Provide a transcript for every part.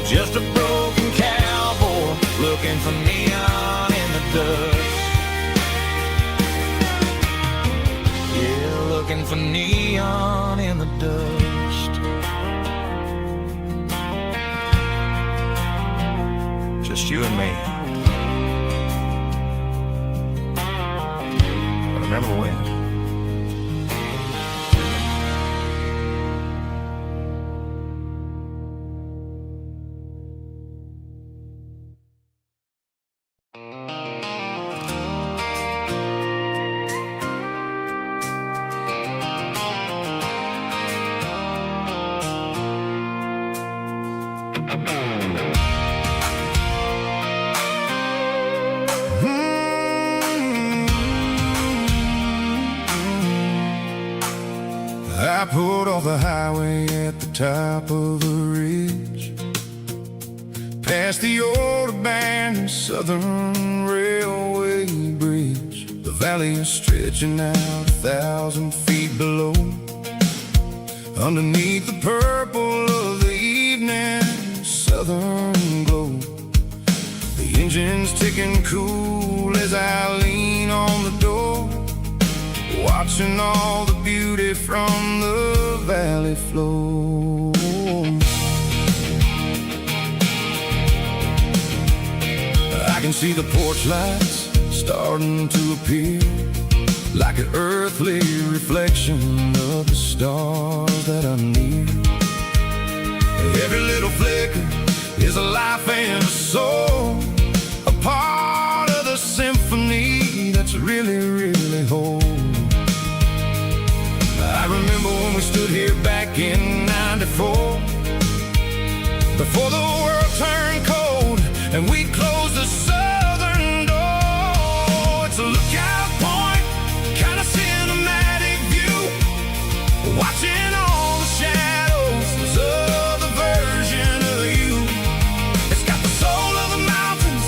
just a broken cowboy looking for neon in the dust. Yeah, looking for neon in the dust. Just you and me. But remember when? I pulled off the highway at the top of a ridge, past the old abandoned Southern Railway bridge. The valley is stretching out 1,000 feet below. Underneath the purple of the evening southern glow, the engine's ticking cool as I lean on the door, watching all the beauty from the valley flow. I can see the porch lights starting to appear, like an earthly reflection of the stars that are near. Every little flicker is a life and a soul, a part of the symphony that's really, really whole. I remember when we stood here back in '94, before the world turned cold and we closed the southern door. It's a lookout point, kind of cinematic view, watching all the shadows of the version of you. It's got the soul of the mountains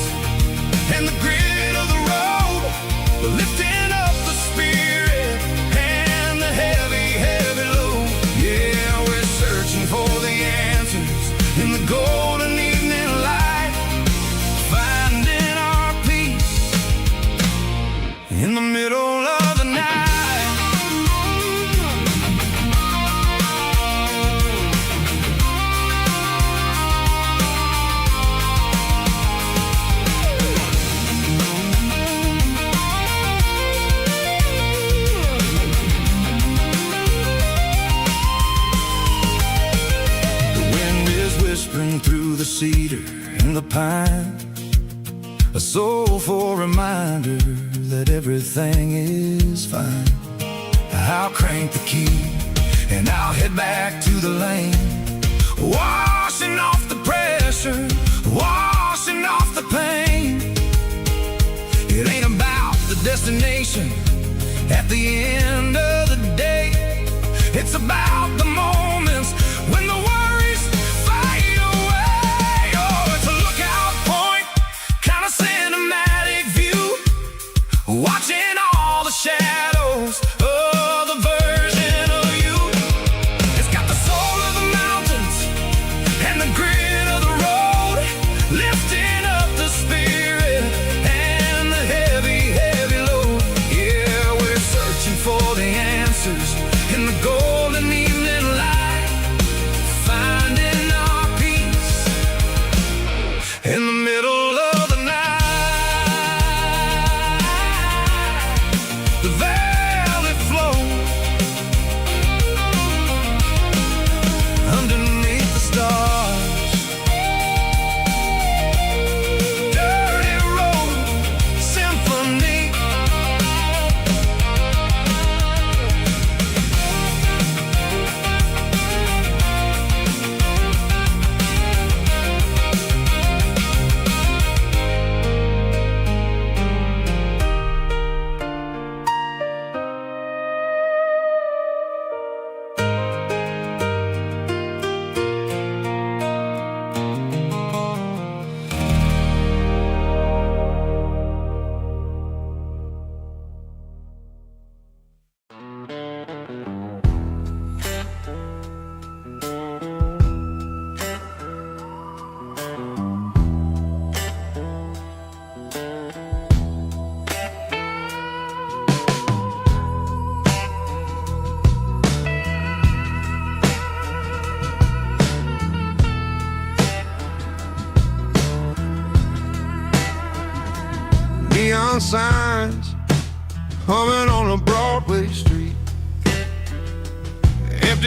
and the grit of the road, lifting up the spirit and the heavy, heavy load. Yeah, we're searching for the answers in the golden evening light, finding our peace in the middle of the night. Whispering through the cedar and the pine, a soulful reminder that everything is fine. I'll crank the key and I'll head back to the lane, washing off the pressure, washing off the pain. It ain't about the destination at the end of the day, it's about the moments when the worries fade away. Oh, it's a lookout point, kind of cinematic view, watching all the shadows of the version of you. It's got the soul of the mountains and the grit of the road, lifting up the spirit and the heavy, heavy load. Yeah, we're searching for the answers in the golden evening light, finding our peace in the middle of the night. The valley flow underneath the stars, dirty road symphony.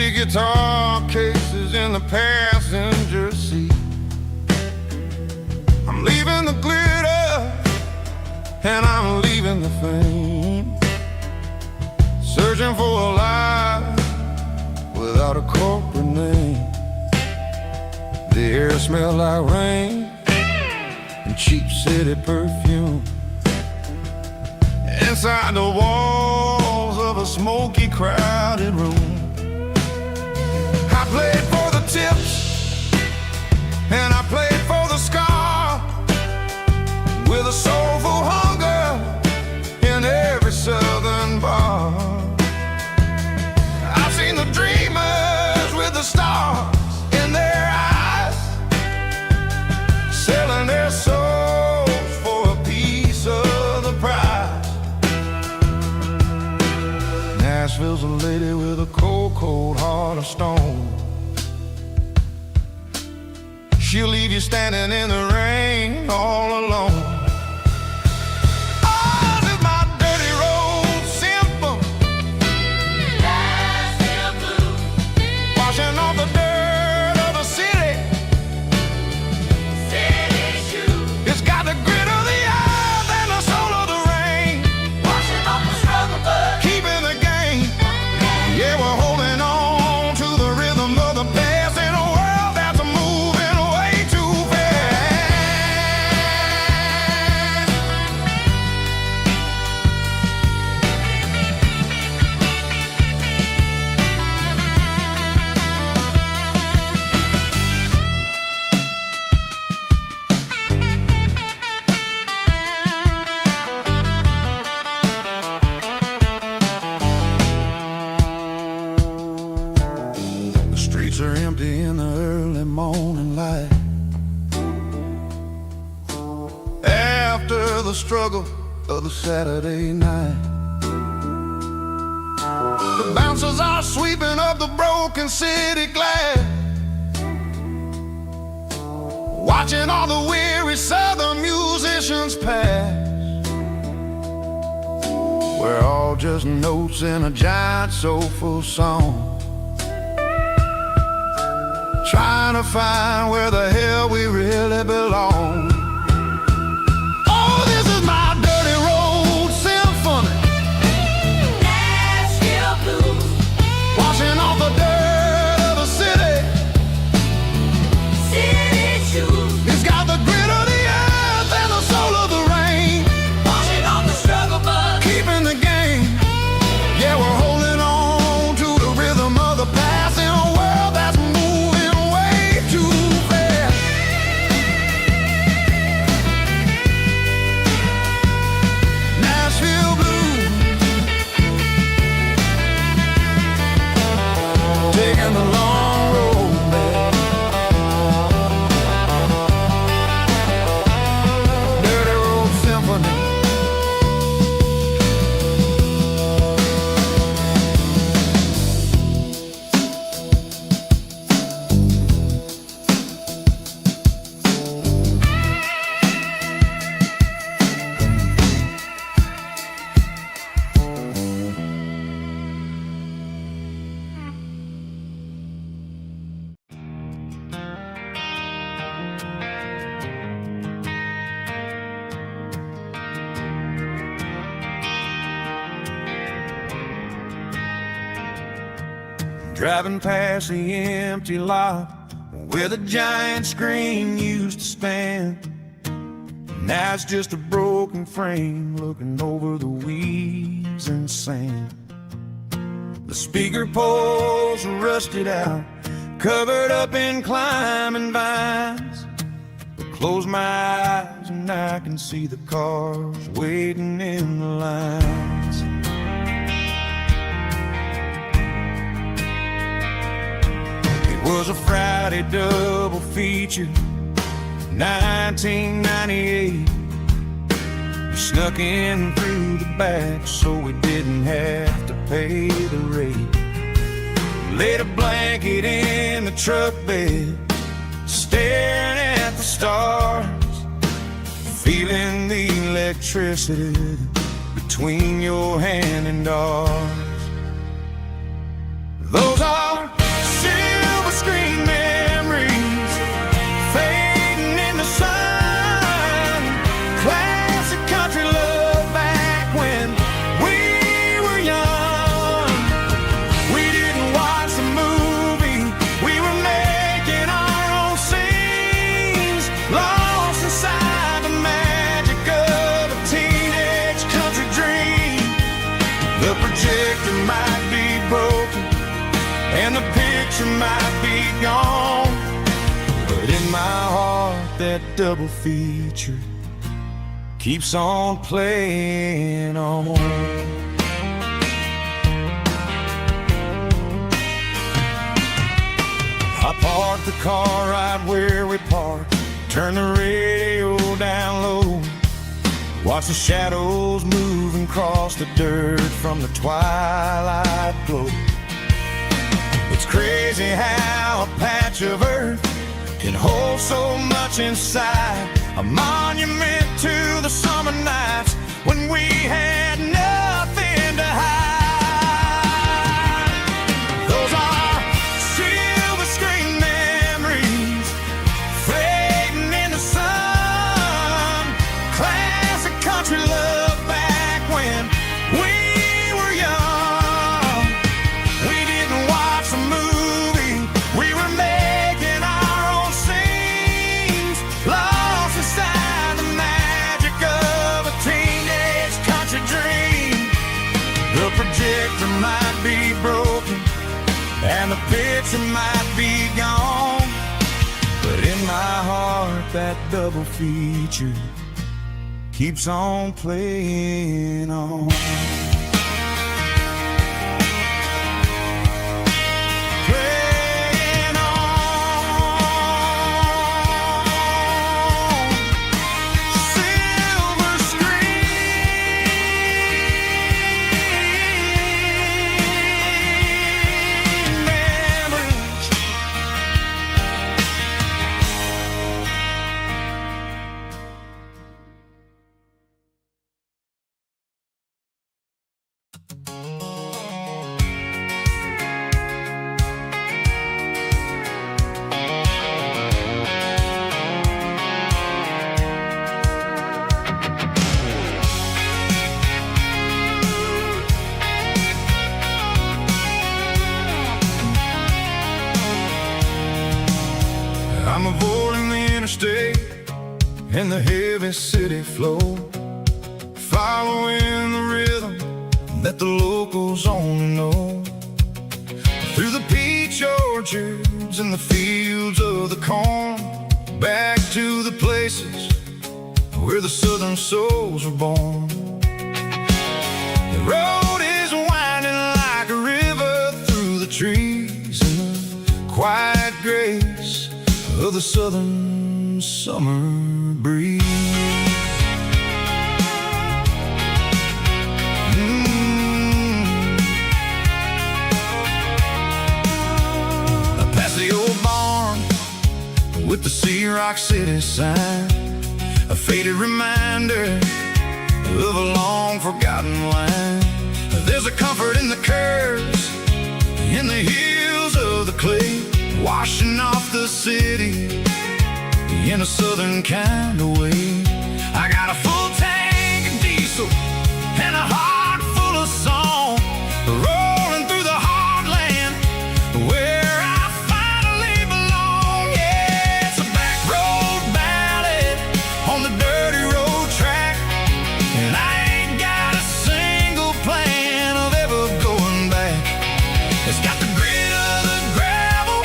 empty guitar cases in the passenger seat. I'm leaving the glitter and I'm leaving the fame, searching for a life without a corporate name. The air smelled like rain and cheap city perfume. Inside the walls of a smoky, crowded room, I played for the tips and I played for the scar, with a soulful hunger in every southern bar. I've seen the dreamers with the stars in their eyes, selling their souls for a piece of the prize. Nashville's a lady with a cold, cold heart of stone. She'll leave you standing in the rain all alone. Oh, this is my dirty road symphony, Nashville blues, washing off the dirt of the city, city shoes. It's got the grit of the earth and the soul of the rain, washing off the struggle but keeping the game. Yeah, we're holding on to the rhythm of the past in a world that's moving way too fast. The streets are empty in the early morning light, after the struggle of the Saturday night. The bouncers are sweeping up the broken city glass, watching all the weary southern musicians pass. We're all just notes in a giant soulful song, trying to find where the hell we really belong. Oh, this is my dirty road symphony, Nashville blues, washing off the dirt of the city, city shoes. It's got the grit of the earth and the soul of the rain, washing off the struggle but keeping the game. Yeah, we're holding on to the rhythm of the past in a world that's moving way too fast. Nashville blues, taking the long road back. Dirty road symphony. Driving past the empty lot where the giant screen used to stand. Now it's just a broken frame looking over the weeds and sand. The speaker poles are rusted out, covered up in climbing vines. But close my eyes and I can see the cars waiting in the lines. It was a Friday double feature, 1998. We snuck in through the back so we didn't have to pay the rate. Laid a blanket in the truck bed, staring at the stars, feeling the electricity between your hand and ours. Those are might be broken and the picture might be gone, but in my heart that double feature keeps on playing on. I parked the car right where we parked, turn the radio down low, watch the shadows moving across the dirt from the twilight glow. It's crazy how a patch of earth can hold so much inside, a monument to the summer nights when we had nothing to hide. Those are silver screen memories fading in the sun, classic country love back when we were young. We didn't watch a movie, we were making our own scenes, lost inside the magic of a teenage country dream. The projector might be broken and the picture might be gone, but in my heart that double feature keeps on playing on. Playing on. Silver screen memories. I'm avoiding the interstate and the heavy city flow, following the rhythm that the locals only know. Through the peach orchards and the fields of the corn, back to the places where the southern souls were born. The road is winding like a river through the trees in the quiet grace of the southern summer breeze. I pass the old barn with the Sea Rock City sign, a faded reminder of a long forgotten line. There's a comfort in the curves, in the hills of the clay, washing off the city in a southern kind of way. I got a full tank of diesel and a heart full of song, rolling through the heartland where I finally belong. Yeah, it's a back road ballad on the dirty road track, and I ain't got a single plan of ever going back. It's got the grit of the gravel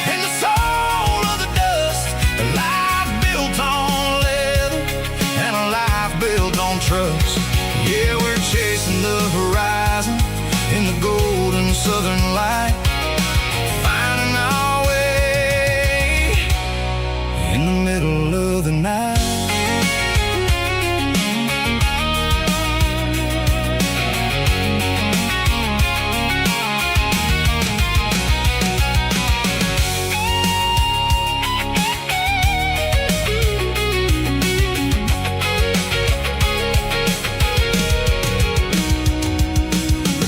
and the soul of the dust, a life built on leather and a life built on trust. Yeah, we're chasing the horizon in the golden southern light, finding our way in the middle of the night.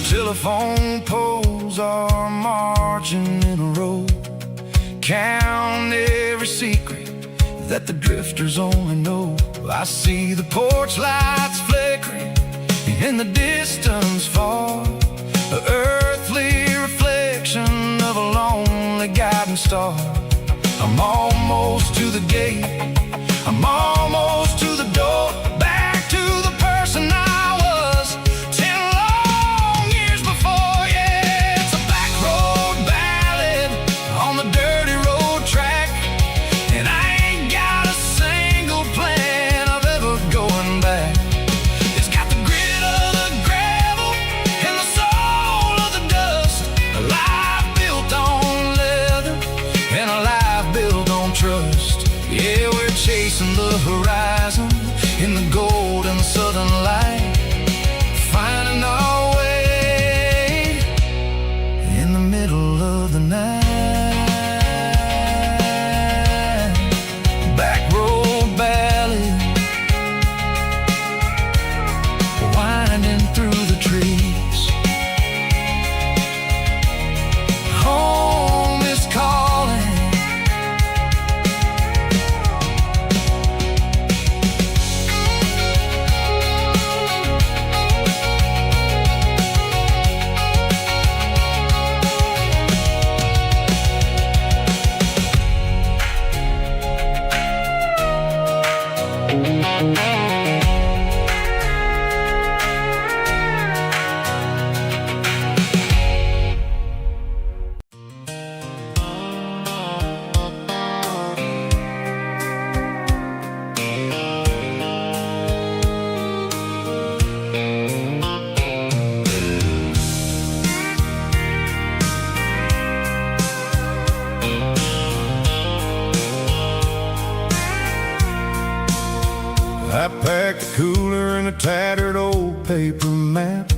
Telephone poles are marching in a row, count every secret that the drifters only know. I see the porch lights flickering in the distance far, an earthly reflection of a lonely guiding star. I'm almost to the gate, I'm almost to the door, back to the person I was 10 long years before. the middle of the night. Back road ballad, winding through the trees. Home is calling. I packed a cooler and a tattered old paper map,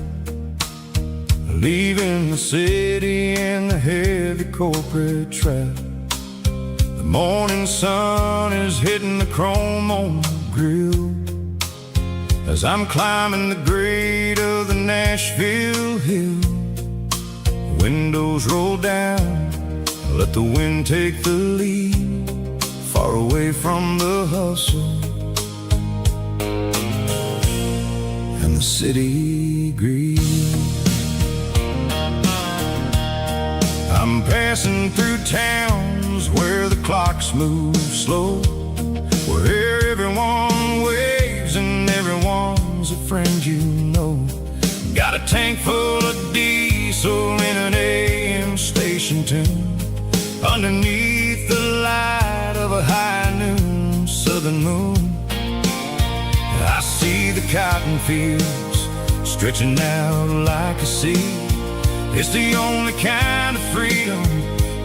leaving the city and the heavy corporate trap. The morning sun is hitting the chrome on the grill as I'm climbing the grade of the Nashville hill. Windows roll down, let the wind take the lead, far away from the hustle and the city greed. I'm passing through towns where the clocks move slow, where everyone waves and everyone's a friend you know. Got a tank full of diesel in an AM station tune, underneath the light of a high noon southern moon. I see the cotton fields stretching out like a sea. It's the only kind of freedom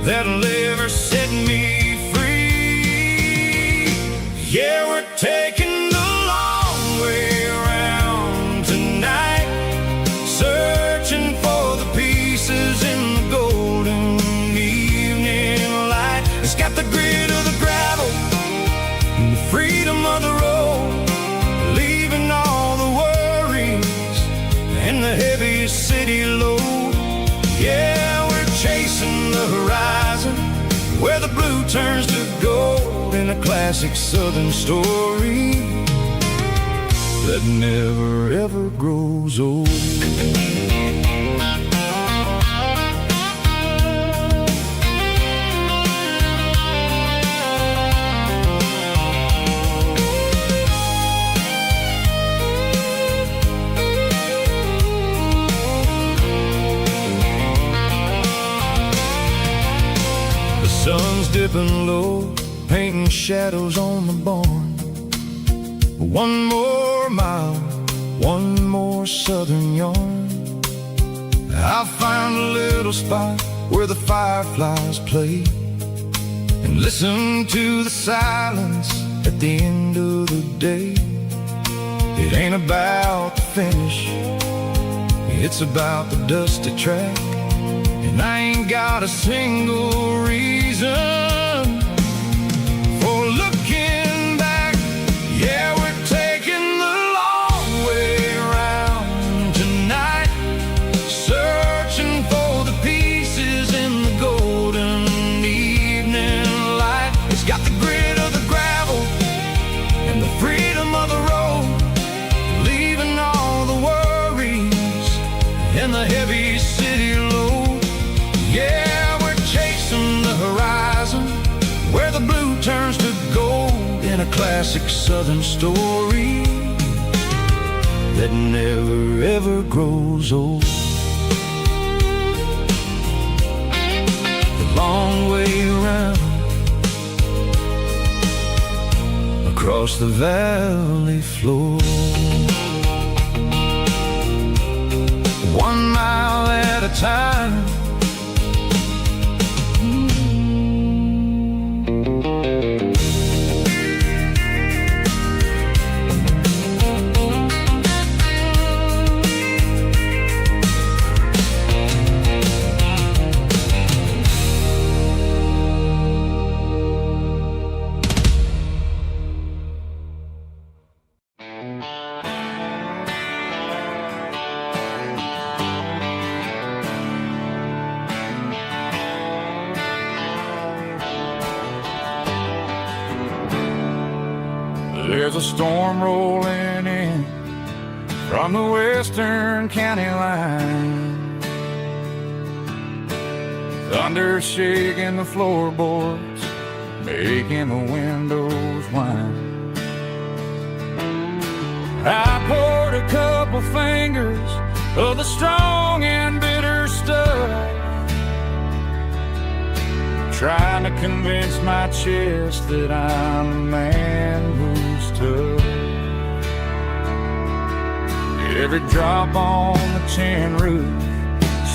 that'll ever set me free. Yeah, we're taking the long way around tonight, searching for the pieces in the golden evening light. It's got the grit of the gravel and the freedom of the road, leaving all the worries and the heavy city load. Yeah, we're chasing the horizon, where the blue turns to gold, in a classic southern story that never ever grows old. Sun's dipping low, painting shadows on the barn. One more mile, one more southern yarn. I'll find a little spot where the fireflies play, and listen to the silence at the end of the day. It ain't about the finish, it's about the dusty track. And I ain't got a single reason for looking back. Yeah, we're taking the long way around tonight, searching for the pieces in the golden evening light. It's got the grit of the gravel and the freedom of the road, leaving all the worries and the heavy city load. Yeah, we're chasing the horizon, where the blue turns to gold, in a classic southern story that never ever grows old. The long way around, across the valley floor, 1 mile at a time. There's a storm rolling in from the western county line. Thunder shaking the floorboards, making the windows whine. I poured a couple fingers of the strong and bitter stuff, trying to convince my chest that I'm a man who's tough. Every drop on the tin roof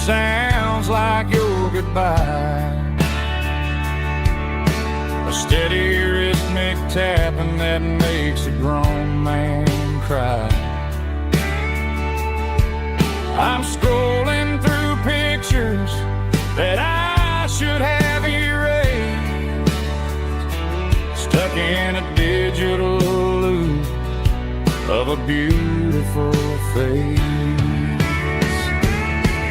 sounds like your goodbye, a steady rhythmic tapping that makes a grown man cry. I'm scrolling through pictures that I should have erased, stuck in a digital loop of a beautiful face.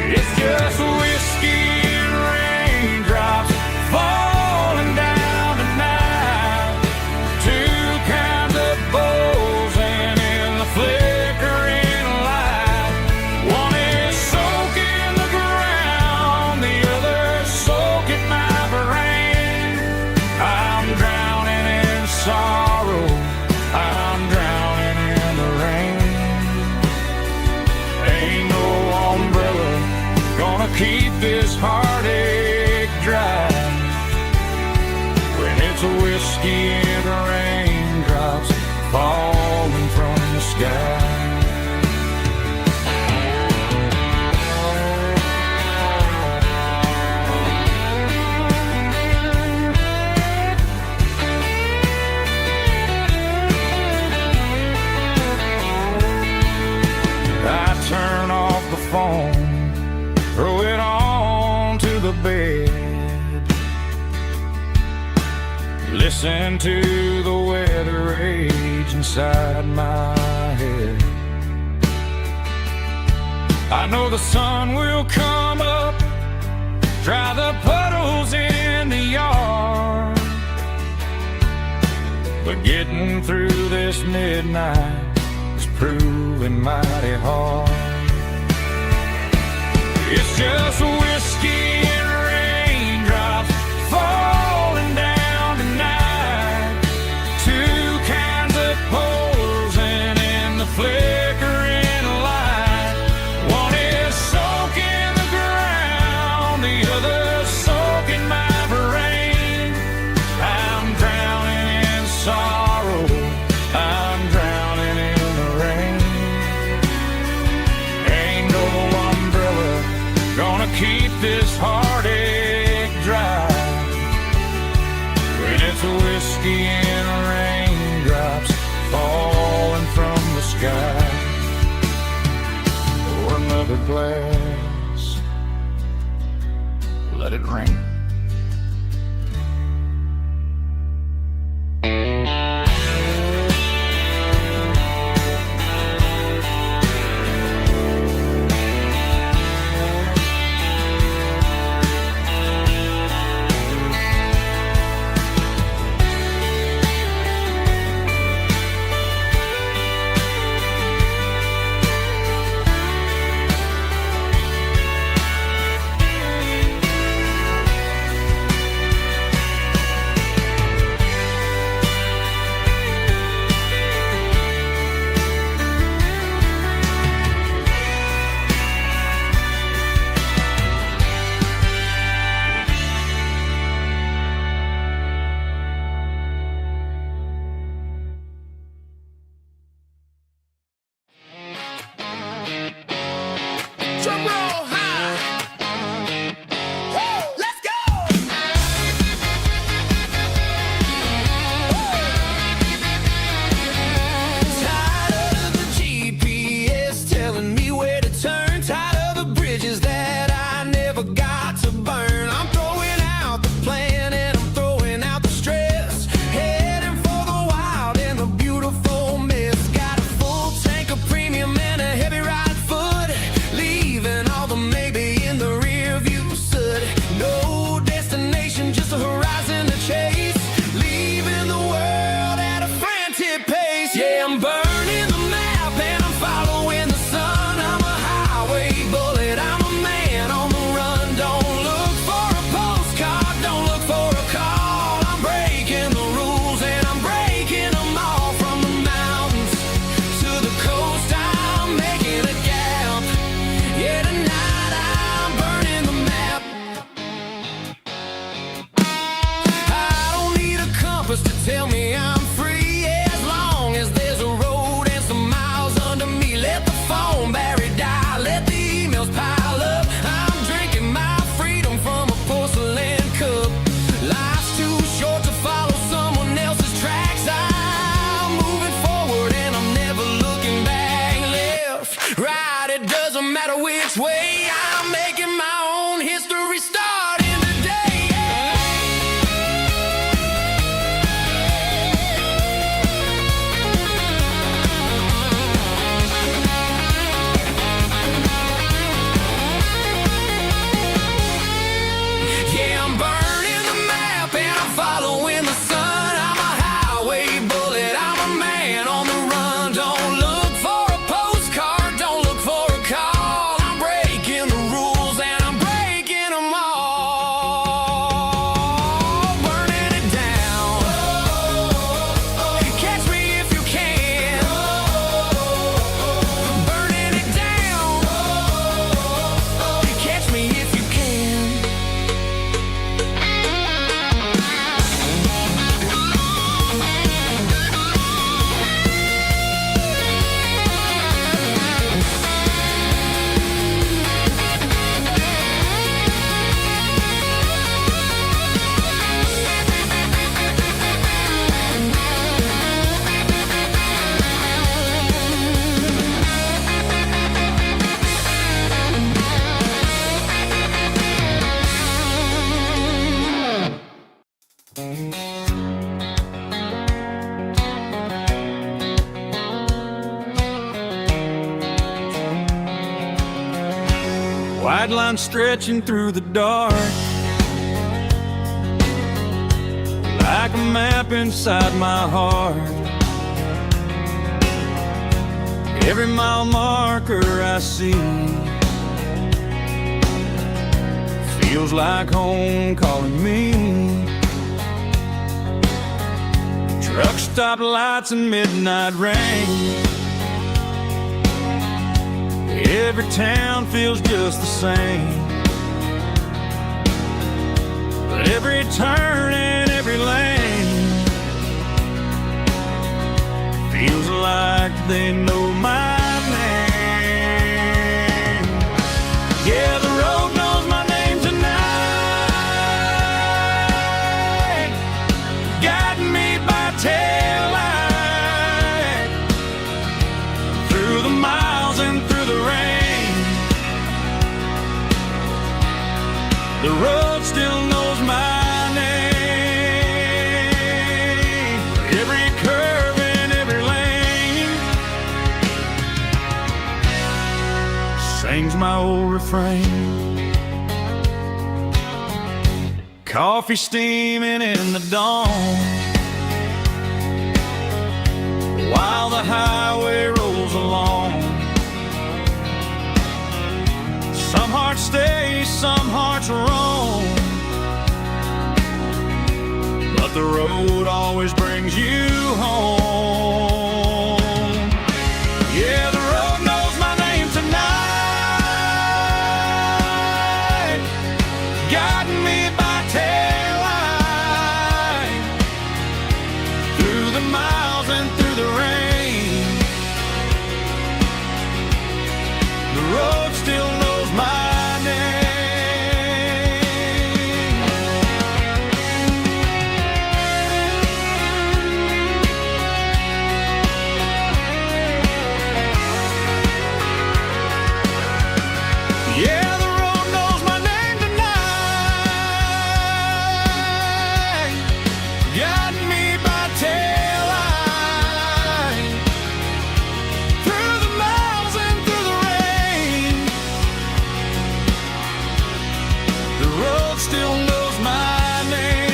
It's just whiskey and raindrops falling down tonight, two kinds of bowls and in the flickering light. One is soaking the ground, the other soaking my brain. I'm drowning in sorrow, I'm drowning in the rain. Ain't no umbrella gonna keep this heartache dry when it's a whiskey and raindrops falling from the sky. I turn off the phone, throw it on to the bed, listen to the weather rage inside my head. I know the sun will come up, dry the puddles in the yard, but getting through this midnight is proving mighty hard. It's just whiskey and raindrops falling down tonight, two kinds of poles and in the flickering light. One is soaking the ground, the other soaking my brain. I'm drowning in sorrow, I'm drowning in the rain. Ain't no umbrella gonna keep this heartache dry when it's a whiskey and raindrops falling from the sky. Pour another glass, let it rain. Drum roll high. Woo, let's go. Tired of the GPS telling me where to turn, tired of the bridges that I never got to burn. I'm throwing out the plan and I'm throwing out the stress, heading for the wild and the beautiful mess. Got a full tank of premium and a heavy right foot, leaving all the maybe in the rear view soot. No destination, just a horizon to chase, leaving the world at a frantic pace. White lines stretching through the dark, like a map inside my heart. Every mile marker I see feels like home calling me. Truck stop lights and midnight rain. Every town feels just the same, but every turn and every lane feels like they know my name. Yeah, the road knows my name tonight, guiding me by taillight through the miles and through the rain. The road still knows my name. Every curve and every lane sings my old refrain. Coffee steaming in the dawn, while the highway rolls along. Some hearts stay, some hearts roam, but the road always brings you home. Yeah, the road knows my name tonight, guiding me by taillight through the miles and through the rain. The road still knows my name. Yeah, the road knows my name tonight, guiding me by taillight through the miles and through the rain. The road still knows my name.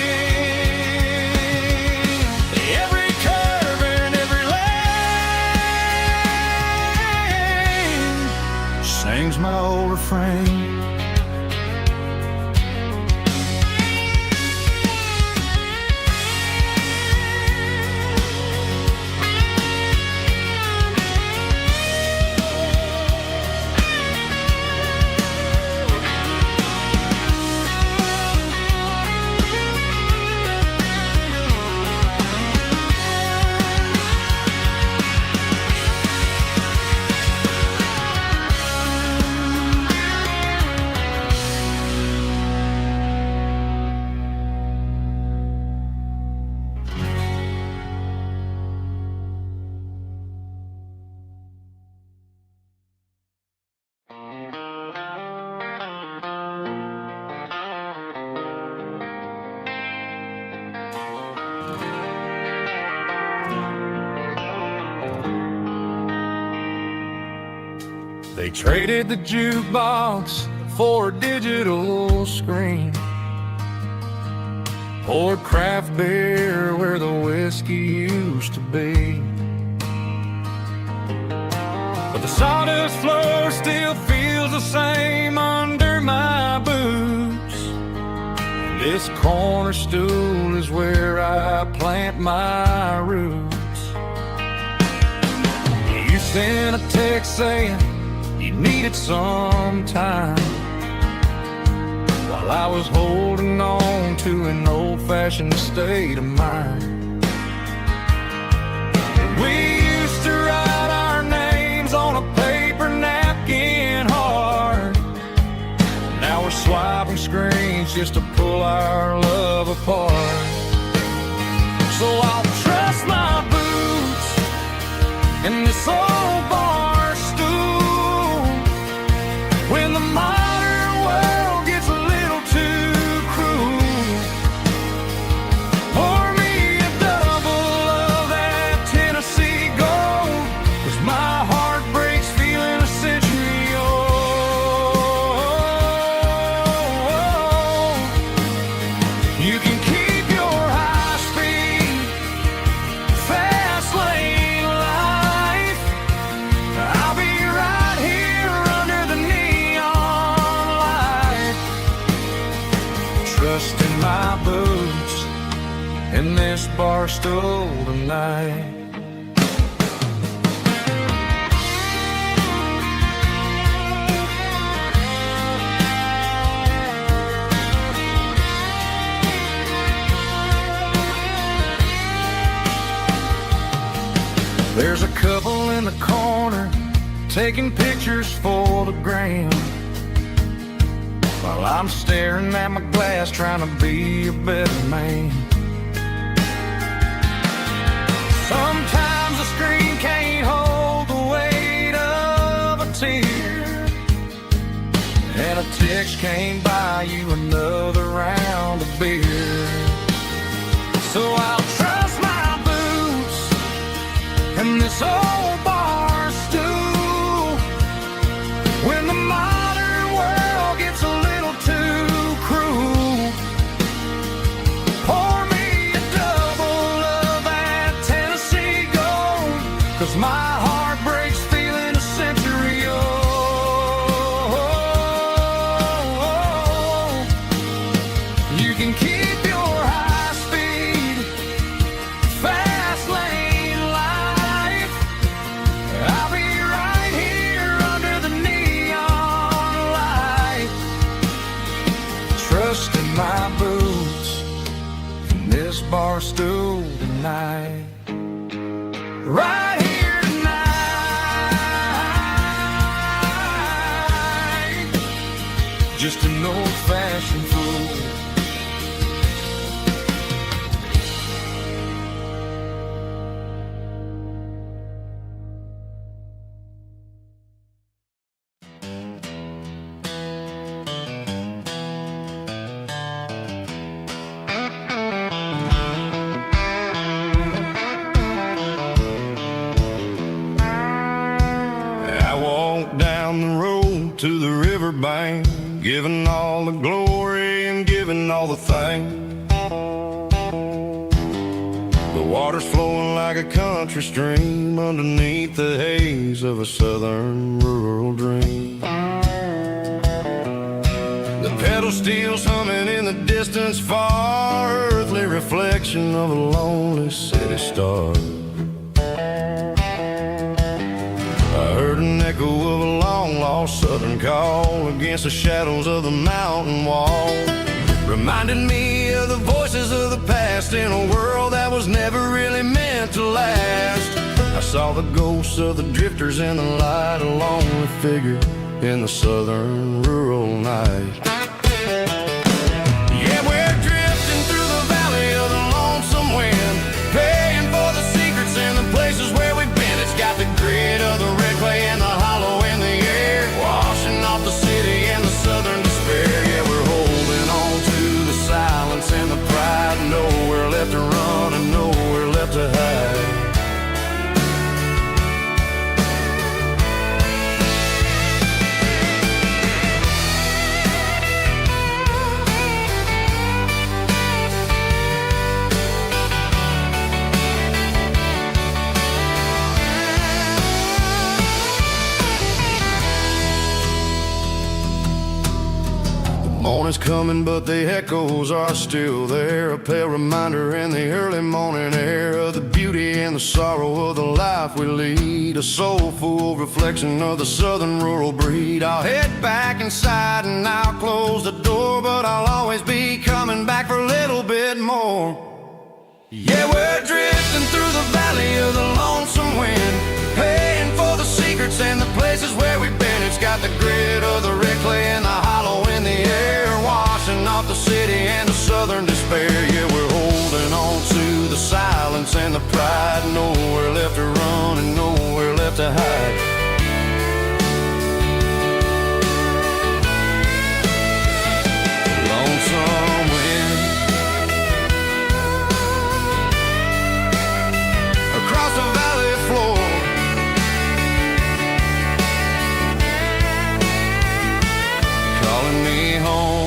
Every curve and every lane sings my old refrain. They traded the jukebox for a digital screen, poured craft beer where the whiskey used to be. But the sawdust floor still feels the same under my boots. This corner stool is where I plant my roots. You sent a text saying you needed some time, while I was holding on to an old-fashioned state of mind. We used to write our names on a paper napkin hard. Now we're swiping screens just to pull our love apart. So I'll trust my boots in this old bar stool when the modern world gets a little too cruel. Trust in my boots in this bar stool tonight. There's a couple in the corner taking pictures for the gram, while I'm staring at my glass trying to be a better man. Sometimes the screen can't hold the weight of a tear, and a text can't buy you another round of beer. So I'll trust my boots and this old bar stool when the modern world gets a little too cruel. Pour me a double of that Tennessee Gold, 'cause my heart breaks feeling a century old. You can keep your high speed fast lane life. I'll be right here under the neon light, trusting my boots in this bar stool tonight. Right here tonight, just an old-fashioned fool. I walked down the road to the riverbank, giving all the glory and giving all the thanks. The water's flowing like a country stream underneath the haze of a southern rural dream. The pedal steel's humming in the distance far, earthly reflection of a lonely city star. I heard an echo of a long-lost southern call against the shadows of the mountain wall, reminding me of the voices of the past in a world that was never really meant to last. I saw the ghosts of the drifters in the light, a lonely figure in the southern rural night. Yeah, we're drifting through the valley of the lonesome wind, paying for the secrets and the places where we've been. It's got the grit of the red clay and the hollow in the air, washing off the city and the southern despair. Yeah, we're holding on to the silence and the pride, nowhere left to run and nowhere left to hide. Morning's coming, but the echoes are still there, a pale reminder in the early morning air of the beauty and the sorrow of the life we lead, a soulful reflection of the southern rural breed. I'll head back inside and I'll close the door, but I'll always be coming back for a little bit more. Yeah, we're drifting through the valley of the lonesome wind, paying for the secrets and the places where we've been. It's got the grit of the red clay and the hollow in the air, washing off the city and the southern despair. Yeah, we're holding on to the silence and the pride, nowhere left to run and nowhere left to hide. Lonesome wind across the valley floor, calling me home.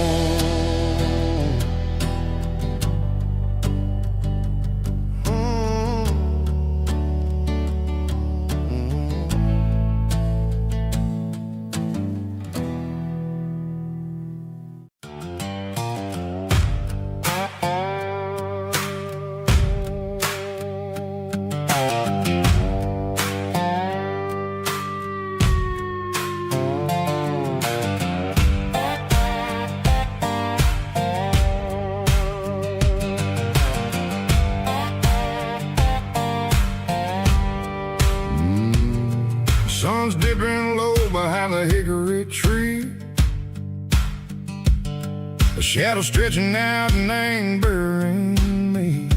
A shadow stretching out and angering me.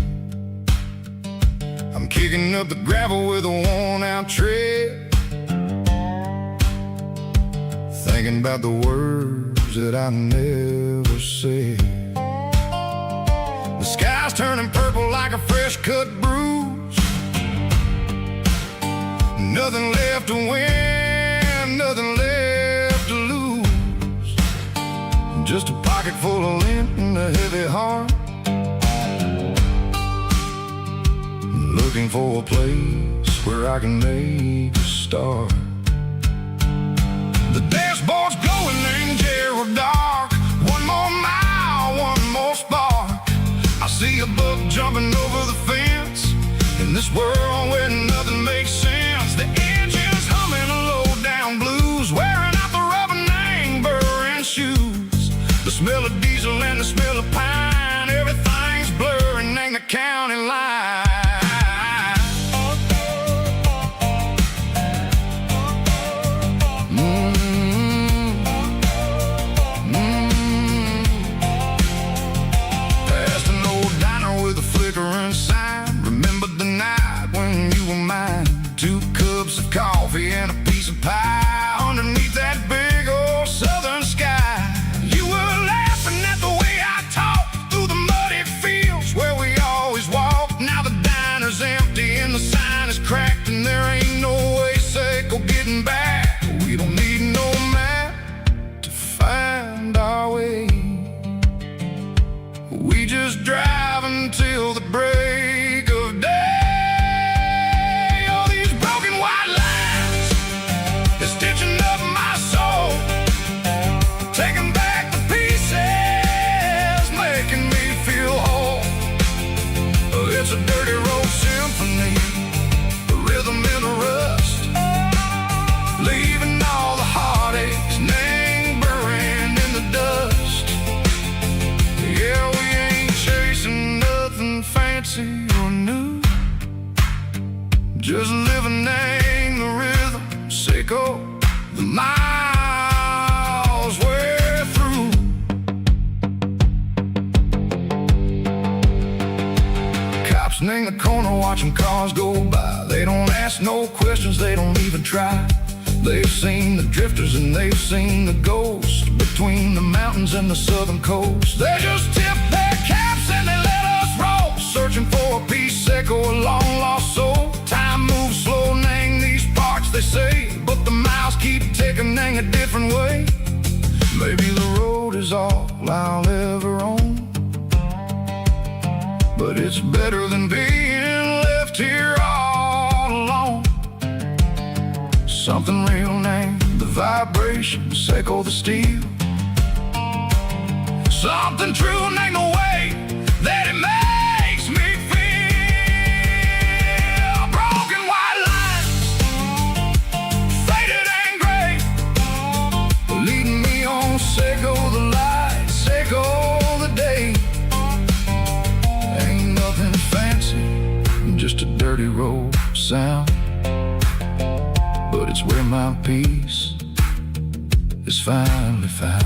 I'm kicking up the gravel with a worn-out tread, thinking about the words that I never said. The sky's turning purple like a fresh-cut bruise. Nothing left to win, nothing left to lose. Just a pocket full of lint and a heavy heart, looking for a place where I can make a start. The dashboard's glowing in Gerald dark. One more mile, one more spark. I see a buck jumping over the fence in this world where nothing makes sense. The engine's humming a low-down blues, wearing out the rubber name burring shoes. The smell of diesel and the smell of pine, everything's blurring in the county line. Sign. Remember the night when you were mine. 2 cups of coffee and a piece of pie underneath that big old southern sky. You were laughing at the way I talked through the muddy fields where we always walked. Now the diner's empty and the sign is cracked, and there ain't no way safe or getting back. We don't need no map to find our way. We just drive until the break of day. All these broken white lines is stitching up my soul, taking back the pieces, making me feel whole. It's a dirty road symphony, a rhythm in the rust, leaving all the heartaches, name buried in the dust. Yeah, we ain't chasing nothing fancy or new, just living in the rhythm, sick of the miles we're through. Cops in the corner watching cars go by. They don't ask no questions, they don't even try. They've seen the drifters and they've seen the ghosts between the mountains and the southern coast. They just tip their caps and they let us roll, searching for a piece echo, a long-lost soul. Time moves slow, nang these parts, they say, but the miles keep ticking, nang a different way. Maybe the road is all I'll ever own, but it's better than being left here all alone. Something real, name the vibrations, echo the steel. Something true, name the way that it makes me feel. Broken white lines, faded and gray, leading me on, Seco the light, Seco the day. Ain't nothing fancy, just a dirty road sound, but it's where my peace is finally found.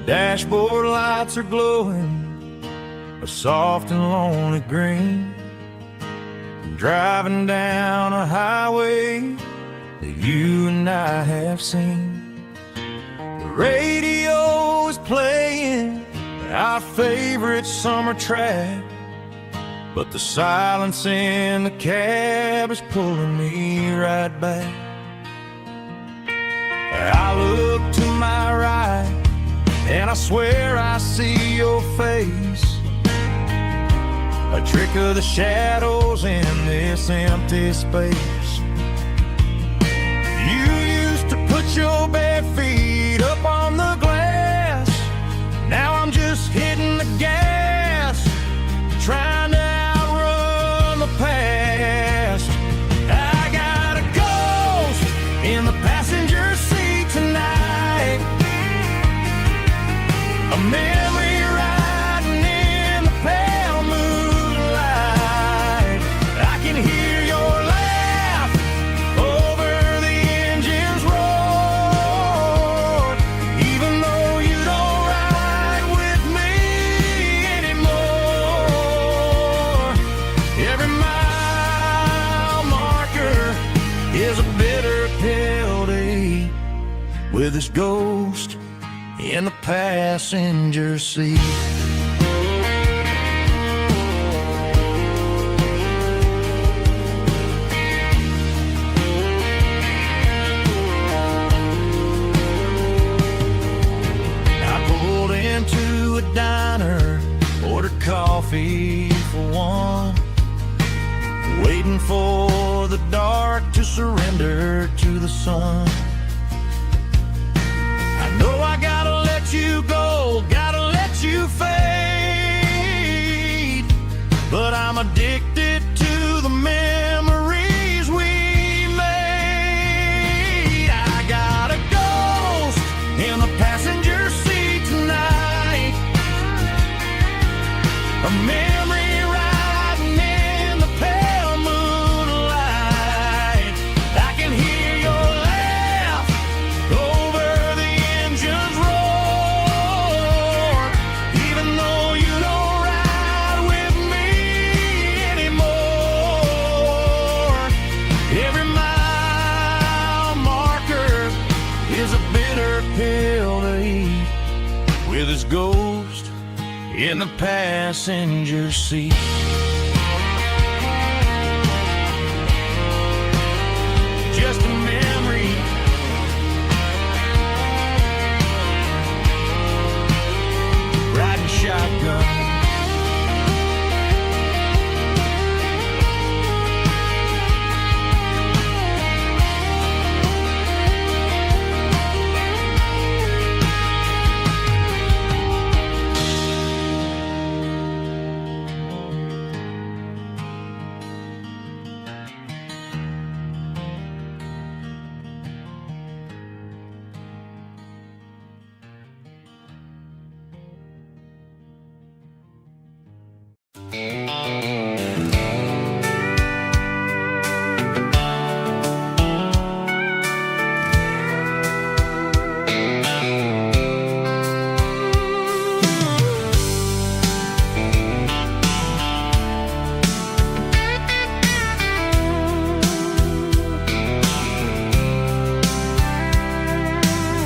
Dashboard lights are glowing a soft and lonely green. I'm driving down a highway that you and I have seen. The radio is playing our favorite summer track, but the silence in the cab is pulling me right back. I look to my right and I swear I see your face. a trick of the shadows in this empty space. You used to put your bare feet up on the glass. Now I'm just hitting the gas, trying to outrun the past. I got a ghost in the passenger seat tonight, a memory riding in the pale moonlight. I can hear your laugh over the engine's roar, even though you don't ride with me anymore. Every mile marker is a bitter pill to eat, with this ghost in the passenger seat. I pulled into a diner, ordered coffee for one, waiting for the dark to surrender to the sun. I know I gotta let you go, gotta let you fade, but I'm addicted to the memories we made. I got a ghost in the passenger seat tonight, a memory riding in the pale moonlight. I can hear your laugh over the engine's roar, even though you don't ride with me anymore. Every mile marker is a bitter pill to eat, with his ghost in the passenger seat. Just a memory, riding shotgun.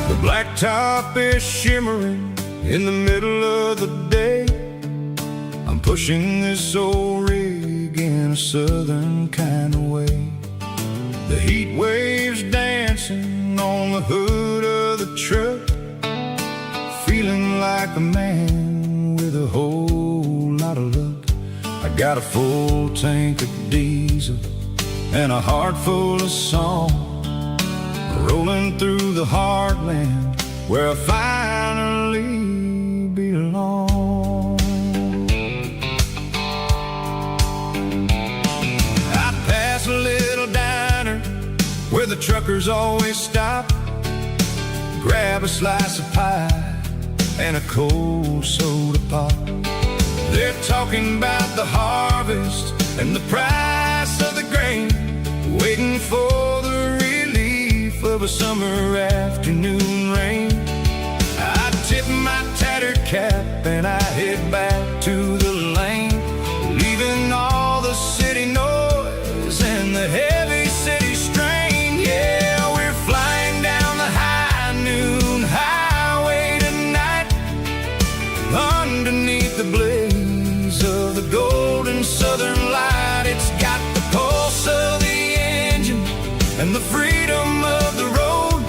The blacktop is shimmering in the middle of the day. I'm pushing this old rig in a southern kind of way. The heat waves dancing on the hood of the truck, feeling like a man with a whole lot of luck. I got a full tank of diesel and a heart full of song, rolling through the heartland where I finally belong. I pass a little diner where the truckers always stop, grab a slice of pie and a cold soda pop. They're talking about the harvest and the price of the grain, waiting for the relief of a summer afternoon rain. I tip my tattered cap and I head back to the lane, leaving all the city noise and the heavy city strain. Yeah, we're flying down the high noon highway tonight, underneath the blaze of the golden southern light. It's got the pulse of the engine and the freedom of the road,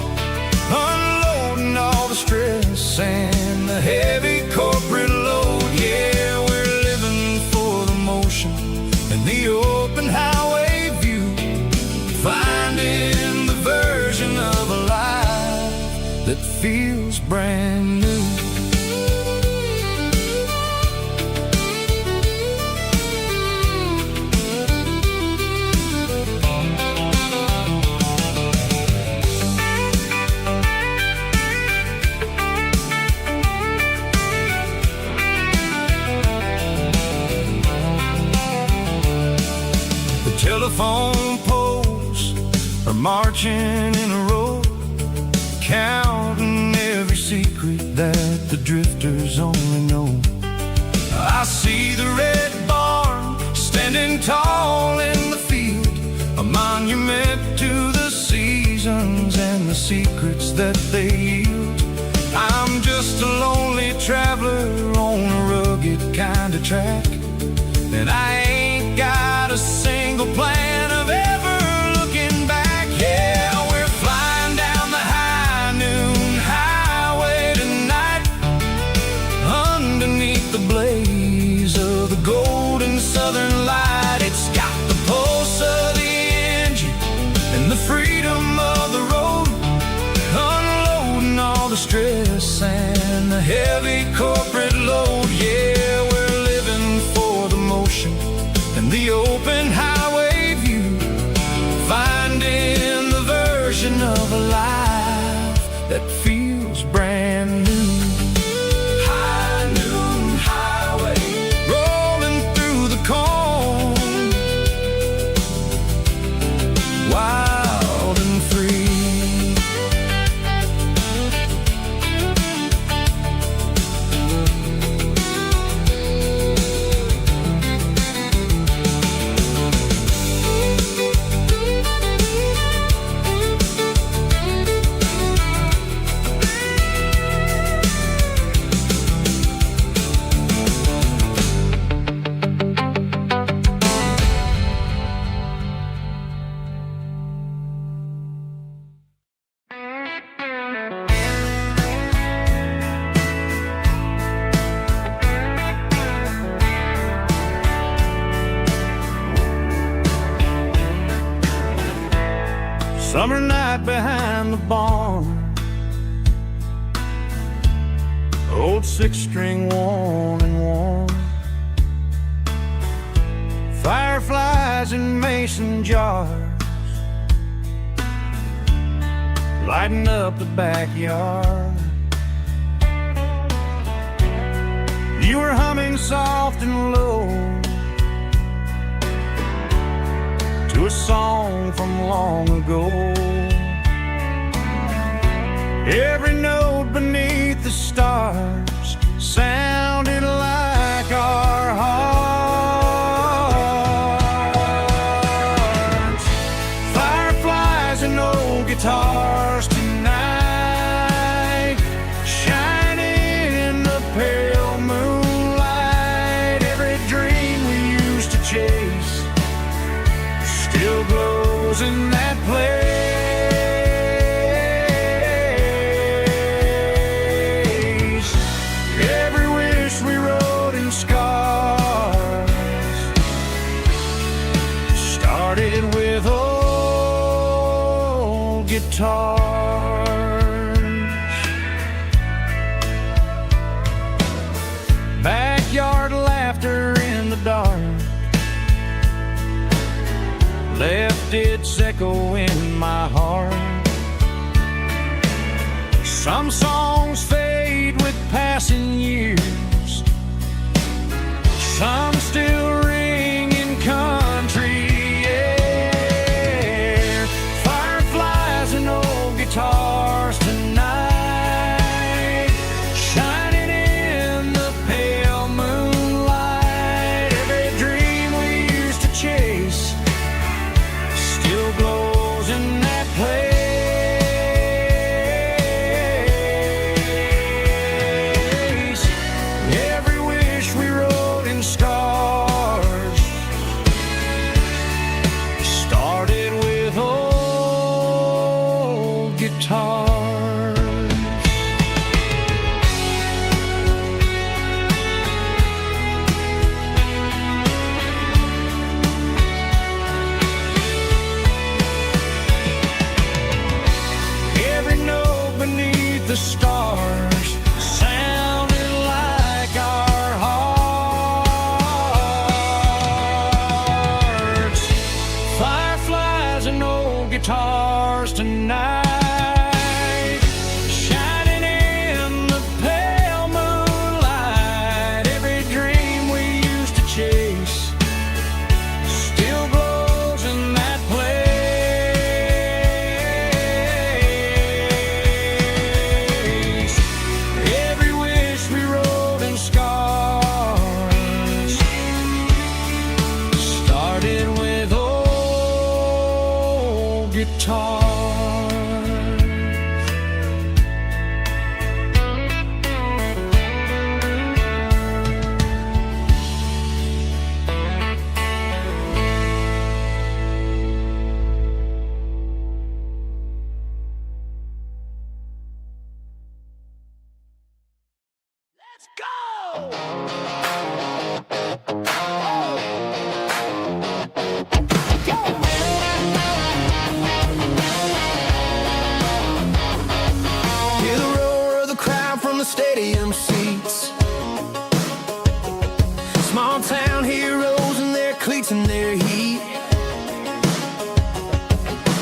unloading all the stress and the heavy corporate load. Yeah, we're living for the motion and the open highway view, finding the version of a life that feels brand new. Telephone poles are marching in a row, counting every secret that the drifters only know. I see the red barn standing tall in the field, a monument to the seasons and the secrets that they yield. I'm just a lonely traveler on a rugged kind of track, and I ain't got a single plan of ever looking back. Yeah, we're flying down the high noon highway tonight, underneath the blaze of the golden southern light. It's got the pulse of the engine and the freedom of the road, unloading all the stress and the heavy corporate load. Yeah, we're living for the motion and the open highway view, finding the version of a life that feels brand new. High noon highway, rolling through the corn, wild and free. Summer night behind the barn, old six-string worn and worn, fireflies in mason jars, lighting up the backyard. You were humming soft and low to a song from long ago. Every note beneath the stars sounded like our hearts. Fireflies and old guitars tonight, shining in the pale moonlight. Every dream we used to chase still glows in that place. Every wish we wrote in scars started with old guitars. Backyard laughter in the dark left its echo in my heart. Some songs fade with passing years, some still ring in country air. Fireflies and old guitars tonight, shining in the pale moonlight. Every dream we used to chase still glows in that place. Every wish we wrote in stars guitars tonight, shining in the pale moonlight. Every dream we used to chase still glows in that place. Every wish we wrote in scars started with old guitars. Let's go! Hear the roar of the crowd from the stadium seats. Small town heroes in their cleats and their heat.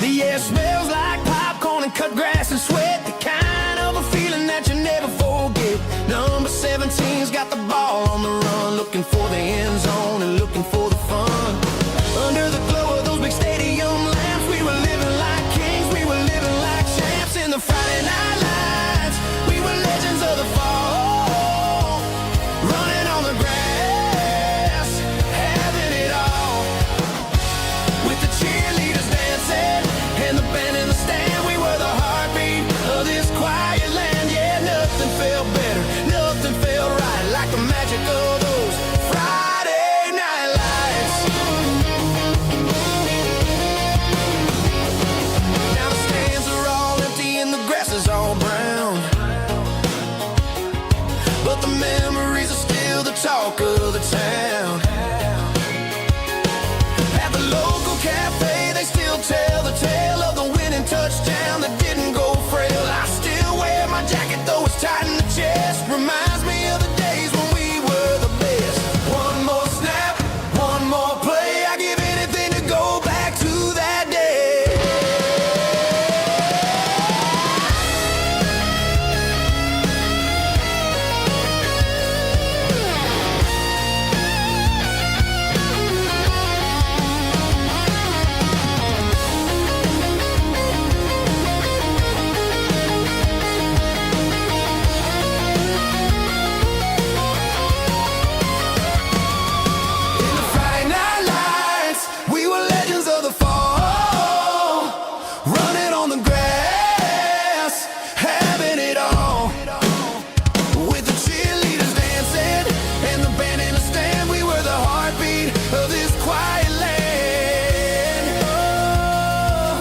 The air smells like popcorn and cut grass and sweat. The kind of a feeling that you never forget. Number 17's got the ball on the run, looking for the end zone and looking for the fun. Under the glow of those big stadium lamps, we were living like kings, we were living like champs in the Friday night lights. We were legends of the fall, running on the grass, having it all. With the cheerleaders dancing and the band in the stand, we were the heartbeat of this quiet land. Yeah, nothing felt better, nothing felt right like the magic of those Friday night lights. Now the stands are all empty and the grass is all brown, but the memories are still the talk of the town. At the local cafe, they still tell the tale of the winning touchdown that didn't go frail. I still wear my jacket though it's tight in the chest. Reminds me of the days when we were the best. One more snap, one more play. I give anything to go back to that day. In the Friday night lights, we were legends of the fall, running on the grass, having it all. With the cheerleaders dancing and the band in the stand, we were the heartbeat of this quiet land.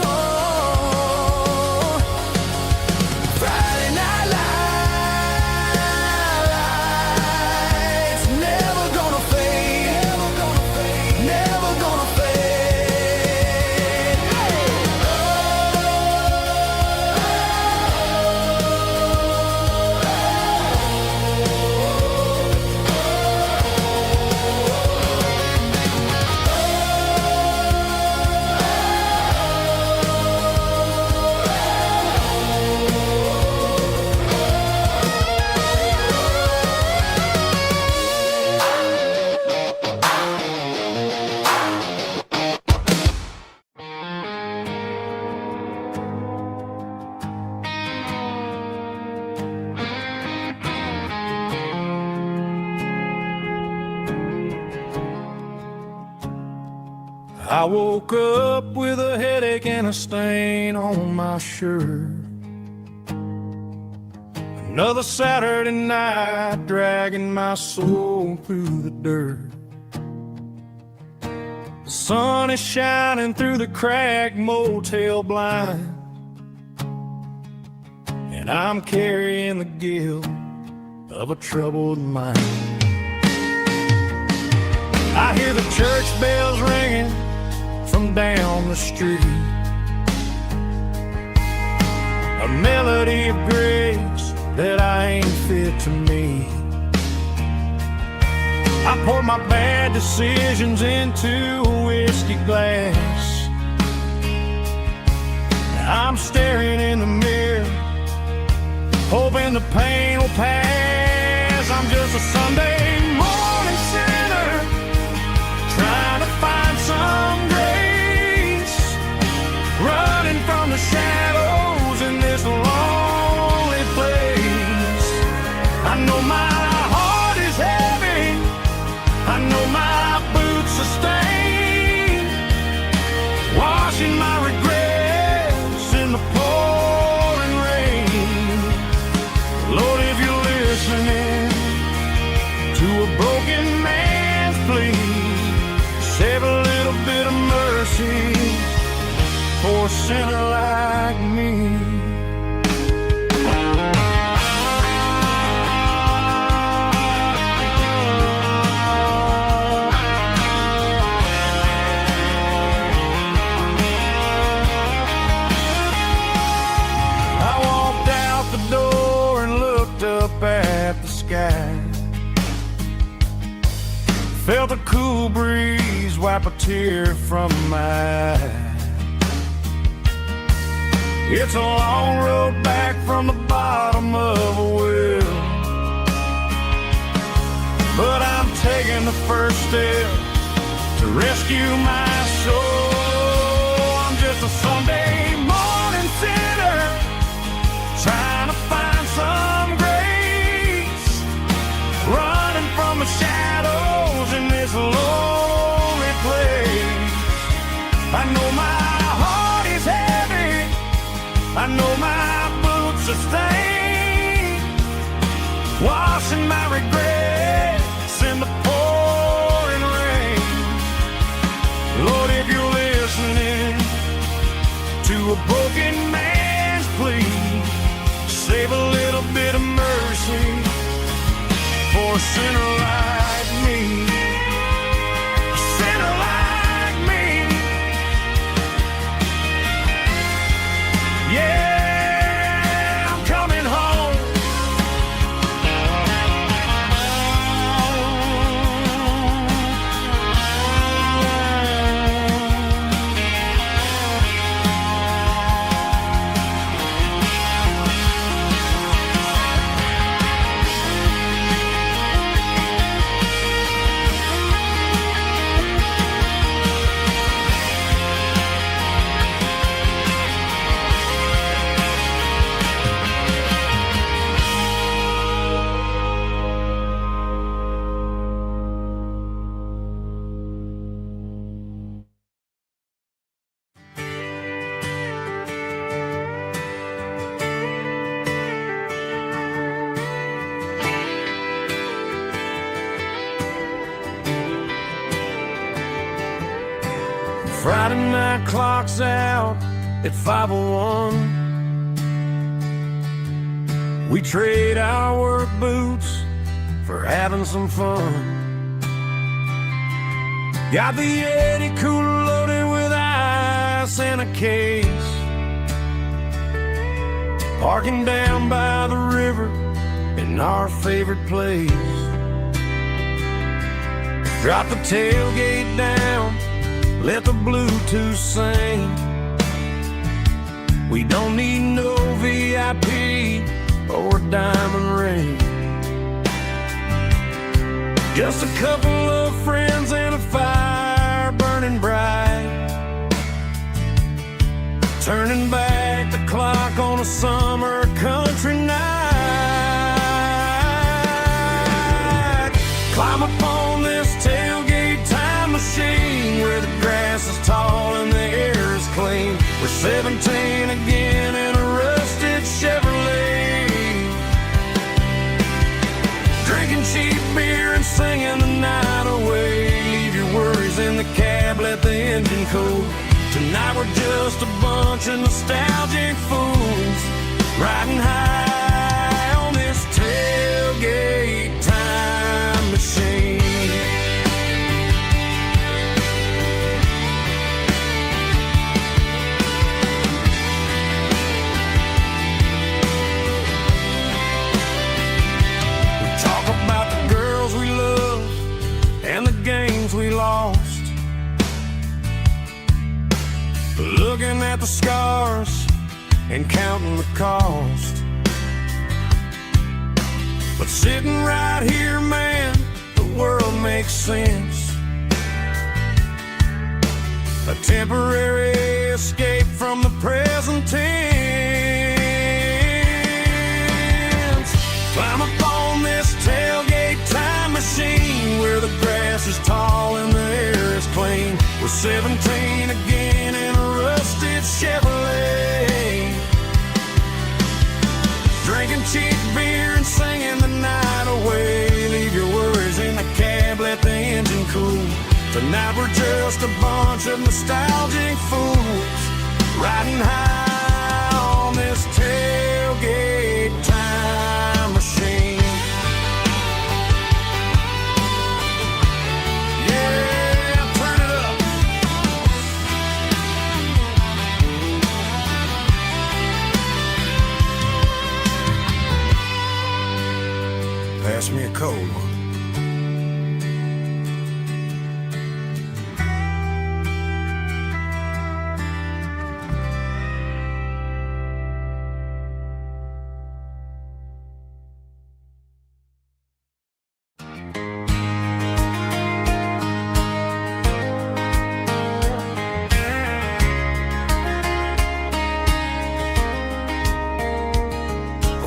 Oh, Friday night lights, never gonna fade, never gonna fade. I woke up with a headache and a stain on my shirt. Another Saturday night dragging my soul through the dirt. The sun is shining through the cracked motel blind, and I'm carrying the guilt of a troubled mind. I hear the church bells ringing from down the street, a melody of grace that I ain't fit to meet. I pour my bad decisions into a whiskey glass I'm staring in the mirror, hoping the pain will pass. I'm just a Sunday morning sinner, trying to find some grace, running from the shadows in this lonely place. I know my heart is heavy, I know my boots are stained, washing my regrets in the pouring rain. Lord, if you're listening to a broken man's plea, save a little bit of mercy for a sinner like me. At the sky, felt a cool breeze wipe a tear from my eye. It's a long road back from the bottom of a well, but I'm taking the first step to rescue my soul. I'm just a Sunday morning sinner, trying to find some grace, running from the shadows in this lonely place. I know my heart is heavy, I know my boots are stained, washing my regrets in the pouring rain. Lord, if you're listening to a broken man's plea, save a little bit of mercy for a sinner like me. A sinner like me. Yeah, I'm coming home. Friday night clock's out at 5:01. We trade our work boots for having some fun. Got the Yeti cooler loaded with ice and a case, parking down by the river in our favorite place. Drop the tailgate down, let the Bluetooth sing. We don't need no VIP or a diamond ring, just a couple of friends and a fire burning bright, turning back the clock on a summer country night. Climb up on this tailgate time machine where the grass is tall and the air is clean. We're 17 again in a rusted Chevrolet, drinking cheap beer and singing the night away. Leave your worries in the cab, let the engine cool. Tonight we're just a bunch of nostalgic fools, riding high on this tailgate time machine. We lost, looking at the scars and counting the cost. But sitting right here, man, the world makes sense. A temporary escape from the present tense. Climb up on this tailgate time machine where the grass is tall and the air is clean. We're 17 again in a rusted Chevrolet, drinking cheap beer and singing the night away. Leave your worries in the cab, let the engine cool. Tonight we're just a bunch of nostalgic fools riding high on this tailgate time machine. Yeah, turn it up. Pass me a cold one.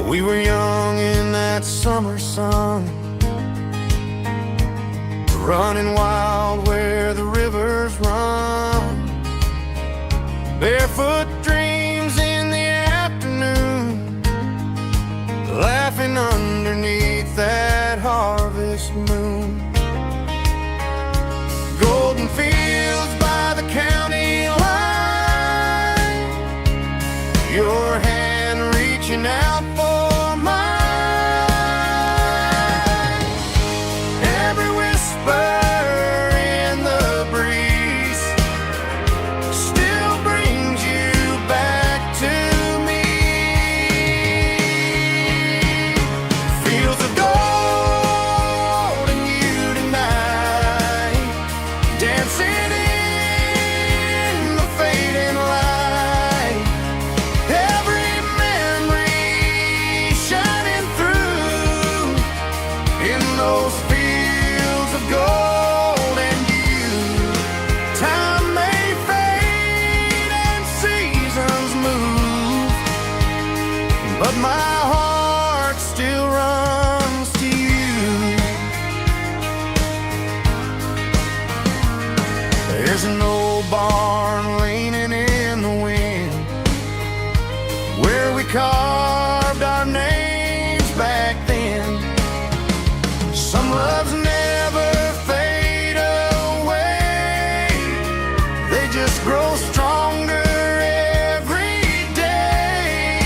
We were young in that summer sun, running wild where the rivers run. Barefoot dreams in the afternoon, laughing underneath that harvest moon. Golden fields by the county line, your hand reaching out for carved our names back then. Some loves never fade away, they just grow stronger every day.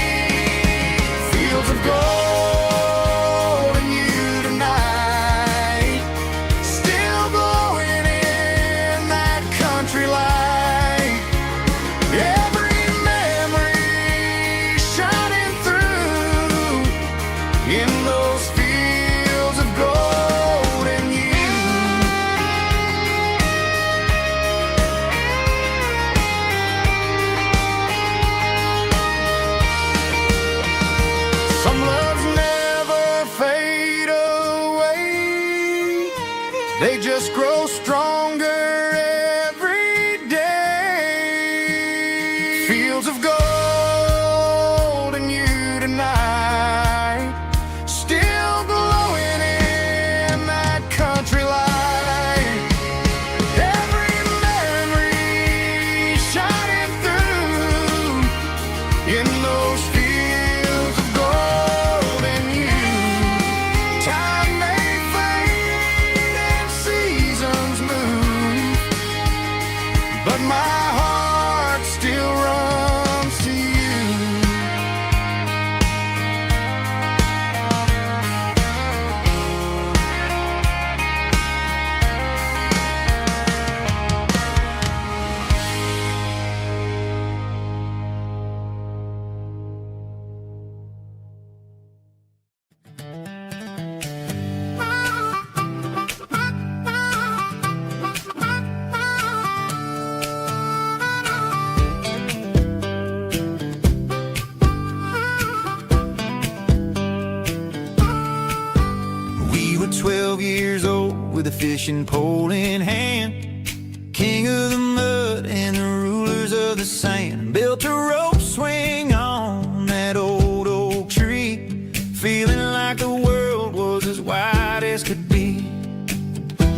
Fields of gold and you tonight, still glowing in that country light. They just grow stronger every day. Fields of gold and you tonight, still glowing in that country light. Every memory shining through in those fields of gold and you. Time may fade and seasons move, but my heart still runs to you. fishing pole in hand. King of the mud and the rulers of the sand built a rope swing on that old oak tree, feeling like the world was as wide as could be.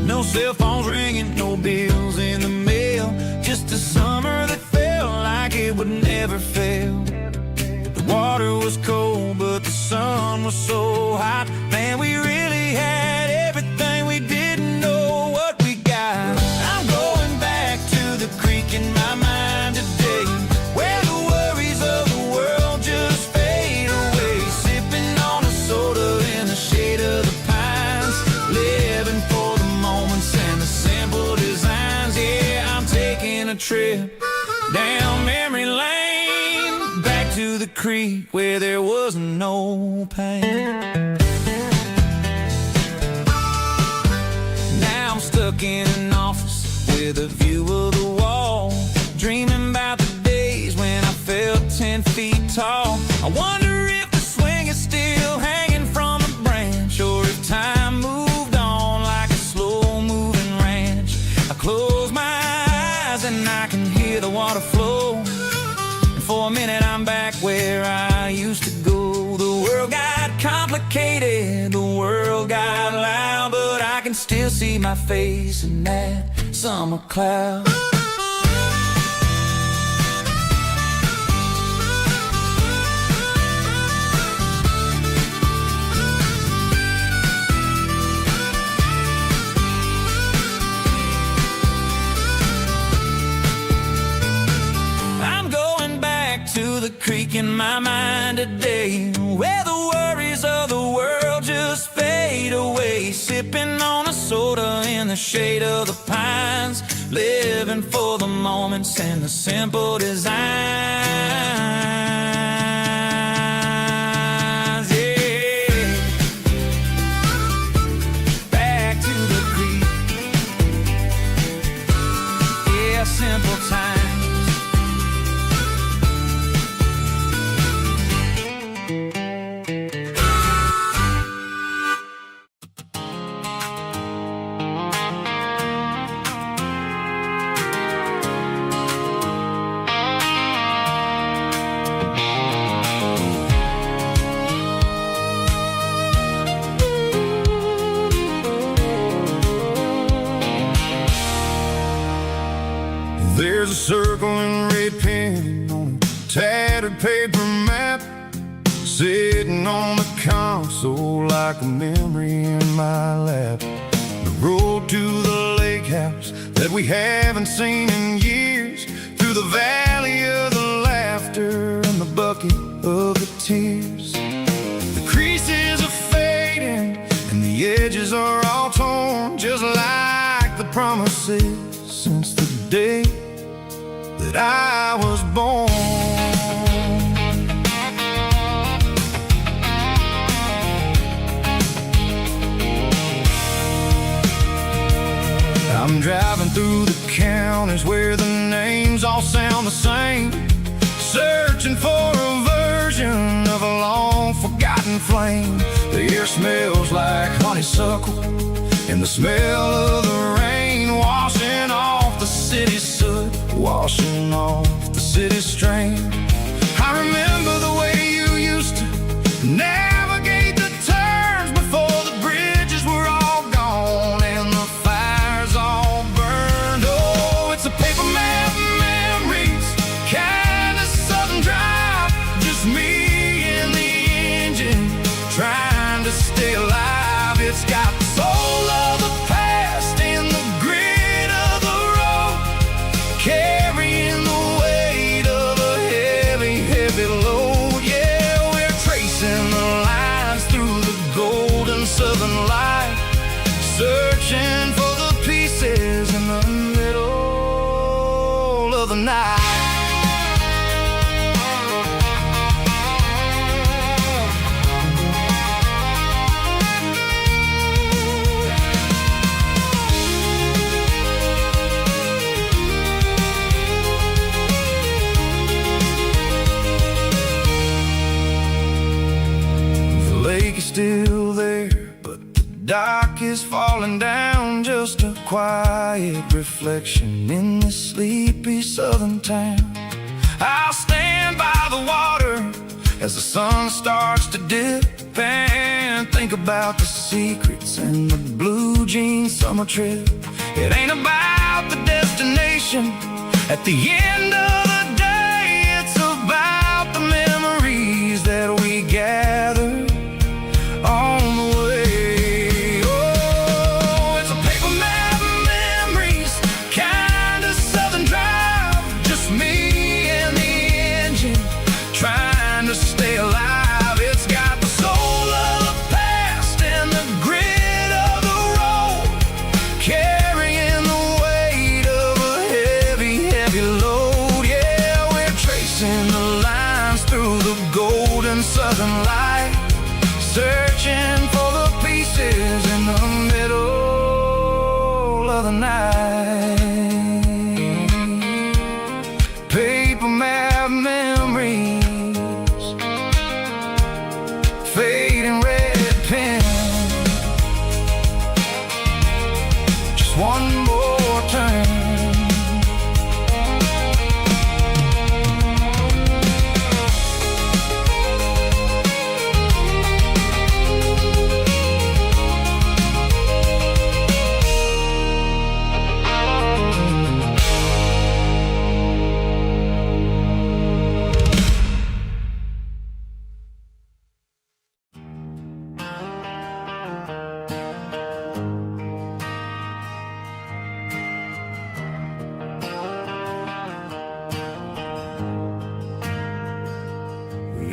No cell phones ringing, no bills in the mail, just a summer that felt like it would never fail. The water was cold, but the sun was so hot. Man, we really had everything, we didn't know what we got. I'm going back to the creek in my mind today, where the worries of the world just fade away, sipping on a soda in the shade of the pines, living for the moments and the simple designs. Yeah, I'm taking a trip down memory lane, back to the creek where there was no pain. Now I'm stuck in an office with a view of the wall, dreaming about the days when I felt 10 feet tall. I wonder if the swing is still hanging from a branch, or if time moved on like a slow-moving ranch. I close my eyes and I can hear the water flow, and for a minute I'm back where I used to go. The world got complicated, the world got loud, but I can still see my face in that summer cloud. I'm going back to the creek in my mind today, where the worries of the world just fade away, sipping on a soda in the shade of the pines, living for the moments and the simple designs. Yeah, back to the creek. Yeah, simple times. There's a circle in red pen on a tattered paper map, sitting on the console like a memory in my lap. The road to the lake house that we haven't seen in years, through the valley of the laughter and the bucket of the tears. The creases are fading and the edges are all torn, just like the promises since the day that I was born. I'm driving through the counties where the names all sound the same, searching for a version of a long forgotten flame. The air smells like honeysuckle and the smell of the rain, washing off the city's soot, washing off the city's strain. I remember the way you used to navigate the turns before the bridges were all gone and the fires all burned. Oh, it's a paper map memories, kind of southern drive, just me and the engine trying to stay alive. It's got the soul of the past and the grit of the road, carrying the weight of a heavy, heavy load. Yeah, we're tracing the lines through the golden southern light, searching for the pieces in the middle of the night. The lake is still there, but the dock is falling down, just a quiet reflection in this sleepy southern town. I'll stand by the water as the sun starts to dip and think about the secrets and the blue jean summer trip. It ain't about the destination at the end of the day, it's about the memories that we gather on the way. Oh, it's a paper map of memories, kind of southern drive, just me and the engine trying to stay alive. It's got the soul of the past and the grit of the road, carrying the weight of a heavy, heavy load. Yeah, we're tracing the lines through the golden southern light, searching for the pieces in the middle of the night. Paper map memories, fading red pen, just one more turn.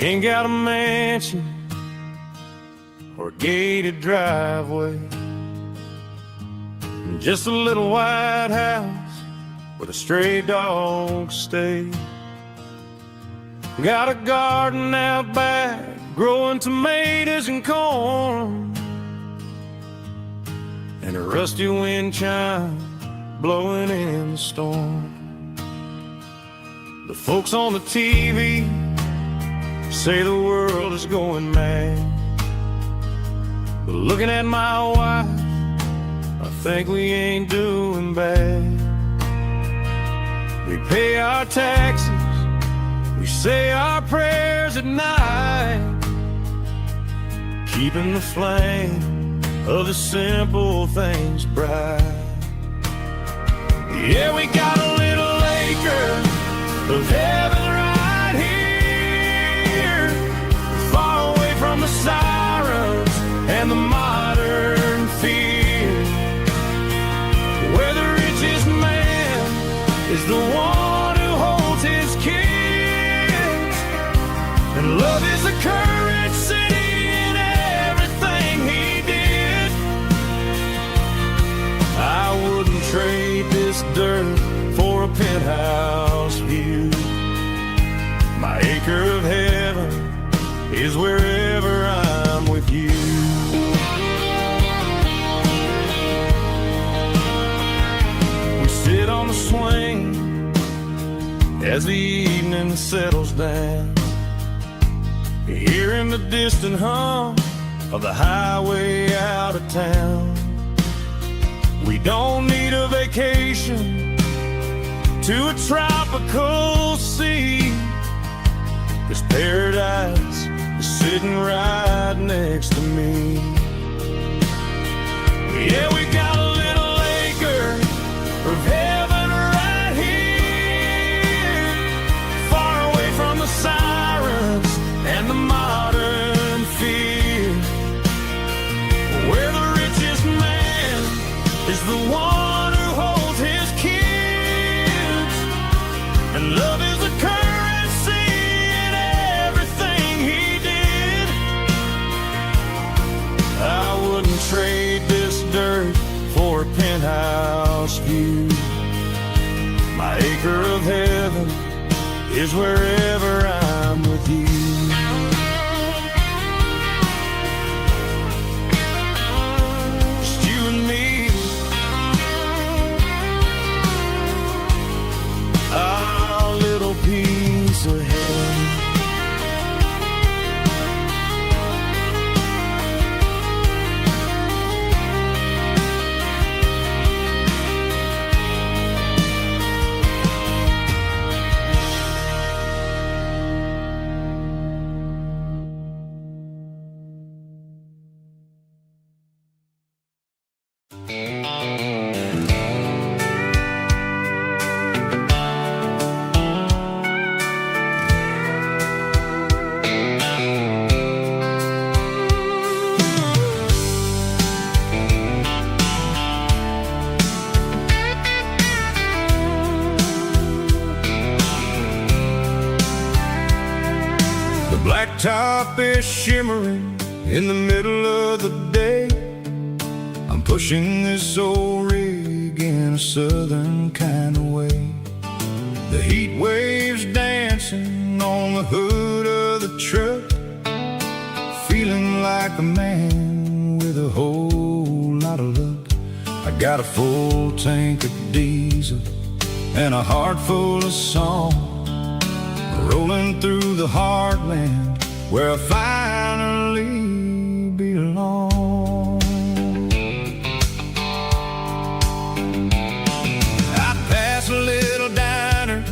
Ain't got a mansion or a gated driveway, just a little white house where the stray dogs stay. Got a garden out back, growing tomatoes and corn, and a rusty wind chime blowing in the storm. The folks on the TV say the world is going mad, but looking at my wife, I think we ain't doing bad. We pay our taxes, we say our prayers at night, keeping the flame of the simple things bright. Yeah, we got a little acre of heaven right here, far away from the sirens and the modern fear, where the richest man is the one who holds his kids, and love is the currency in everything he did. I wouldn't trade this dirt for a penthouse view. My acre of heaven is wherever I'm with you. We sit on the swing as the evening settles down, hearing the distant hum of the highway out of town. We don't need a vacation to a tropical sea, 'cause paradise is sitting right next to me. Yeah, we got a little acre of heaven right here, far away from the sirens and the modern fear, where the richest man is the one who holds his kids, and love is the currency in everything he did. I wouldn't trade this dirt for a penthouse view. My acre of heaven is wherever I'm with you. Just you and me, our little piece of heaven. blacktop is shimmering in the middle of the day. I'm pushing this old rig in a southern kind of way. The heat waves dancing on the hood of the truck, feeling like a man with a whole lot of luck. I got a full tank of diesel and a heart full of song, rolling through the heartland where I finally belong. I pass a little diner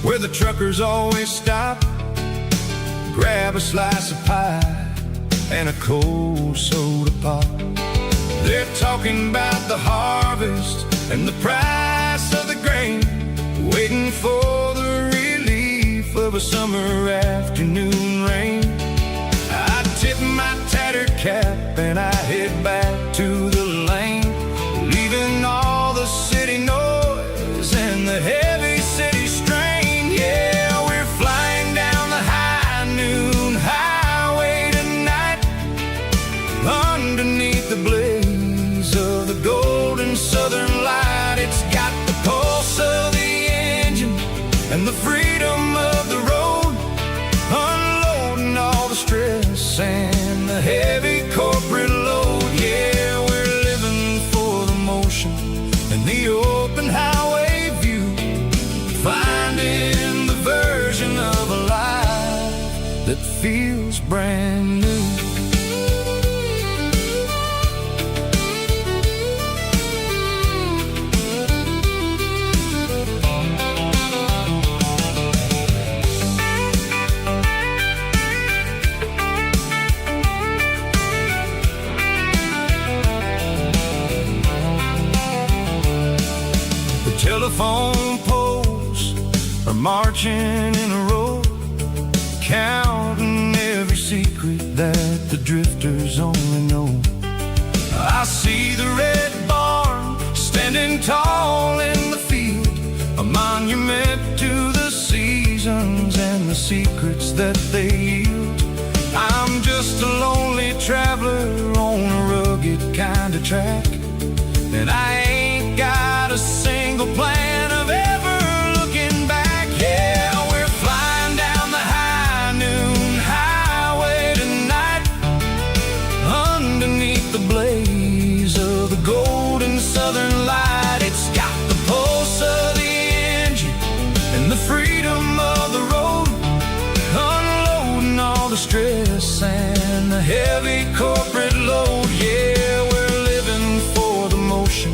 where the truckers always stop, grab a slice of pie and a cold soda pop. They're talking about the harvest and the price of the grain, waiting for the relief of a summer afternoon rain. I tip my tattered cap and I head back to the lane, leaving all the city noise and the heavy city strain. Yeah, we're flying down the high noon highway tonight, underneath the blaze of the golden southern light. It's got the pulse of the engine and the freedom of the road, unloading all the stress and the heavy corporate load. Yeah, we're living for the motion and the open highway view, finding the version of a life that feels brand new. Telephone poles are marching in a row, counting every secret that the drifters only know. I see the red barn standing tall in the field, a monument to the seasons and the secrets that they yield. I'm just a lonely traveler on a rugged kind of track, and I ain't got a single plan of ever looking back. Yeah, we're flying down the high noon highway tonight, underneath the blaze of the golden southern light. It's got the pulse of the engine and the freedom of the road, unloading all the stress and the heavy corporate load. Yeah, we're living for the motion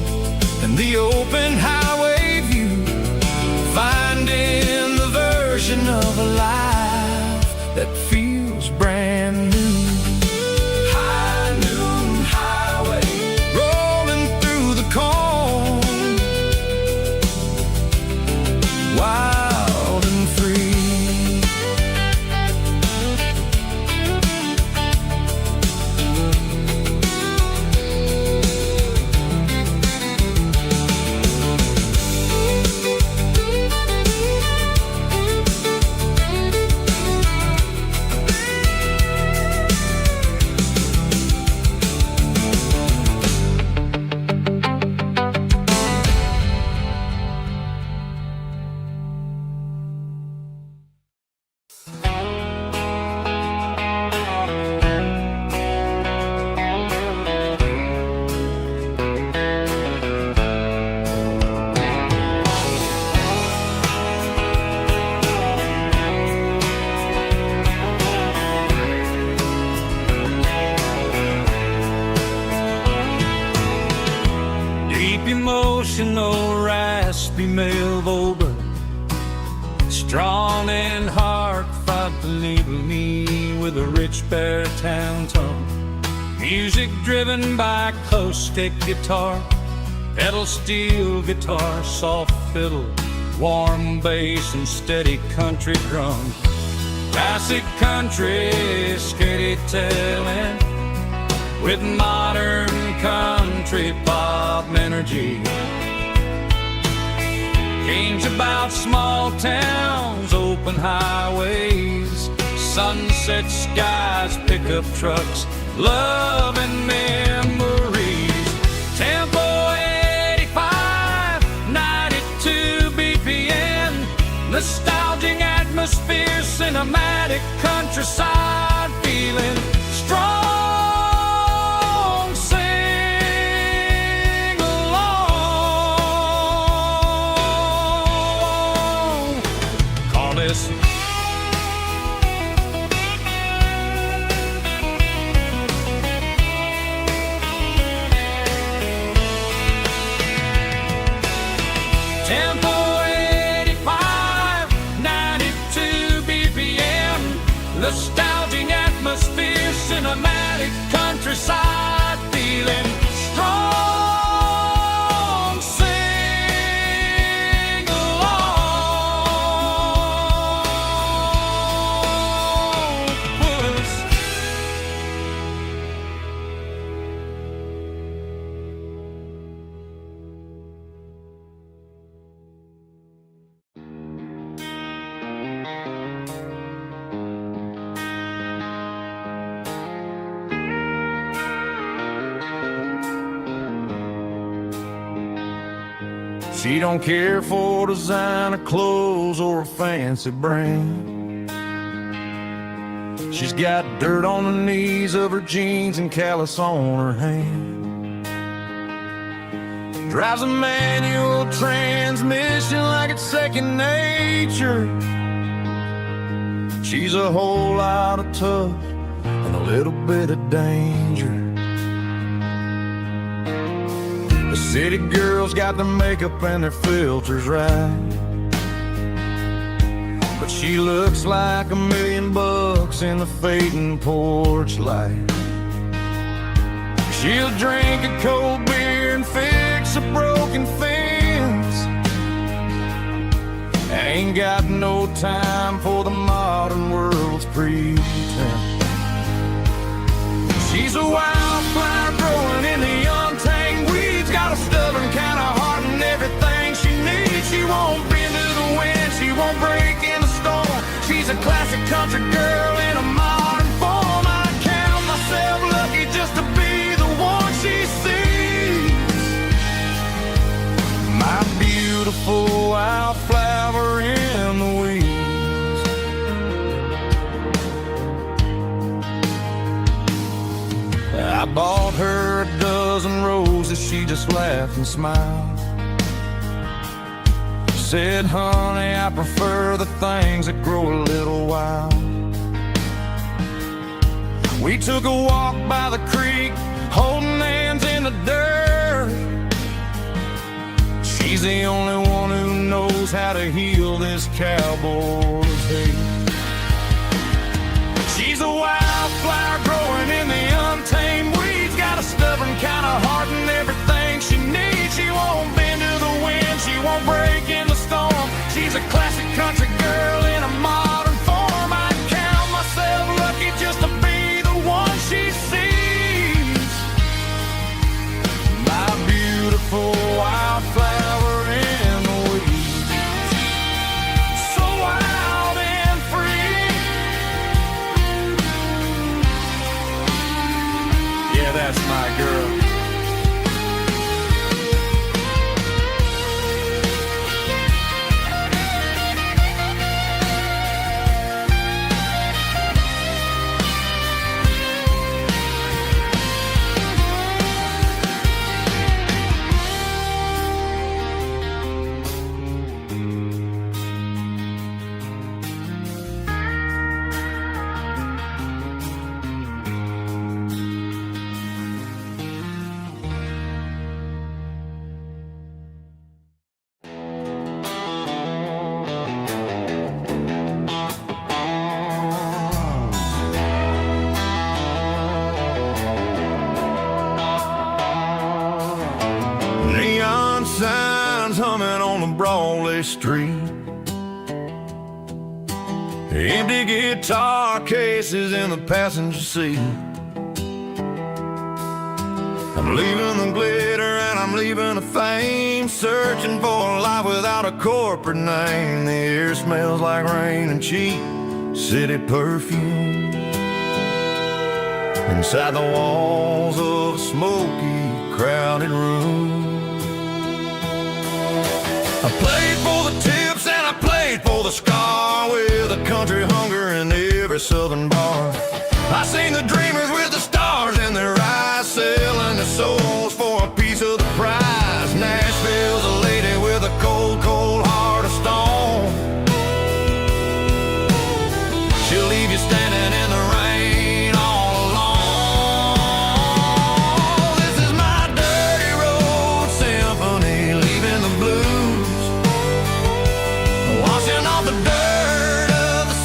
and the open highway view, finding the version of a life that feels brand new. High noon highway, rolling through the corn, wild and free. Emotional, raspy male vulgar, strong and hard, fought to label me with a rich baritone tone. Music driven by acoustic guitar, pedal steel guitar, soft fiddle, warm bass and steady country drum. Classic country, skitty telling, with modern country pop energy. Kane's about small towns, open highways, sunset skies, pickup trucks, love and memories. Tempo 85, 92 BPM, nostalgic atmosphere, cinematic countryside feeling strong. Sing along. Call this Tempo 85, 92 BPM, nostalgic atmosphere, cinematic countryside feeling strong. Sing along. Puss. She don't care for designer clothes or a fancy brand. She's got dirt on the knees of her jeans and callus on her hand. Drives a manual transmission like it's second nature. She's a whole lot of tough and a little bit of danger. The city girls got their makeup and their filters right, but she looks like $1,000,000 in the fading porch light. She'll drink a cold beer and fix a broken fence. Ain't got no time for the modern world's pretense. She's a wildflower growing in the untamed weeds, got a stubborn kind of heart and everything she needs. She won't bend to the wind, she won't break in the storm. She's a classic country girl in a modern form. I count myself lucky just to be the one she sees. My beautiful wildflower in the weeds. I bought her a dozen roses, she just laughed and smiled. Said, honey, I prefer the things that grow a little wild. We took a walk by the creek, holding hands in the dirt. She's the only one who knows how to heal this cowboy's hate. She's a wildflower growing in the untamed weeds, got a stubborn kind of heart and everything she needs. She won't bend to the wind, she won't break in the storm. She's a classic country girl in a modern form. I count myself lucky just to be the one she sees. My beautiful wildflower in the weeds, so wild and free. Yeah, that's my girl. Signs humming on the Broadway street, empty guitar cases in the passenger seat. I'm leaving the glitter and I'm leaving the fame, searching for a life without a corporate name. The air smells like rain and cheap city perfume inside the walls of a smoky, crowded room. I played for the tips and I played for the scar, with a country hunger in every southern bar. I seen the dreamers with the stars in their eyes, selling their souls for a piece of the prize. Nashville's a lady with a cold, cold heart of stone. She'll leave you standing in the rain all alone. This is my dirty road symphony, leaving the blues, washing off the dirt of the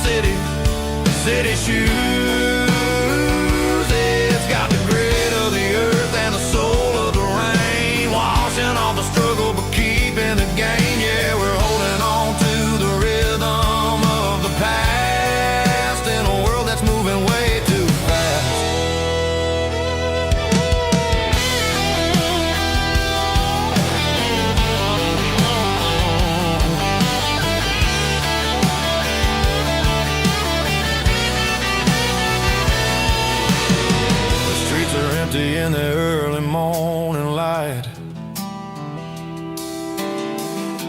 city shoes. It's got the grit of the earth and the soul of the rain, washing off the struggle but keeping the gain. Yeah, we're holding on to the rhythm of the past in a world that's moving way too fast. The streets are empty in the early morning light,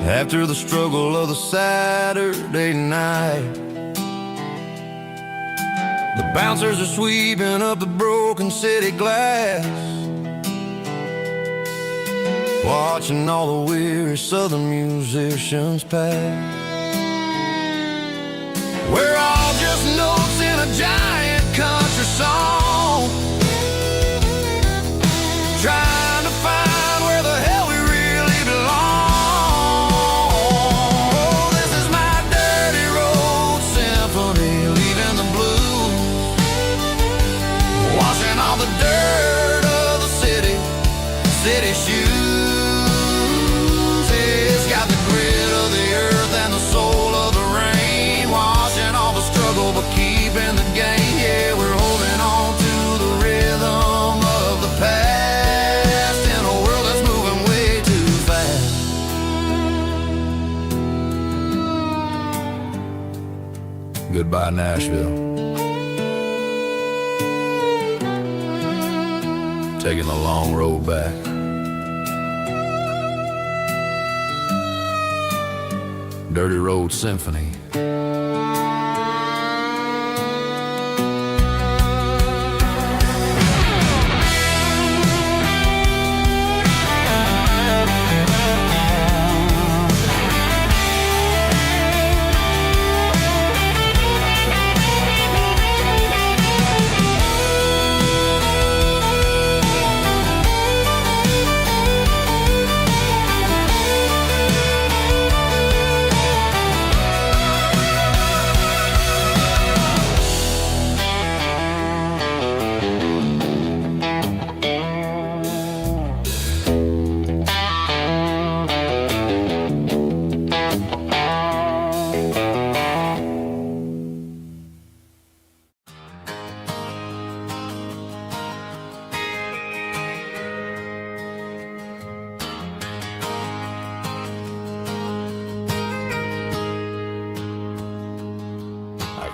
after the struggle of the Saturday night. The bouncers are sweeping up the broken city glass, watching all the weary southern musicians pass. We're all just notes in a giant country song, trying to find where the hell we really belong. This is my dirty road symphony, leaving the blues, washing all the dirt of the city shoes. It's got the grit of the earth and the soul of the rain, washing all the struggle but keeping the gain. Yeah, we're holding on to the rhythm of the past in a world that's moving way too fast. Goodbye, Nashville. Taking the long road back. Dirty Road Symphony.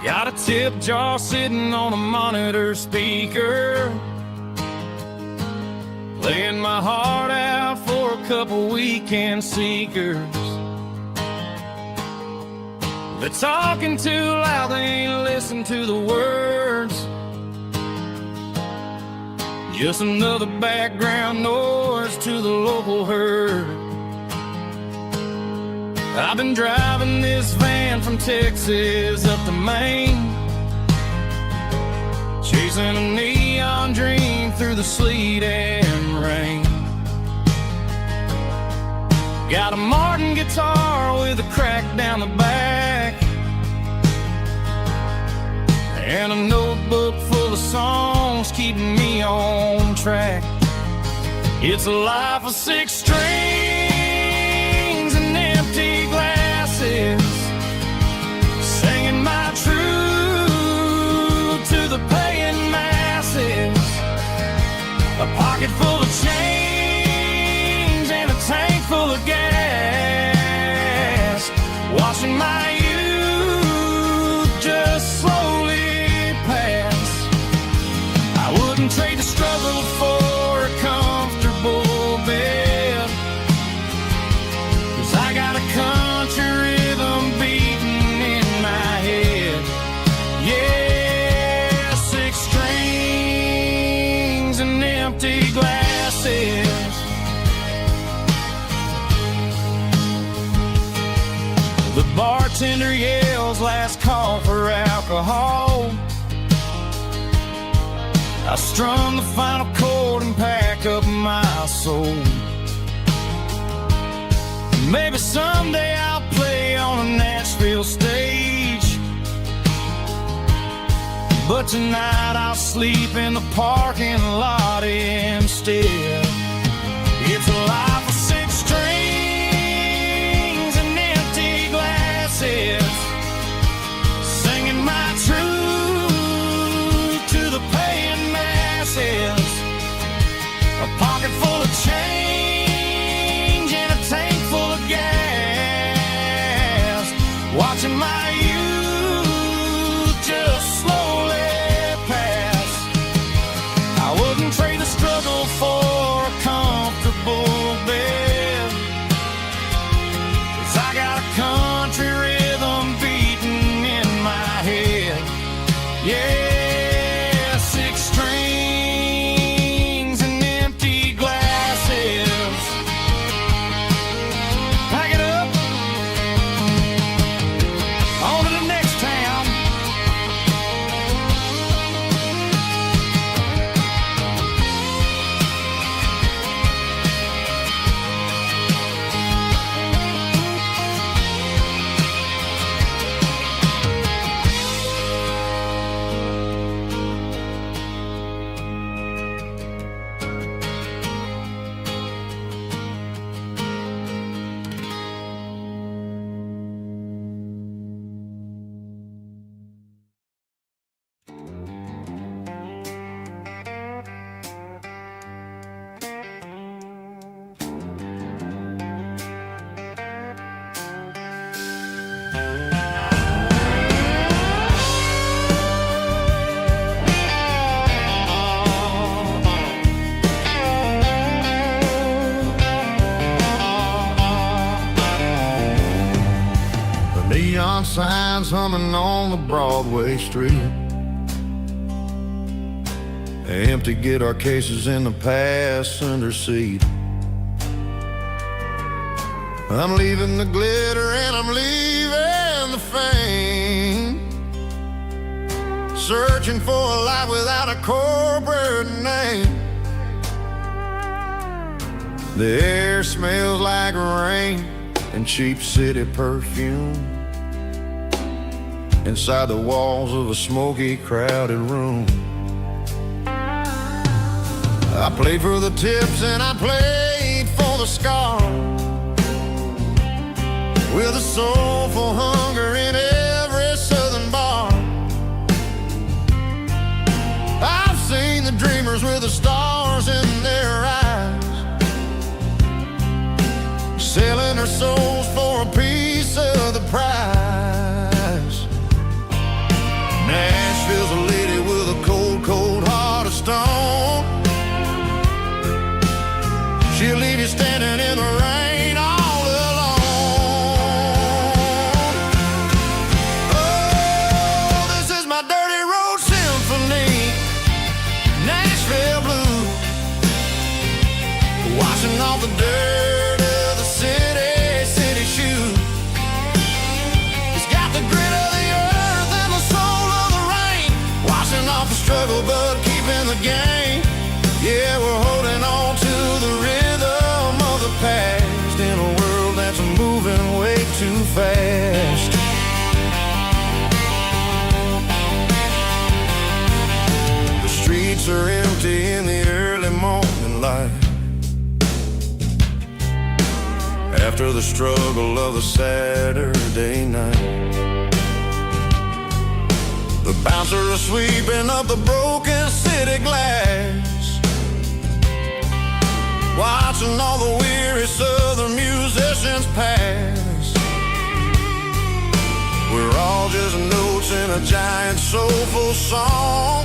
Got a tip jar sitting on a monitor speaker, playing my heart out for a couple weekend seekers. They're talking too loud, they ain't listen to the words. Just another background noise to the local herd. I've been driving this van from Texas up to Maine, chasing a neon dream through the sleet and rain. Got a Martin guitar with a crack down the back, and a notebook full of songs keeping me on track. It's a life of 6 strings and empty glasses, singing my truth to the paying masses. A pocket full of change and a tank full of gas, watching my youth just alcohol. I strum the final chord and pack up my soul. Maybe someday I'll play on a Nashville stage, but tonight I'll sleep in the parking lot instead. It's a life of six strings and empty glasses, singing my truth to the paying masses. A pocket full of change and a tank full of gas, watching my youth just slowly pass. I wouldn't trade the struggle for a comfortable bed, 'cause I got a country rhythm beating in my head. Yeah, six strings and empty glasses. Pack it up, on to the next town. Neon signs humming on the Broadway street, empty guitar cases in the passenger seat. I'm leaving the glitter and I'm leaving the fame, searching for a life without a corporate name. The air smells like rain and cheap city perfume inside the walls of a smoky, crowded room. I played for the tips and I played for the scars, with a soulful hunger in every southern bar. I've seen the dreamers with the stars in their eyes, selling their souls for a piece of the prize. Nashville's a lady with a cold, cold heart of stone. She'll leave you standing in the rain all alone. Oh, this is my dirty road symphony, Nashville blues, washing off the dirt of the city shoes. It's got the grit of the earth and the soul of the rain, washing off the struggle but keeping the game. Yeah, we're holding on to the rhythm of the past in a world that's moving way too fast. The streets are empty in the early morning light, after the struggle of the Saturday night. The bouncer is sweeping up the broken city glass, watching all the weary southern musicians pass. We're all just notes in a giant soulful song,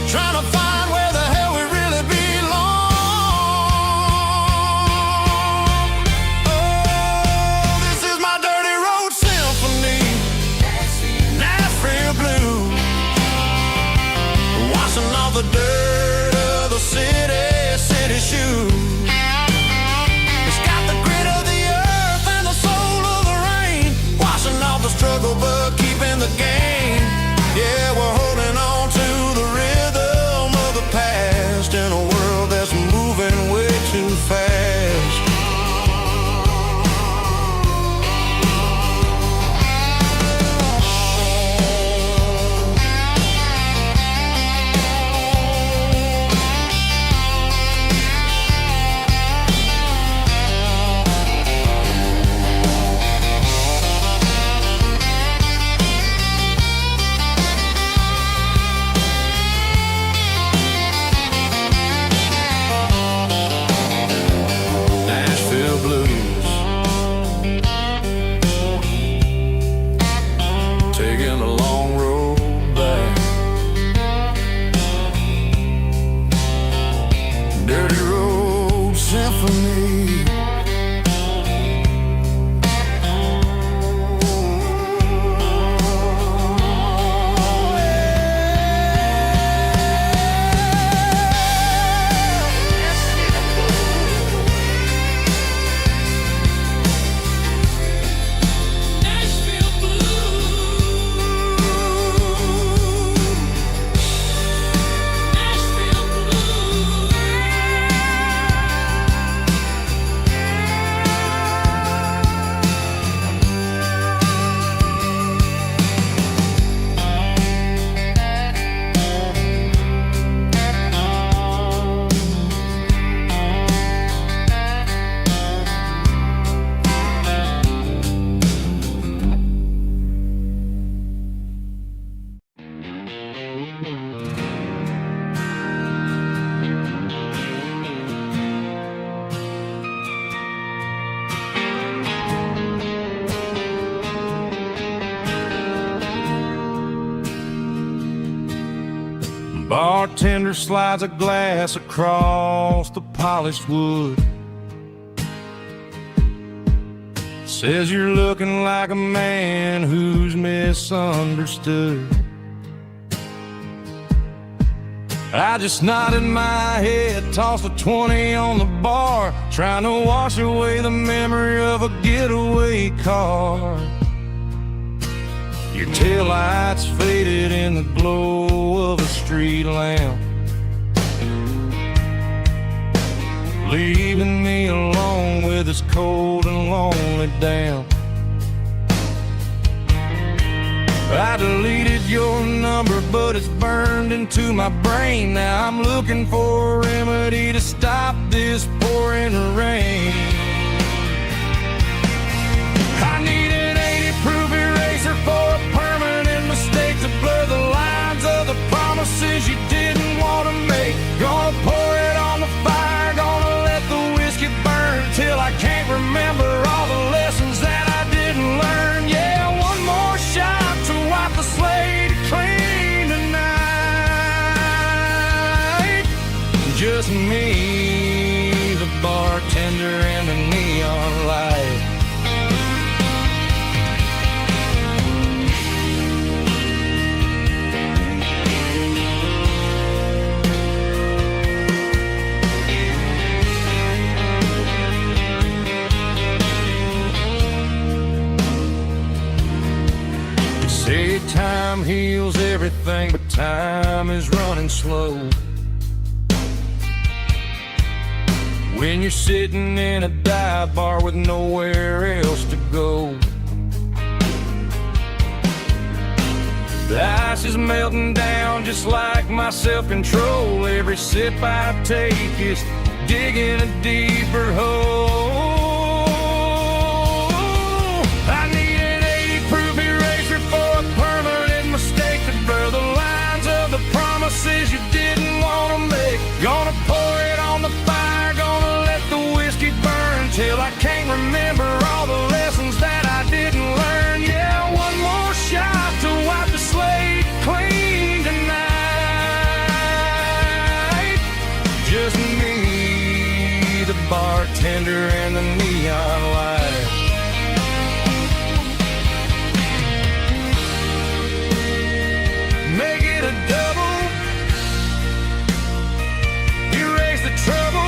trying to find where the hell we really belong. Oh, this is my dirty road symphony, Nashville blues, washing off the dirt of the city shoes. It's got the grit of the earth and the soul of the rain, washing off the struggle Bartender slides a glass across the polished wood. Says you're looking like a man who's misunderstood. I just nodded my head, tossed a 20 on the bar, trying to wash away the memory of a getaway car. Your taillights faded in the glow of a street lamp, leaving me alone with this cold and lonely damp. I deleted your number, but it's burned into my brain. Now I'm looking for a remedy to stop this pouring rain. I need an 80-proof eraser for a permanent mistake to blur the lines of the promises you didn't want to make. Gonna pour it on the fire, gonna let the whiskey burn till I can't remember all the lessons that I didn't learn. Yeah, one more shot to wipe the slate clean tonight. Just me, the bartender, and the neon light. Say time heals everything, but time is running slow. When you're sitting in a dive bar with nowhere else to go, the ice is melting down just like my self-control. Every sip I take is digging a deeper hole. I need an 80-proof eraser for a permanent mistake to blur the lines of the promises you didn't want to make. Gonna pour it on the fire, gonna let the whiskey burn till I can't remember all the lessons that I didn't learn. Yeah, one more shot to wipe the slate clean tonight. Just me, the bartender, and the neon light. Make it a double, erase the trouble.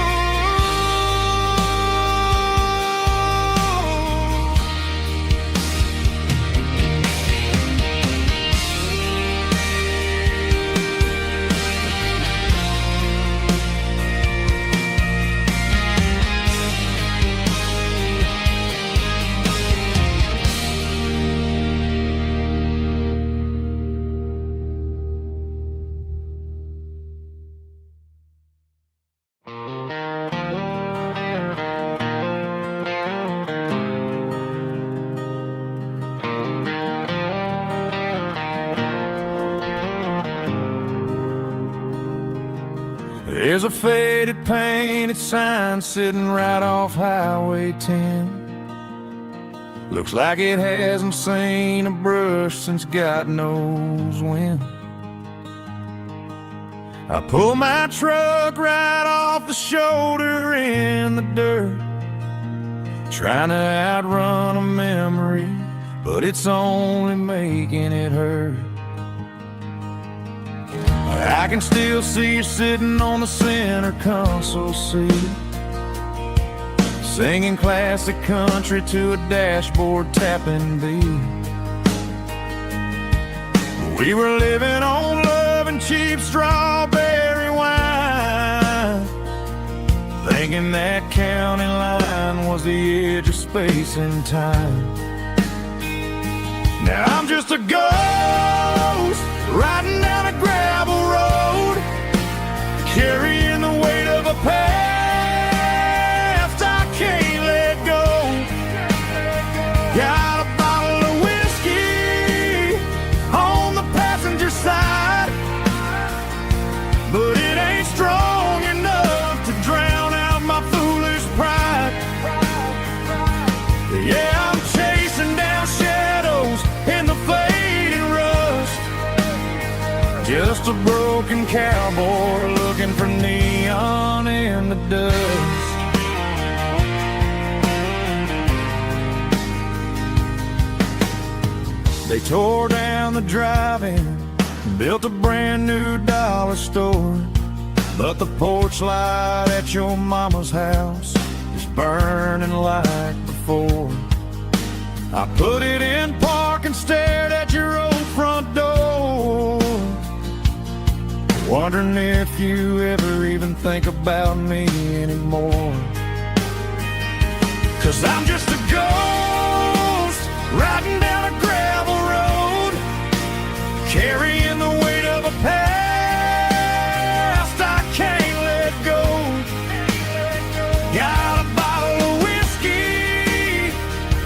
There's a faded painted sign sitting right off Highway 10. Looks like it hasn't seen a brush since God knows when. I pull my truck right off the shoulder in the dirt, trying to outrun a memory, but it's only making it hurt. I can still see you sitting on the center console seat, singing classic country to a dashboard tapping beat. We were living on love and cheap strawberry wine, thinking that county line was the edge of space and time. Now I'm just a ghost riding down a gravel road, carrying the weight of a past I can't let go. Got a bottle of whiskey on the passenger side, but it ain't strong enough to drown out my foolish pride. Yeah, I'm chasing down shadows in the fading road. Just a broken cowboy looking for neon in the dust. They tore down the drive-in, built a brand new dollar store, but the porch light at your mama's house is burning like before. I put it in park and stared at your old front door, wondering if you ever even think about me anymore. 'Cause I'm just a ghost riding down a gravel road, carrying the weight of a past I can't let go. Got a bottle of whiskey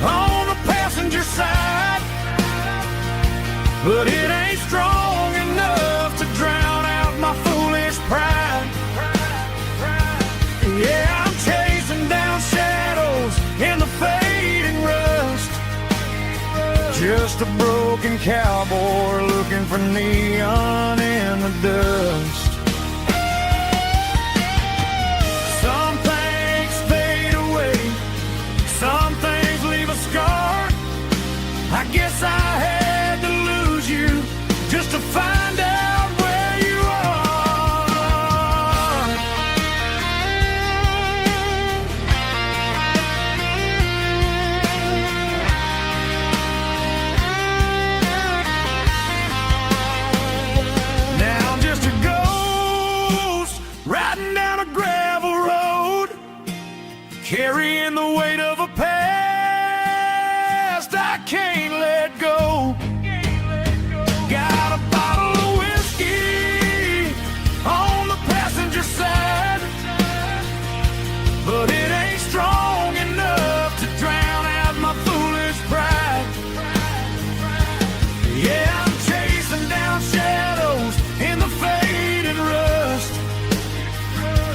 on the passenger side, but it ain't strong enough to drown out my foolish pride. Yeah, I'm chasing down shadows in the fading rust, just a broken cowboy looking for neon in the dust. Some things fade away, some things leave a scar. I guess I had to lose you just to find out where you are. Now I'm just a ghost riding down a gravel road, carrying the weight of a past I can't let go. Got a bottle of whiskey on the passenger side, but it ain't strong enough to drown out my foolish pride. Yeah, I'm chasing down shadows in the faded rust,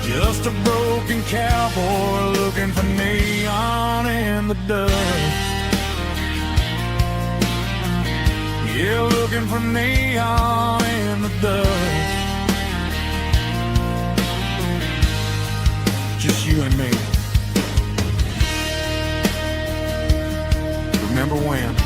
just a broken cowboy looking for neon in the dust. Yeah, looking for neon in the dust. Just you and me. Remember when?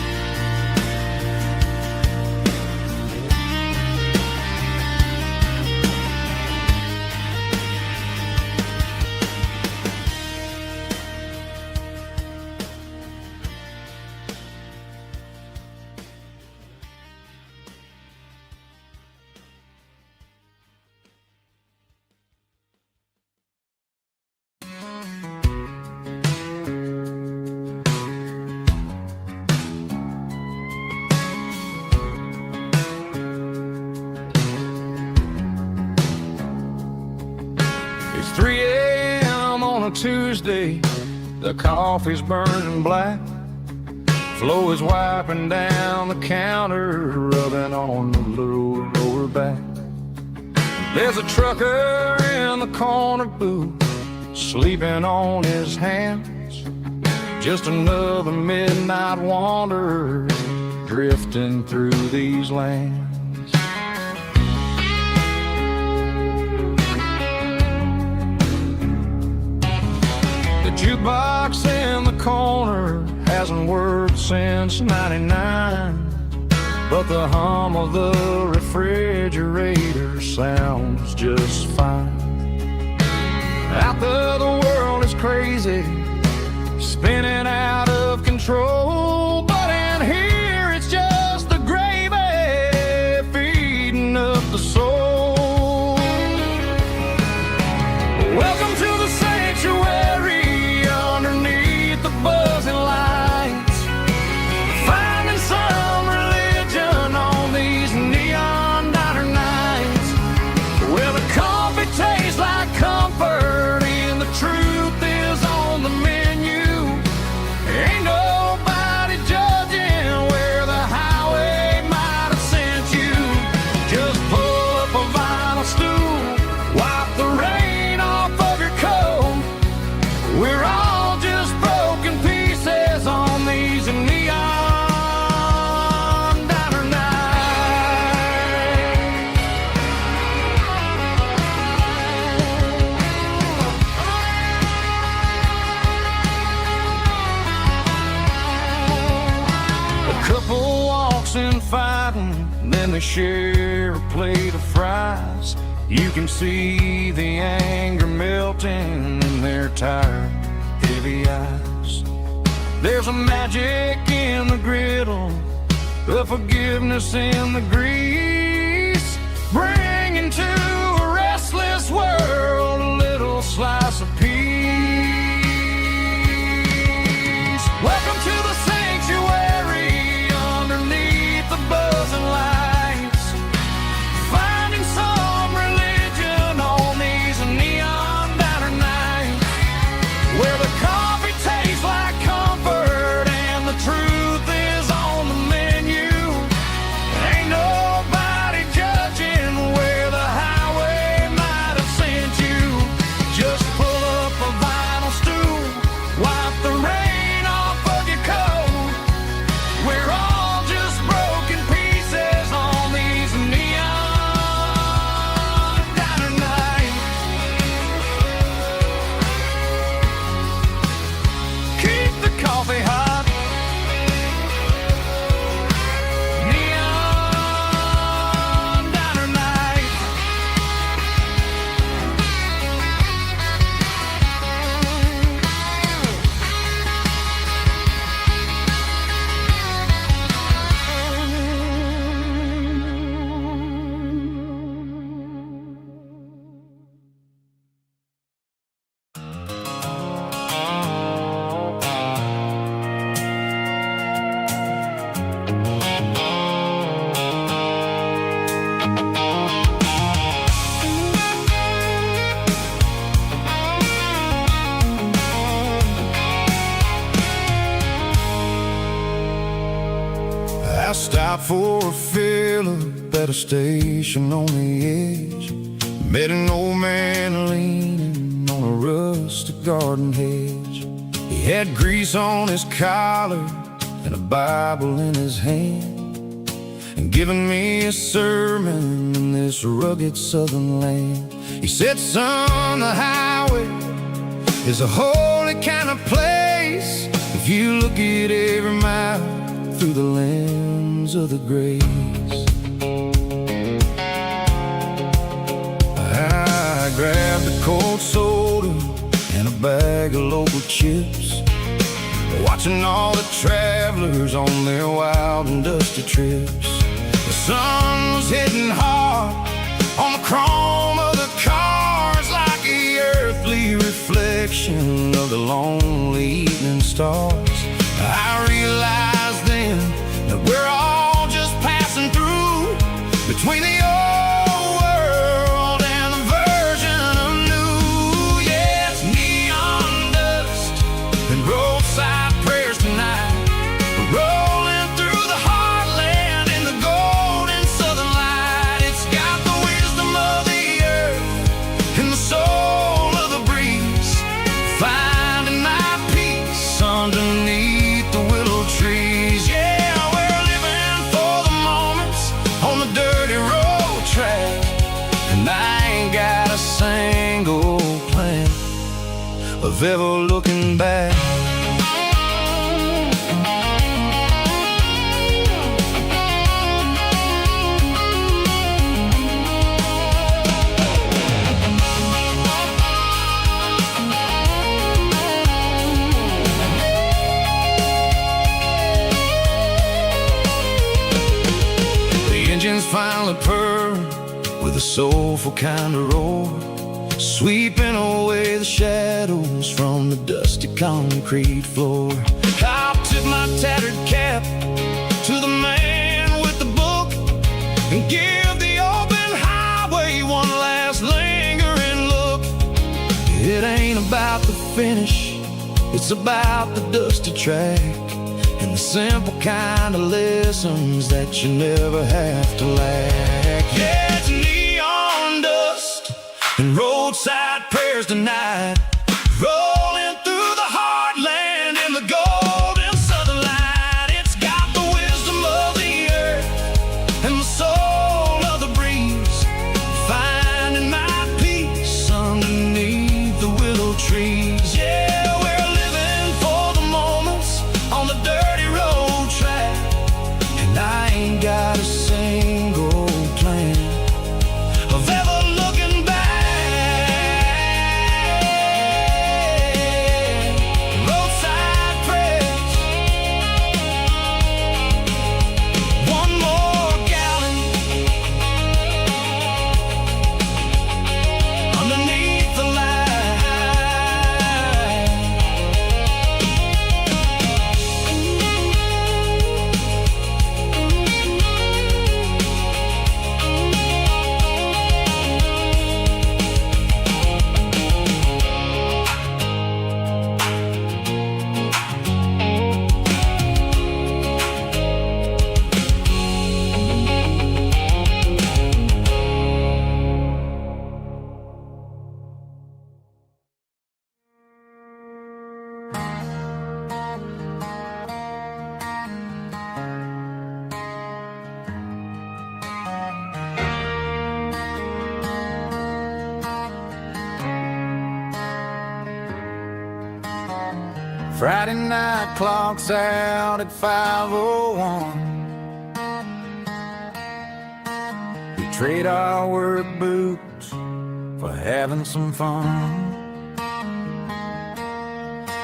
It's 3 a.m. on a Tuesday, the coffee's burning black. Flo is wiping down the counter, rubbing on the lower back. There's a trucker in the corner booth, sleeping on his hands. Just another midnight wanderer, drifting through these lands. The jukebox in the corner hasn't worked since '99, but the hum of the refrigerator sounds just fine. Out there the world is crazy, spinning out of control, but in here it's just the gravy feeding up the soul. Welcome to the sanctuary underneath the buzzing lights, finding some religion on these neon diner nights, where the coffee tastes like comfort and the truth is on the menu. then they share a plate of fries. You can see the anger melting in their tired, heavy eyes. There's a magic in the griddle, a forgiveness in the grease, bringing to a restless world a little slice of peace. Welcome to the sanctuary underneath the buzzing lights, finding some religion on these neon diner nights, where the coffee tastes like comfort and the truth is on the menu. Ain't nobody judging where the highway might have sent you. Just pull up a vinyl stool, wipe the rain off of your coat. We're all just broken pieces on these neon diner nights. Keep the coffee hot. Neon diner night. I stopped for a fill-up at a station on the edge. Met an old man leaning on a rustic garden hedge. He had grease on his collar and a Bible in his hand, and giving me a sermon in this rugged southern land. He said, son, the highway is a holy kind of place if you look at every mile through the lens of the grace. I grabbed a cold soda and a bag of local chips, watching all the travelers on their wild and dusty trips. The sun was hitting hard on the chrome of the cars, like the earthly reflection of the lonely evening stars. I realized then that we're all just passing through between the old world and the version of new. Yeah, it's neon dust and roadside prayers tonight. We're rolling through the heartland in the golden southern light. It's got the wisdom of the earth and the soul of the breeze, finding my peace underneath the willow trees. Yeah, we're living for the moments on the dirty road track, and I ain't got a single plan of ever looking back. Engines finally purr with a soulful kind of roar, sweeping away the shadows from the dusty concrete floor. I'll tip my tattered cap to the man with the book and give the open highway one last lingering look. It ain't about the finish, it's about the dusty track and the simple kind of lessons that you never have to lack. Yeah, it's neon dust and roadside prayers tonight, rolling through the heartland in the golden southern light. It's got the wisdom of the earth and the soul of the breeze, finding my peace underneath the willow trees. Yeah, we're living for the moments on the dirty road track, and I ain't got a single Friday night clocks out at 5:01. We trade our work boots for having some fun.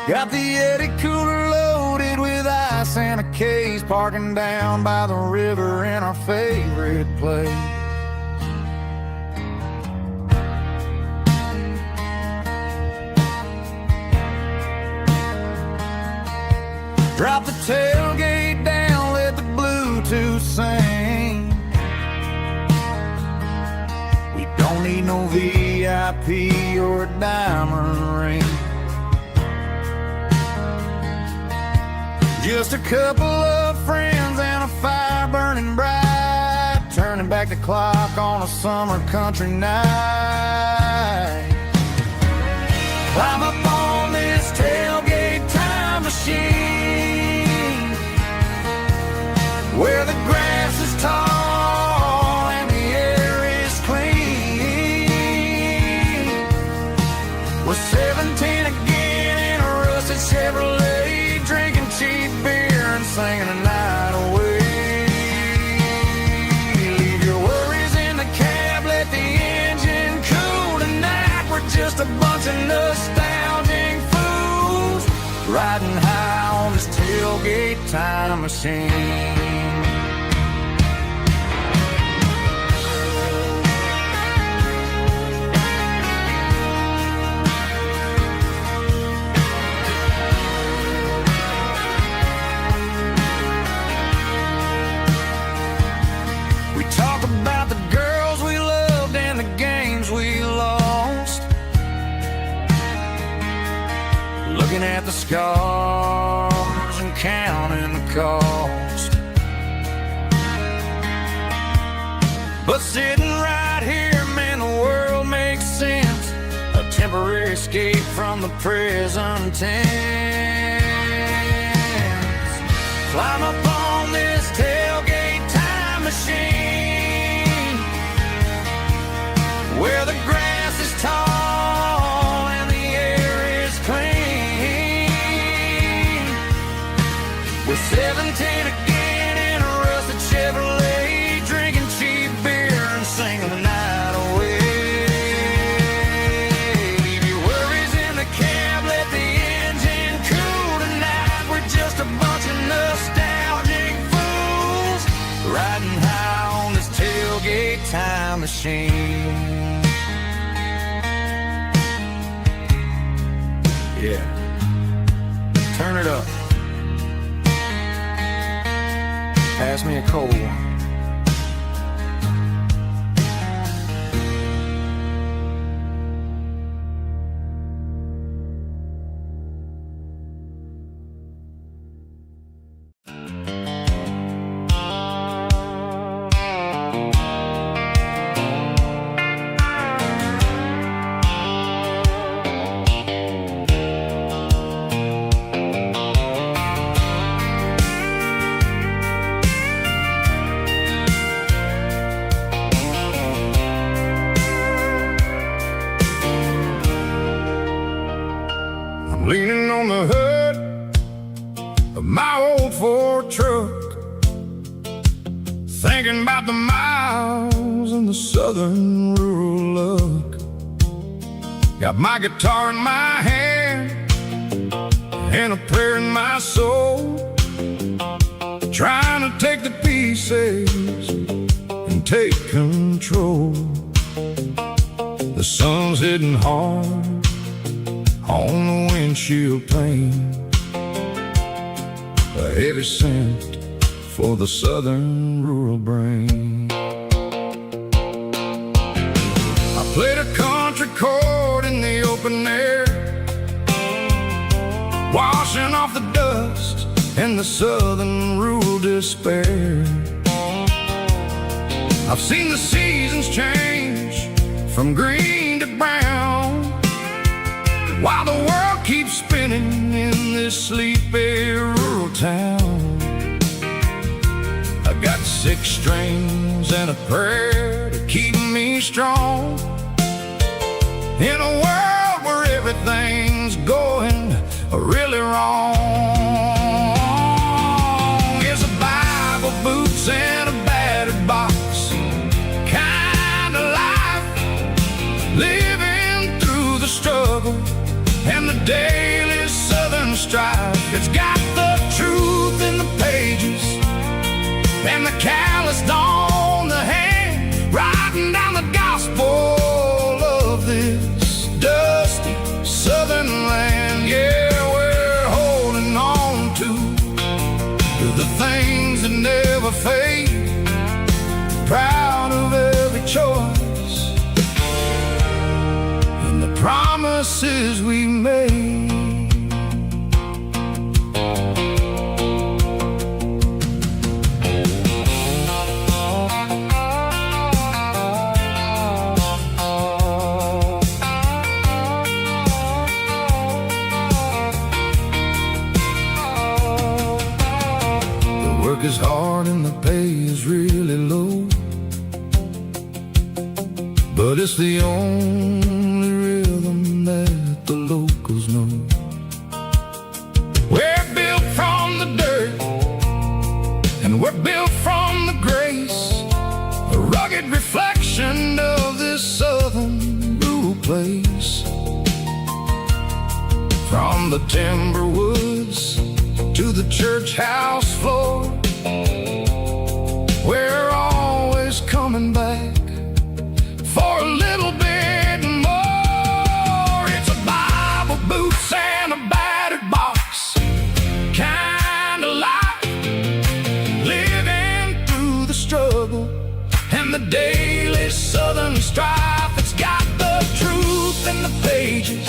Got the Yeti cooler loaded with ice and a case, parking down by the river in our favorite place. Drop the tailgate down, let the Bluetooth sing. We don't need no VIP or a diamond ring. Just a couple of friends and a fire burning bright, turning back the clock on a summer country night. Climb up on this tailgate time machine, where the grass is tall and the air is clean. We're 17 again in a rusted Chevrolet, drinking cheap beer and singing the night away. Leave your worries in the cab, let the engine cool tonight. We're just a bunch of nostalgic fools, riding high on this tailgate time machine. Talk about the girls we loved and the games we lost, looking at the scars and counting the cost. But sitting right here, man, the world makes sense, a temporary escape from the present tense. Climb up on this tailgate time machine, where the grass is tall and the air is clean. We're 17 again in a rusted Chevrolet, drinking cheap beer and singing the night away. Leave your worries in the cab, let the engine cool tonight. We're just a bunch of nostalgic fools, riding high on this tailgate time machine. Yeah, turn it up. Pass me a cold one. Leaning on the hood of my old Ford truck, thinking about the miles and the southern rural look. Got my guitar in my hand and a prayer in my soul, trying to take the pieces and take control. The sun's hitting hard on the windshield pane, a heavy scent for the southern rural brain. I played a country chord in the open air, washing off the dust and the southern rural despair. I've seen the seasons change from green to brown, while the world keeps spinning in this sleepy rural town. I got 6 strings and a prayer to keep me strong, in a world where everything's going really wrong. wrong. It's a Bible, boots, and a battered box kind of life, living through the struggle and the daily southern strife. It's got the truth in the pages and the calloused on the hand, writing down the gospel of this dusty southern land. Yeah, we're holding on to the things that never fade, proud of every choice and the promises we made. Work is hard and the pay is really low, but it's the only rhythm that the locals know. We're built from the dirt and we're built from the grace, a rugged reflection of this southern rural place. From the timber woods to the church house floor, we're always coming back for a little bit more. It's a Bible, boots, and a battered box kind of life, living through the struggle and the daily southern strife. It's got the truth in the pages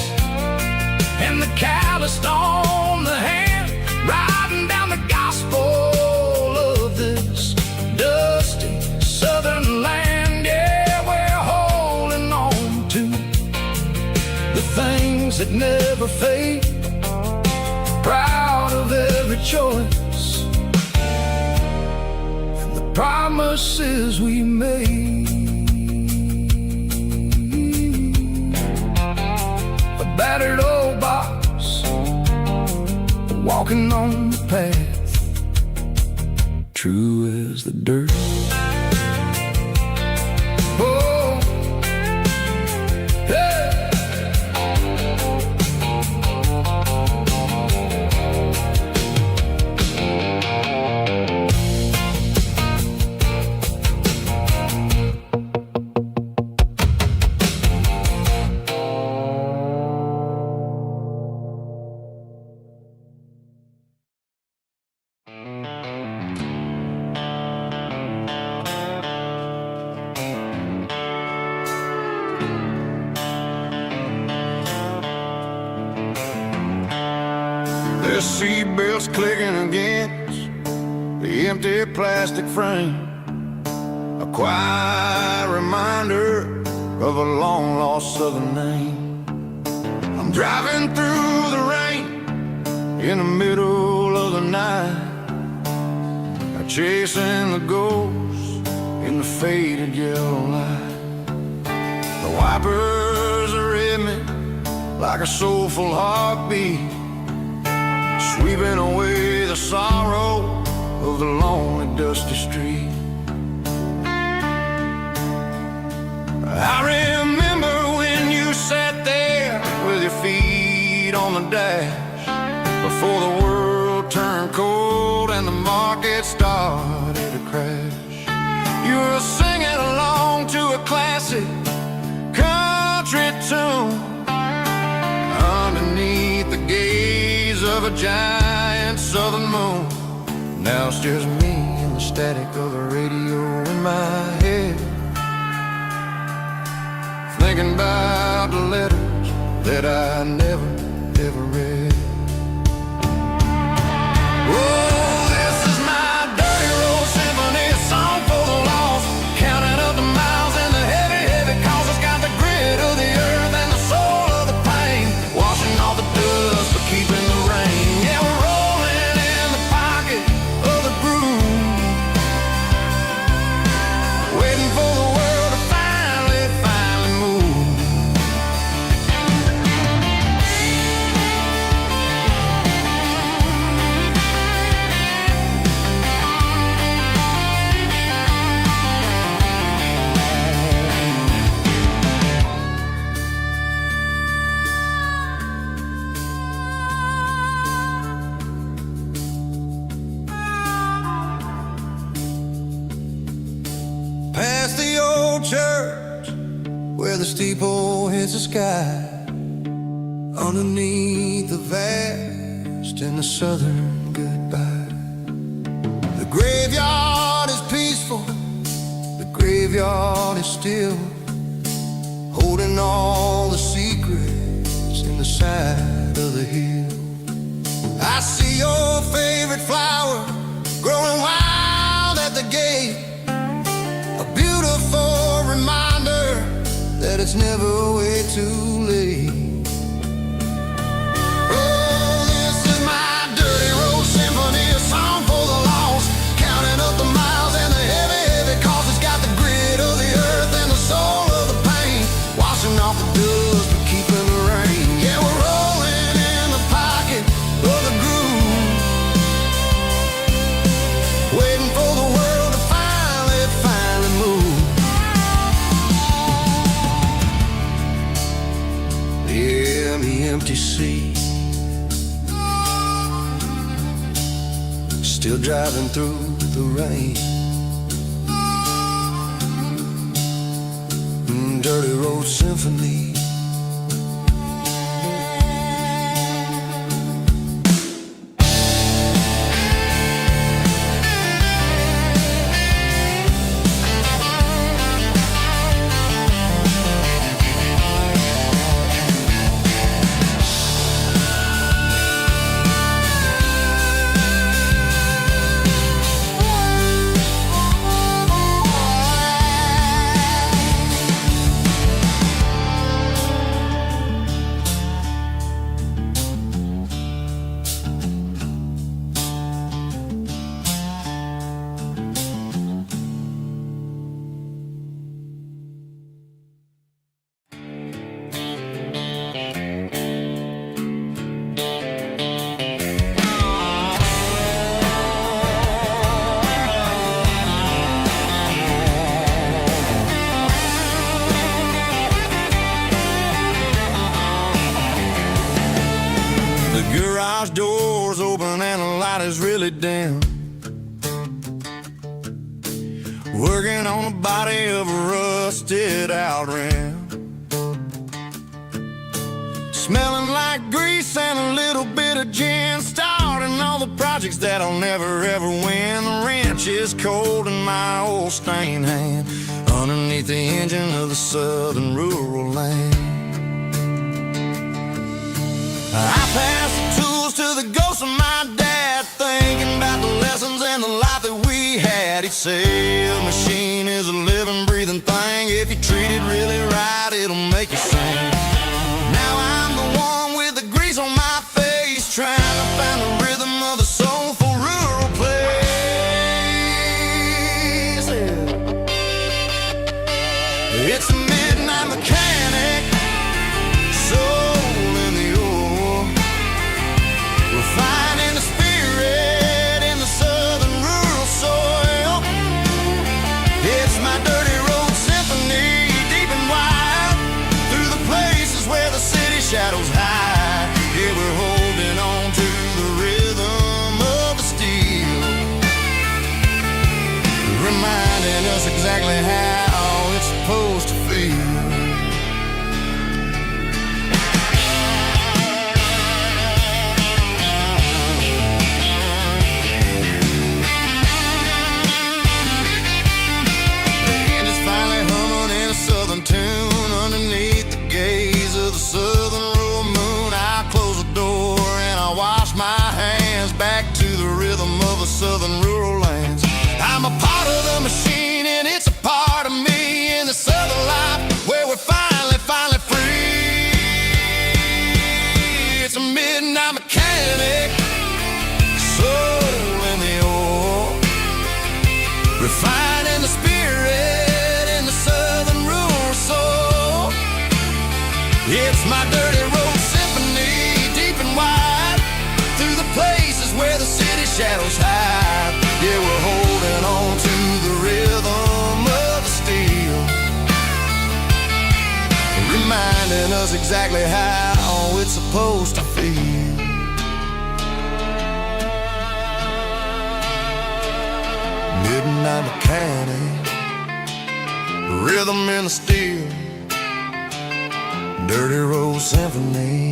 and the calloused on the hand, writing down the gospel of this dusty southern land. Yeah, we're holding on to the things that never fade, proud of every choice and the promises we made. A battered old box, walking on the path, true as the dirt. Oh, yeah. The seatbelt's clicking against the empty plastic frame, a quiet reminder of a long-lost southern name. I'm driving through the rain in the middle of the night, chasing the ghosts in the faded yellow light. The wipers are in me like a soulful heartbeat, sweeping away the sorrow of the lonely, dusty street. I remember when you sat there with your feet on the dash, before the world turned cold and the market started to crash. You were singing along to a classic country tune underneath the gaze of a giant southern moon. Now it's just me and the static of the radio in my head, thinking about the letters that I never, ever read. Oh, this is my dirty road symphony, a song for the lost, counting up the miles and the heavy, heavy calls. It's got the grit of the earth and the soul of the pain, washing off the dust but keeping the rain. Yeah, we're rolling in the pocket of the groove, waiting for the world to finally move. where the steeple hits the sky, underneath the vast and the southern goodbye. The graveyard is peaceful, the graveyard is still, holding all the secrets in the side of the hill. I see your favorite flower growing wild at the gate, a beautiful reminder that it's never way too late. Oh, this is my dirty road symphony, a song for the lost, counting up the miles and the heavy, heavy cost. It's got the grit of the earth and the soul of the pain, washing off the dust but keeping the rain. Yeah, we're rolling in the pocket of the groove, waiting for the world to finally move. Yeah, the empty sea, still driving through the rain. Dirty road symphony. Garage doors open and the light is really dim, working on the body of a rusted out rim, smelling like grease and a little bit of gin, starting all the projects that I'll never ever win. The wrench is cold in my old stained hand, underneath the engine of the southern rural land. I pass the tools to the ghost of my dad, thinking about the lessons and the life that we had. He'd say a machine is a living, breathing thing. If you treat it really right, it'll make you sing. Now I'm the one with the grease on my face, trying to find the rhythm of the soulful rural place. It's a midnight mechanic, soul in the ore, refining the spirit in the southern rural soil. It's my dirty road symphony, deep and wide, through the places where the city shadows hide. Yeah, we're holding on to the rhythm of the steel, reminding us exactly how it's supposed to feel. Tune underneath the gaze of the southern rural moon. I close the door and I wash my hands, back to the rhythm of the southern rural lands. I'm a part of the machine and it's a part of me, in the southern life where we're finally free. It's a midnight mechanic, soul in the ore, refining the spirit in the southern rural soul. It's my dirty road symphony, deep and wide, through the places where the city shadows hide. Yeah, we're holding on to the rhythm of the steel, reminding us exactly how it's supposed to feel. Midnight mechanic, rhythm in the steel, Dirty Road Symphony.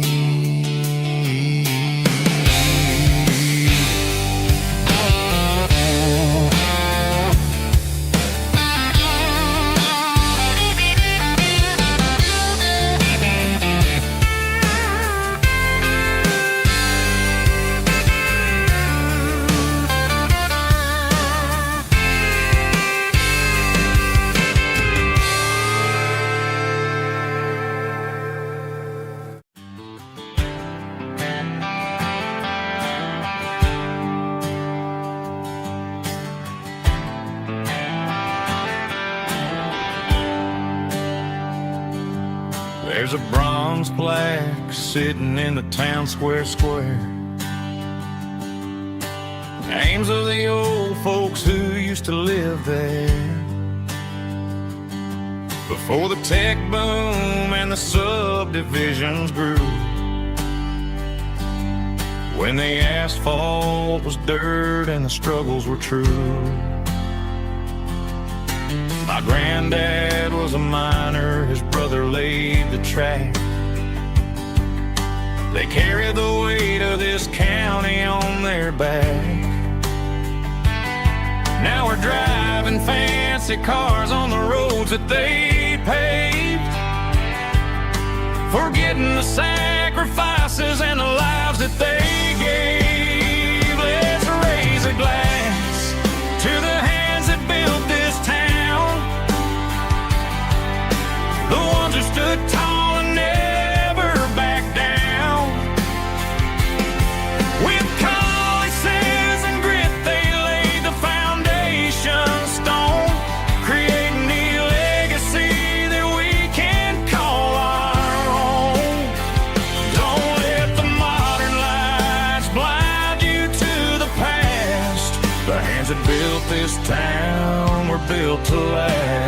There's a bronze plaque sitting in the town square. Names of the old folks who used to live there before the tech boom and the subdivisions grew, when the asphalt was dirt and the struggles were true. My granddad was a miner, his brother laid the track. They carried the weight of this county on their back. Now we're driving fancy cars on the roads that they paved, forgetting the sacrifices and the lives that they gave. Let's raise a glass to the hands that built this town, the ones who stood tall and never backed down. With calluses and grit, they laid the foundation stone, creating the legacy that we can call our own. Don't let the modern lights blind you to the past. The hands that built this town were built to last.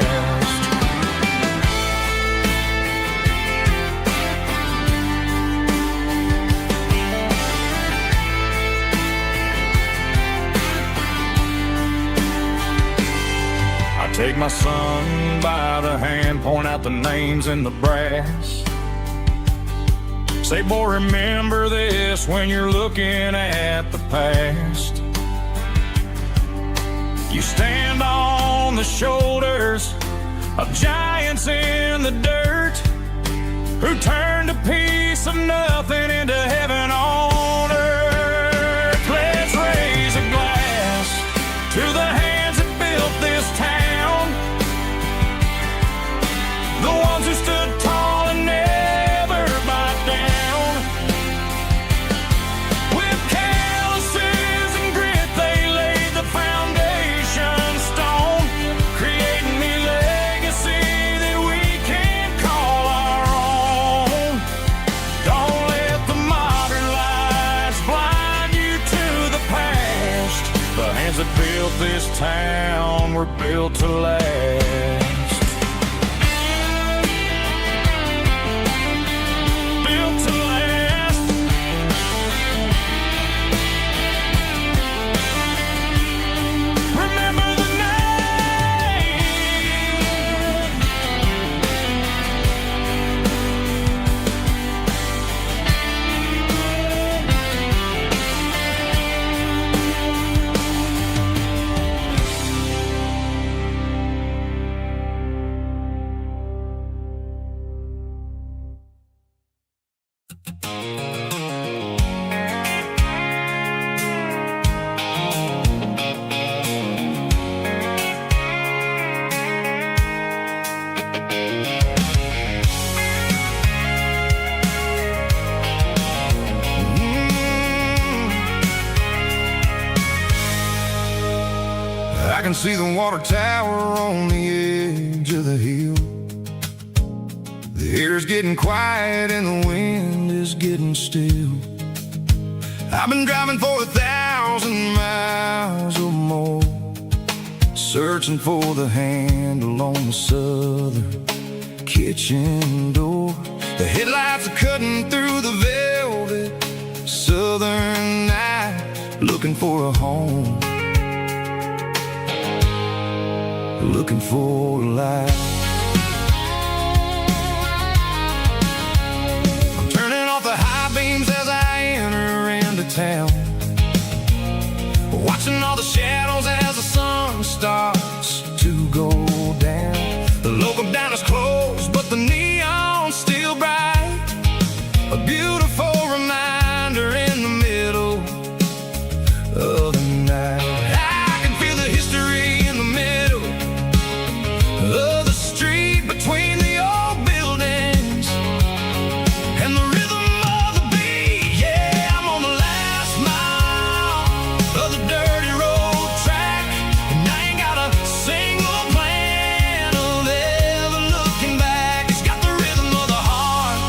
Take my son by the hand, point out the names in the brass. Say, boy, remember this when you're looking at the past. You stand on the shoulders of giants in the dirt, who turned a piece of nothing into heaven on earth. Let's raise a glass to the hands that built this town, the ones who stood tall and never backed down. With calluses and grit, they laid the foundation stone, creating the legacy that we can call our own. Don't let the modern lights blind you to the past. The hands that built this town were built to last. I can see the water tower on the edge of the hill. The air's getting quiet and the wind is getting still. I've been driving for 1,000 miles or more, searching for the handle on the southern kitchen door. The headlights are cutting through the velvet southern night, looking for a home, looking for a life. town, watching all the shadows as the sun starts to go down. The local diner's closed, but the neon's still bright, a beautiful reminder in the middle of the night. I can feel the history in the middle of the street, between the old buildings and the rhythm of the beat. Yeah, I'm on the last mile of the dirty road track, and I ain't got a single plan of ever looking back. It's got the rhythm of the heart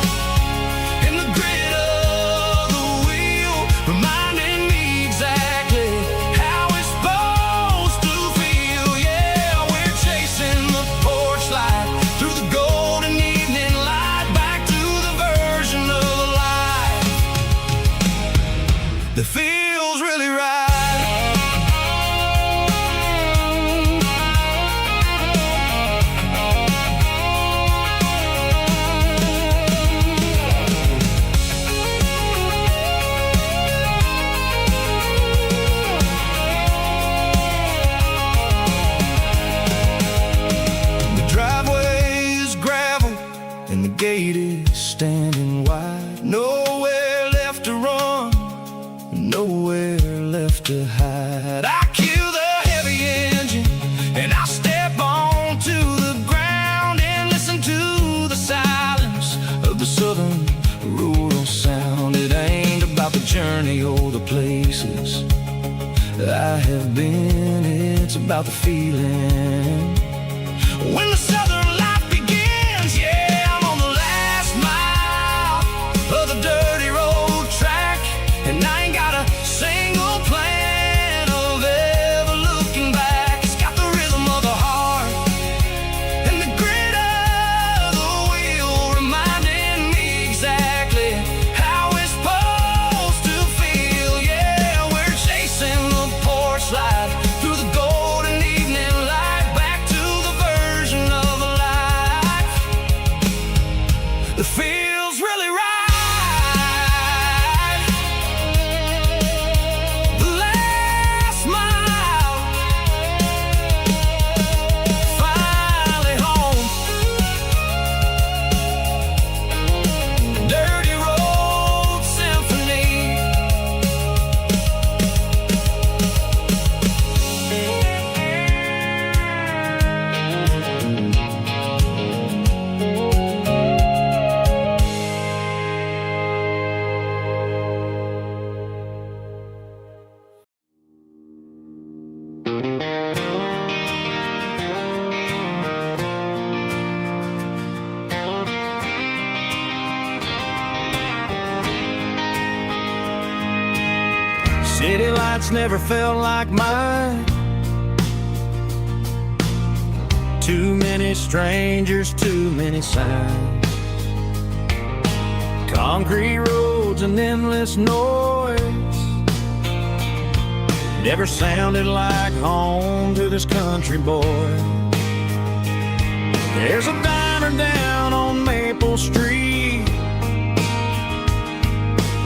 and the grit of the wheel, reminding me exactly how it's supposed to feel. Yeah, we're chasing the porch light through the golden evening light, back to the version of life that feels really right. The driveway is gravel and the gate is standing wide. Nowhere left to run, nowhere left to hide. I kill the heavy engine and I step onto the ground and listen to the silence of the southern rural sound. It ain't about the journey or the places I have been, it's about the feeling when the southern life begins. Yeah, I'm on the last mile of the dirty road track, and I ain't got a single plan of ever looking back. It's got the rhythm of the heart and the grit of the wheel, reminding me exactly how it's supposed to feel. Yeah, we're chasing the porch light through the golden evening light, back to the version of life that feels really right. The last mile, finally home. Dirty road symphony. City lights never felt like mine. Too many strangers, too many signs. Concrete roads and endless noise never sounded like home to this country boy. There's a diner down on Maple Street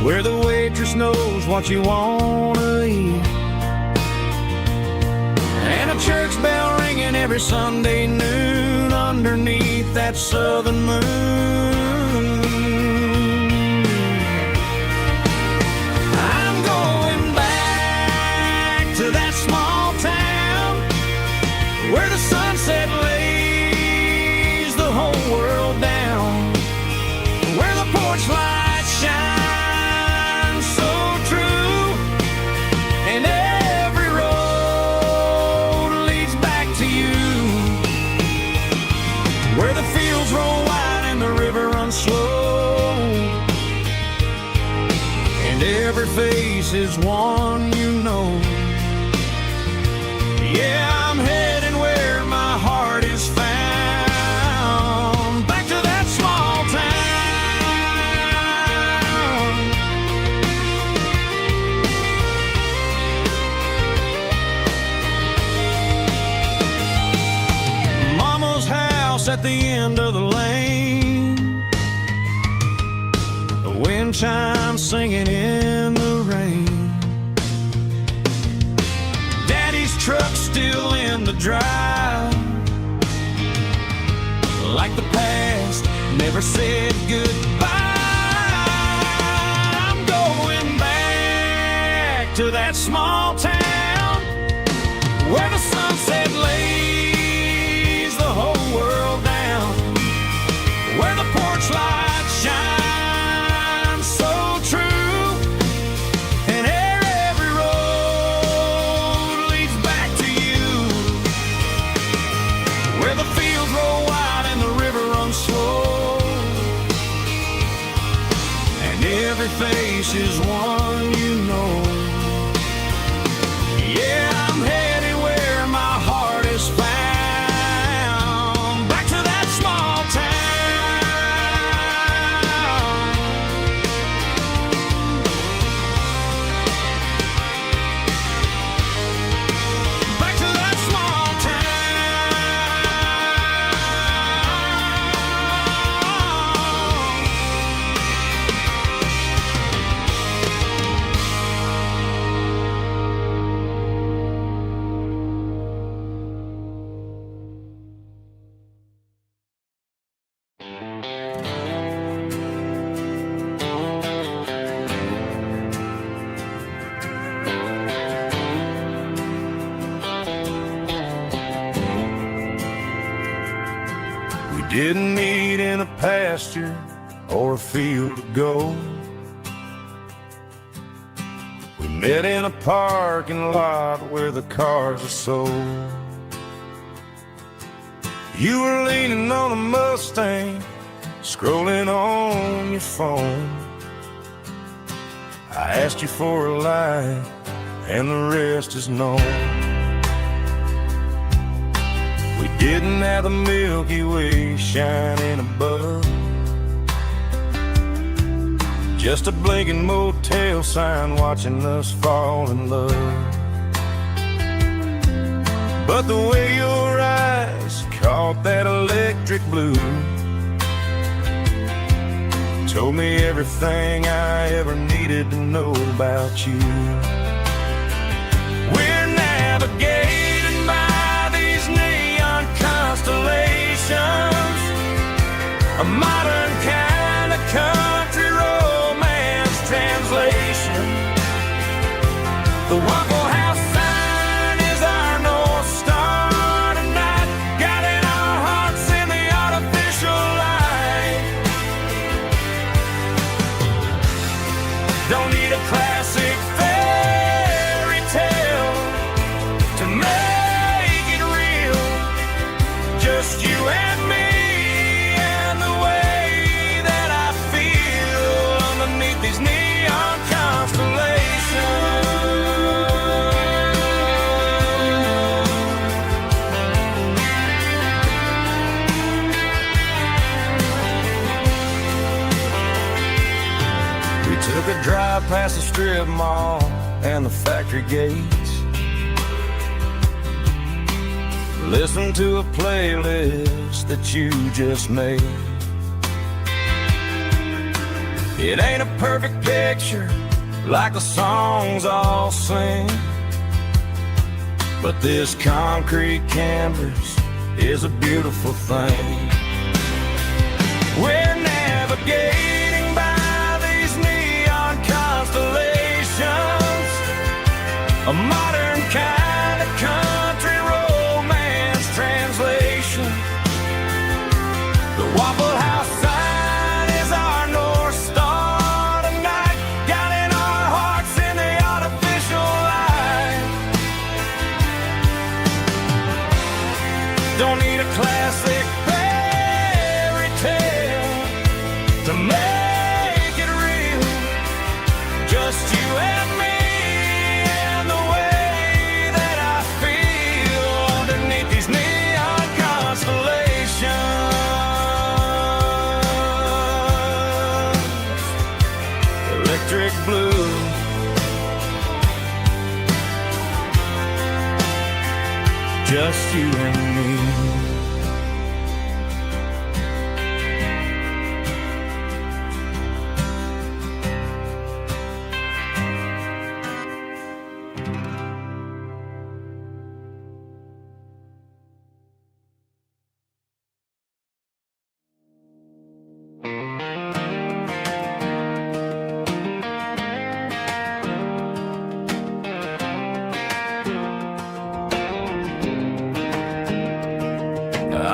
where the waitress knows what you wanna eat, and a church bell ringing every Sunday noon underneath that southern moon. I'm going back to that small town where the sunset lays the whole world down, where the porch lights shine so true, and every road leads back to you, where the fields roll wide and the river runs slow, and every face is one you know. Yeah, I'm heading where my heart is found, back to that small town. Mama's house at the end of the lane, the wind chimes singing in the rain. drive. Like the past never said goodbye. I'm going back to that small town where the sunset lays the whole world down, where the porch light shines so true, and every road leads back to you, where the fields roll wide and the river runs slow, and every face is one you know. Yeah, I'm headed where my heart is found, back to that small town. Back to that small We didn't meet in a pasture or a field of gold. We met in a parking lot where the cars are sold. You were leaning on a Mustang, scrolling on your phone. I asked you for a light, and the rest is known. We didn't have the Milky Way shining above, just a blinking motel sign watching us fall in love. But the way your eyes caught that electric blue told me everything I ever needed to know about you. We're navigating by these neon constellations, a modern kind of country romance translation. The Waffle House sign is our North Star tonight, guiding our hearts in the artificial light. Don't need a classic fairy tale to make it real, just you and me and the way that I feel underneath these neon constellations. We took a drive past the strip mall and the factory gates, listened to a playlist that you just made. It ain't a perfect picture like the songs all sing, but this concrete canvas is a beautiful thing. We're navigating by these neon constellations, a modern kind of country romance translation. The Waffle House sign is our North Star tonight, guiding our hearts in the artificial light. Don't need a classic fairy tale to make it real, just you and me and the way that I feel underneath these neon constellations. Electric blue, just you and me.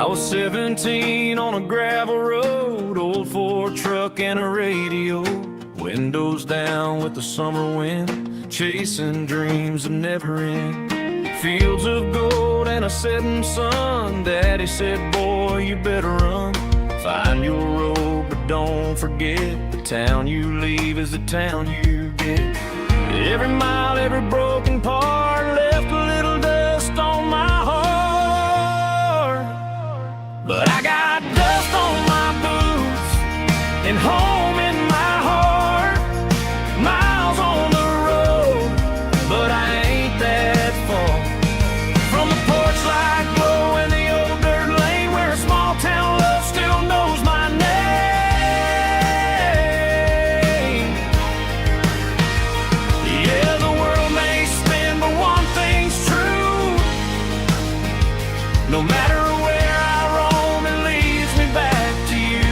I was 17 on a gravel road, old Ford truck and a radio, windows down with the summer wind, chasing dreams that never end. Fields of gold and a setting sun. Daddy said, boy, you better run. Find your road, but don't forget, the town you leave is the town you get. Every mile, every broken part left a little dust on my heart. But I got dust on my boots and home in my heart. Miles on the road, but I ain't that far from the porch light glow in the old dirt lane where a small town love still knows my name. Yeah, the world may spin, but one thing's true. No matter where I roam, it leads me back to you.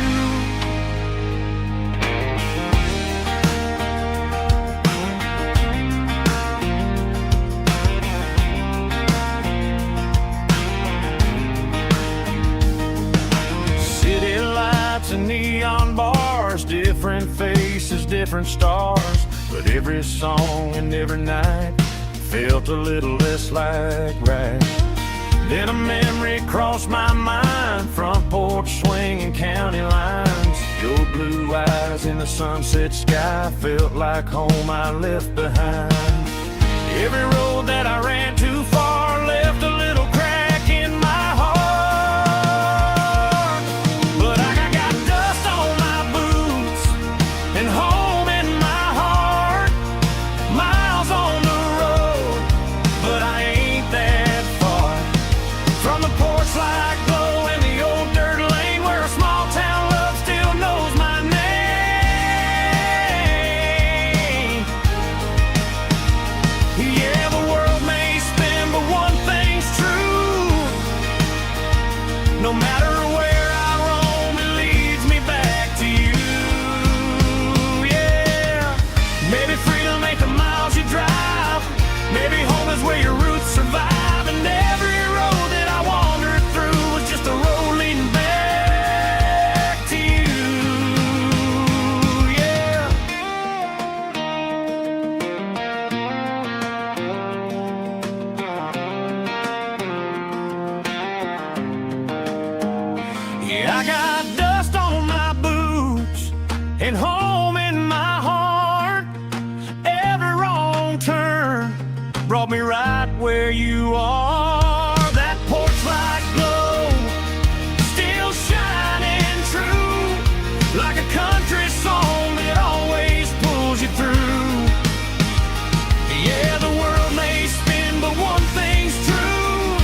City lights and neon bars, different faces, different stars, but every song and every night felt a little less like right. Then a memory crossed my mind, front porch swinging county lines. Your blue eyes in the sunset sky felt like home I left behind. Every road that I ran too far left a little crack in my heart. But I got dust on my boots and home in my heart. Miles on the road, but I ain't that far from the porch light glow in the old dirt lane where a small town love still knows my name. Yeah, the world may spin, but one thing's true. No matter where I roam, it leads me back to you. Yeah, maybe freedom ain't the miles you drive. Maybe home is where your roots survive. And every road that I wandered through was just a road leading back to you. Yeah. Yeah, I got dust on my boots and home in my heart. Every wrong turn brought me right where you are. That porch light glow still shining true, like a country song that always pulls you through. Yeah, the world may spin, but one thing's true.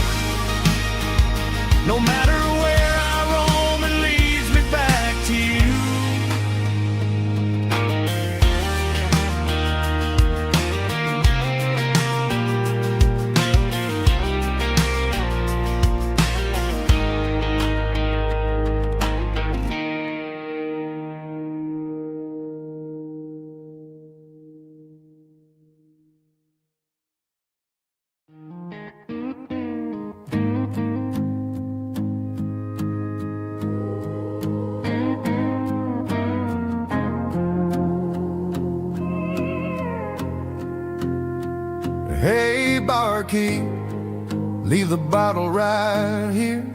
No matter where I roam, it leads me back to you. Hey, barkeep, leave the bottle right here.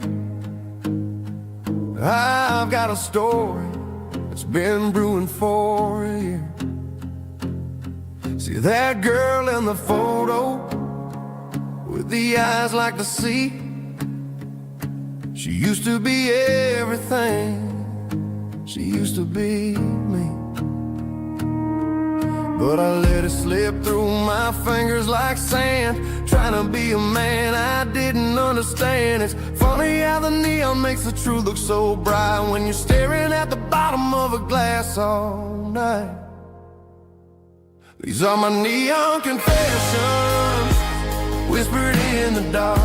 I've got a story that's been brewing for a year. See that girl in the photo with the eyes like the sea? She used to be everything. She used to be me. But I let it slip through my fingers like sand, trying to be a man I didn't understand. It's funny how the neon makes the truth look so bright when you're staring at the bottom of a glass all night. These are my neon confessions, whispered in the dark,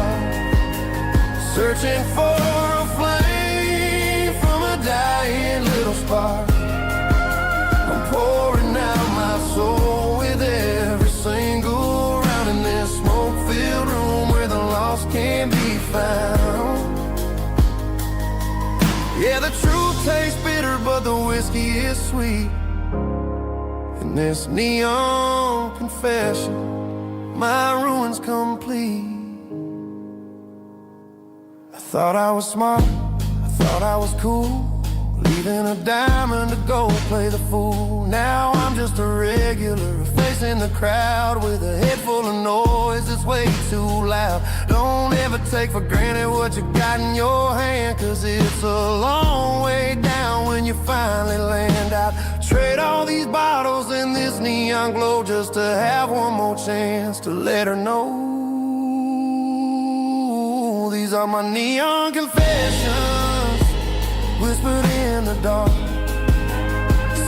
searching for a flame from a dying little spark. I'm pouring out my soul with every single round in this smoke-filled room where the lost can be found. Yeah, the truth tastes bitter, but the whiskey is sweet. In this neon confession, my ruin's complete. I thought I was smart, I thought I was cool, leaving a diamond to go play the fool. Now I'm just a regular, facing the crowd with a head full of noise that's way too loud. Don't ever take for granted what you got in your hand, 'cause it's a long way down when you finally land out. Trade all these bottles and this neon glow just to have one more chance to let her know. These are my neon confessions, whispered in the dark,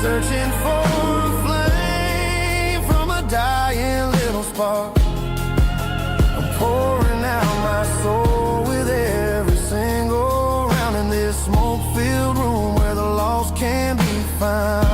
searching for a flame from a dying little spark. I'm pouring out my soul with every single round in this smoke-filled room where the lost can be found.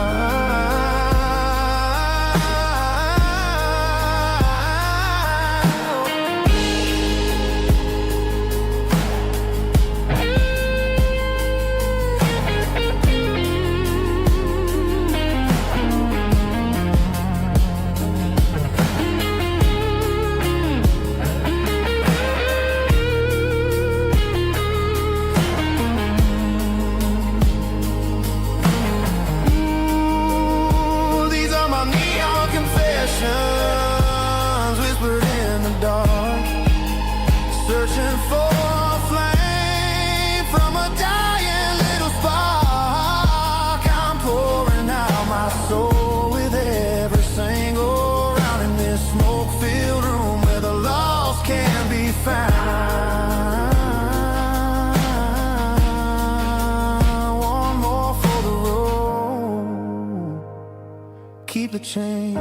Whispered in the dark, searching for a flame from a dying little spark. I'm pouring out my soul with every single round in this smoke-filled room where the lost can be found. One more for the road, keep the change.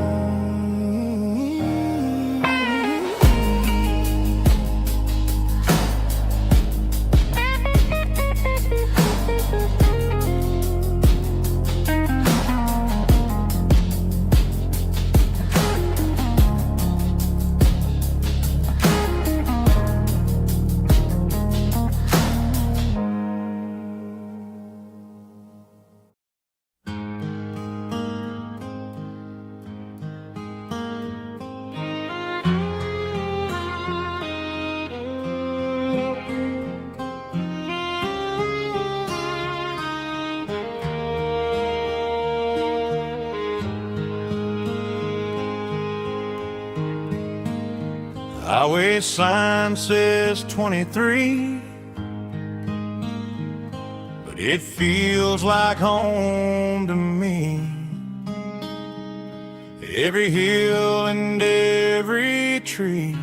Highway sign says 23, but it feels like home to me. Every hill and every tree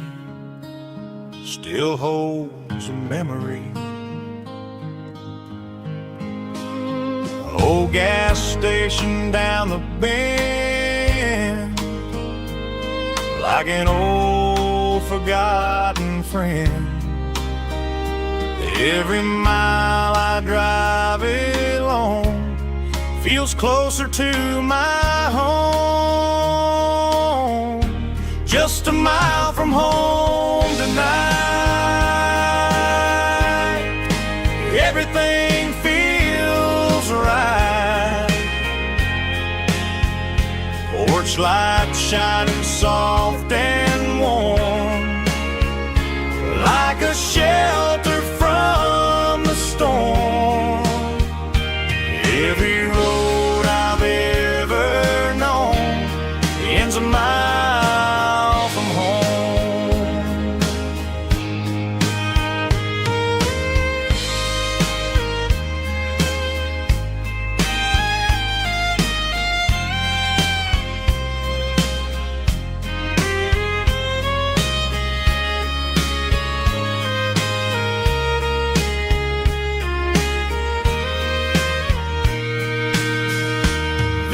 still holds a memory. An old gas station down the bend, like an old forgotten friend. Every mile I drive along feels closer to my home. Just a mile from home tonight, everything feels right. Porch light shining soft and warm, like a shelter from the storm. Every road I've ever known ends a mile from home.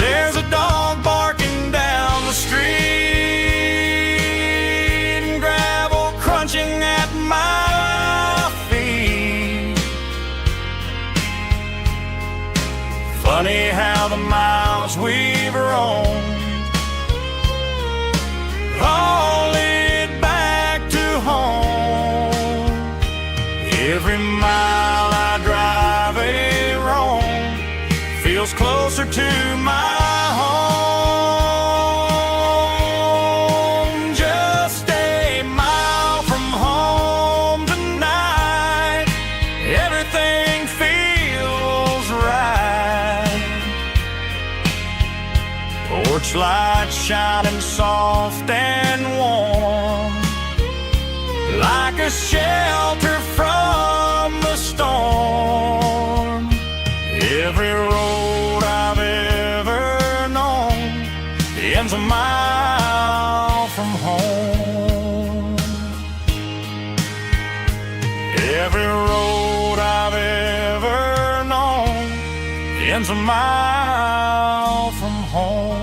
There's a dog barking down the street and gravel crunching at my feet. Funny how the miles we've roamed all lead back to home. Every mile I drive a feels closer to my home. Just a mile from home tonight, everything feels right. Porch light shining soft and warm, like a shelter from the storm. Every road I've ever known ends a mile from home. Every road I've ever known ends a mile from home.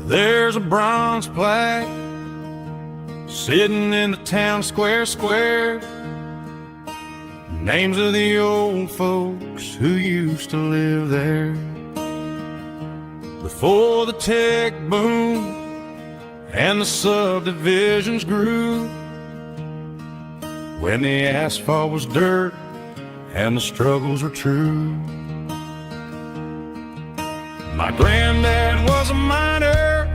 There's a bronze plaque sitting in the town square. Names of the old folks who used to live there before the tech boom and the subdivisions grew, when the asphalt was dirt and the struggles were true. My granddad was a miner,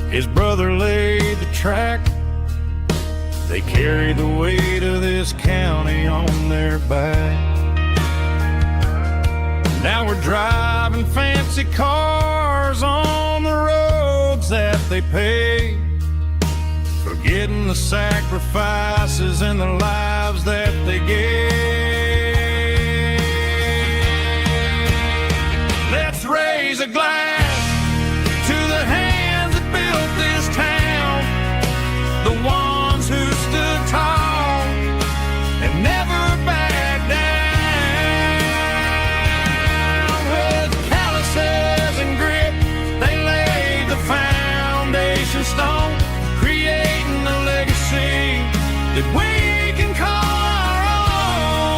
his brother laid the track. They carried the weight of this county on their back. Now we're driving fancy cars on the roads that they paved, forgetting the sacrifices and the lives that they gave. Let's raise a glass to the hands that built this town, the ones who stood tall and never backed down. With calluses and grit, they laid the foundation stone, creating a legacy that we can call our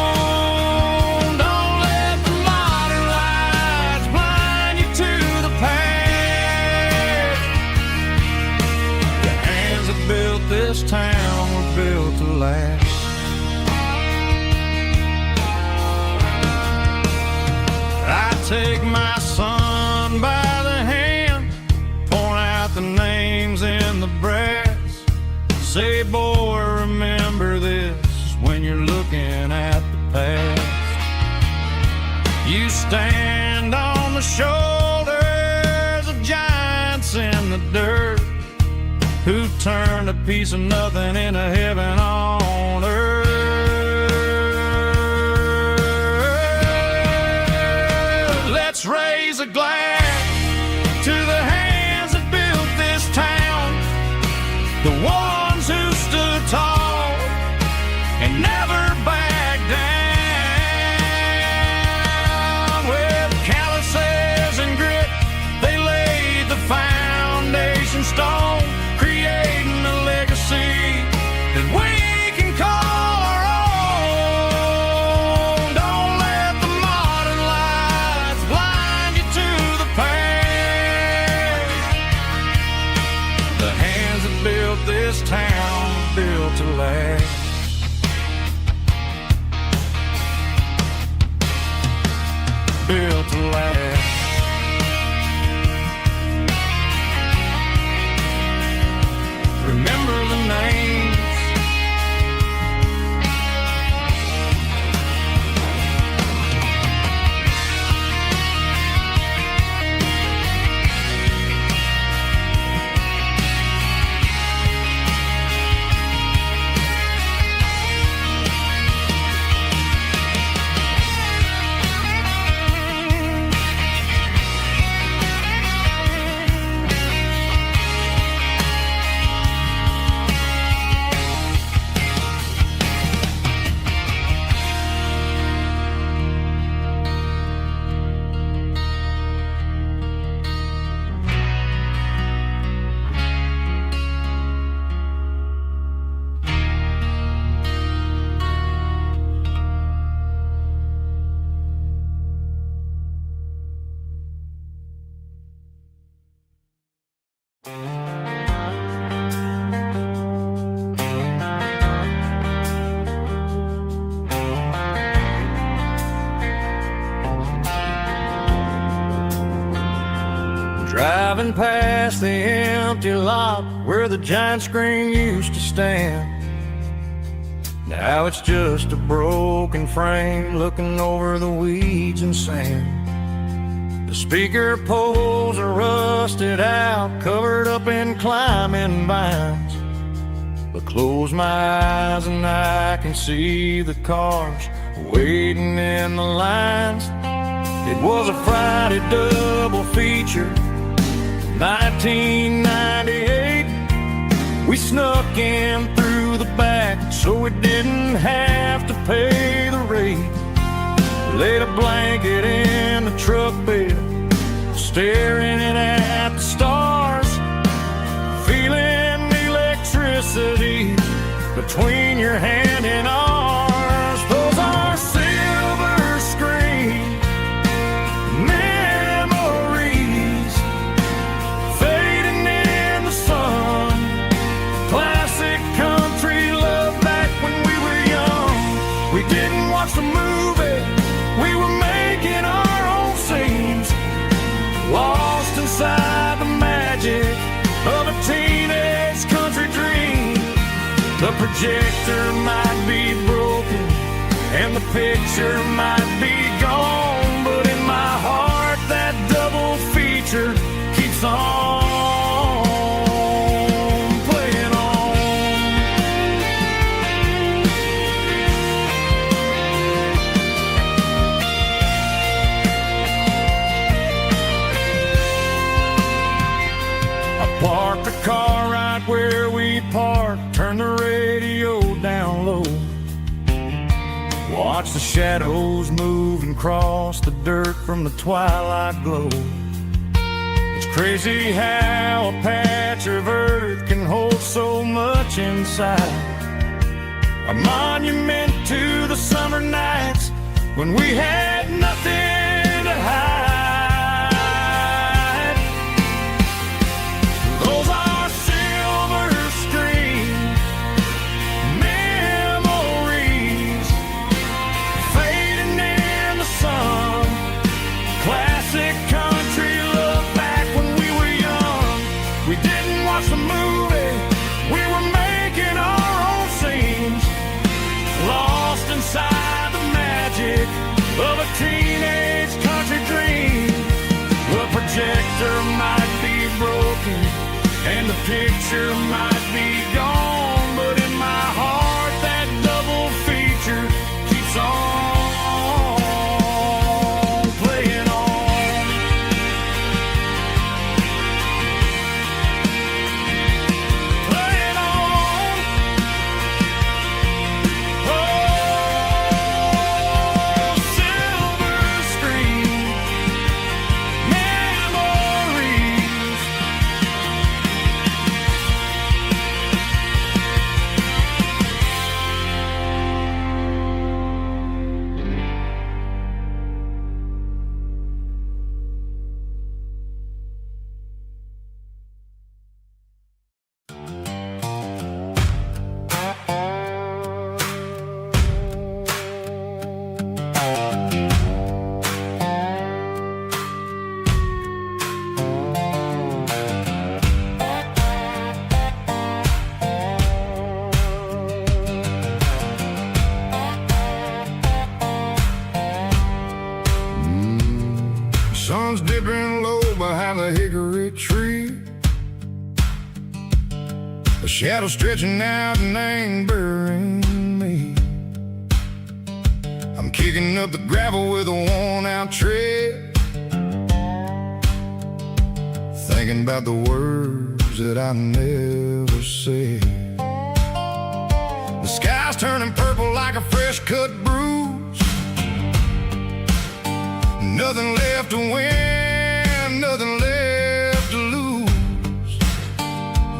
own. Don't let the modern lights blind you to the past. The hands that built this town were built to last. I take my son by the hand, point out the names in the brass, say, boy, remember this when you're looking at the past. You stand on the shoulders of giants in the dirt, who turned a piece of nothing into heaven on earth. Let's raise a glass to the hands that built this town, the ones who stood tall and never backed down. With calluses and grit, they laid the foundation stone, creating a legacy that we can call our own. Don't let the modern lights blind you to the past. The hands that built this town were built to last. Built to last. Remember the names. Driving past the empty lot where the giant screen used to stand. Now it's just a broken frame looking over the weeds and sand. The speaker poles are rusted out, covered up in climbing vines. But close my eyes and I can see the cars waiting in the lines. It was a Friday double feature, 1998. We snuck in through the back so we didn't have to pay the rate. Laid a blanket in the truck bed, staring at the stars, feeling the electricity between your hand and ours. Those are silver screen memories fading in the sun. Classic country love back when we were young. We didn't watch the movie, we were making our own scenes, lost inside the magic of a teenage country dream. The projector might be broken and the picture might be gone, but in my heart that double feature keeps on playing on. I parked the car right where we parked, turned the radio down low, watch the shadows move and cross the dirt from the twilight glow. It's crazy how a patch of earth can hold so much inside. A monument to the summer nights when we had nothing to hide. Those are silver screen memories fading in the sun. Classic country love back when we were young. We didn't watch the movie, we were making our own scenes, lost inside the magic of a teenage country dream. The projector might be broken and the picture might be gone, but in my heart that double feature keeps on playing on. Playing on. Oh, silver screen memories. Sun's dipping low behind the hickory tree, a shadow stretching out and angering me. I'm kicking up the gravel with a worn-out tread, thinking about the words that I never said. The sky's turning purple like a fresh-cut bruise. Nothing left to win, nothing left to lose.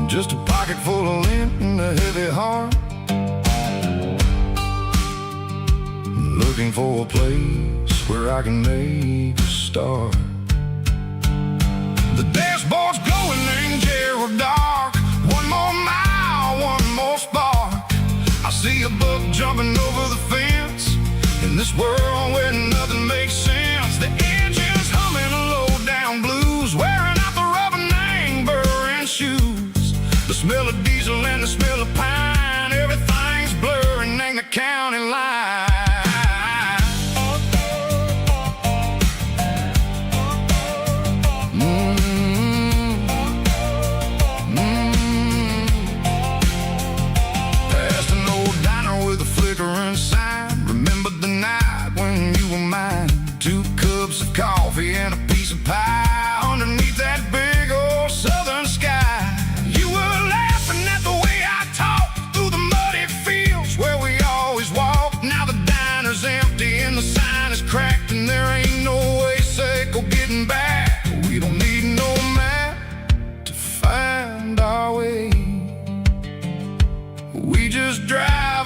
Just a pocket full of lint and a heavy heart, looking for a place where I can make a start. The dashboard's glowing in Gerald dark. One more mile, one more spark. I see a buck jumping over the fence in this world where nothing makes sense. The engine's humming a low down blues, wearing out the rubbernecks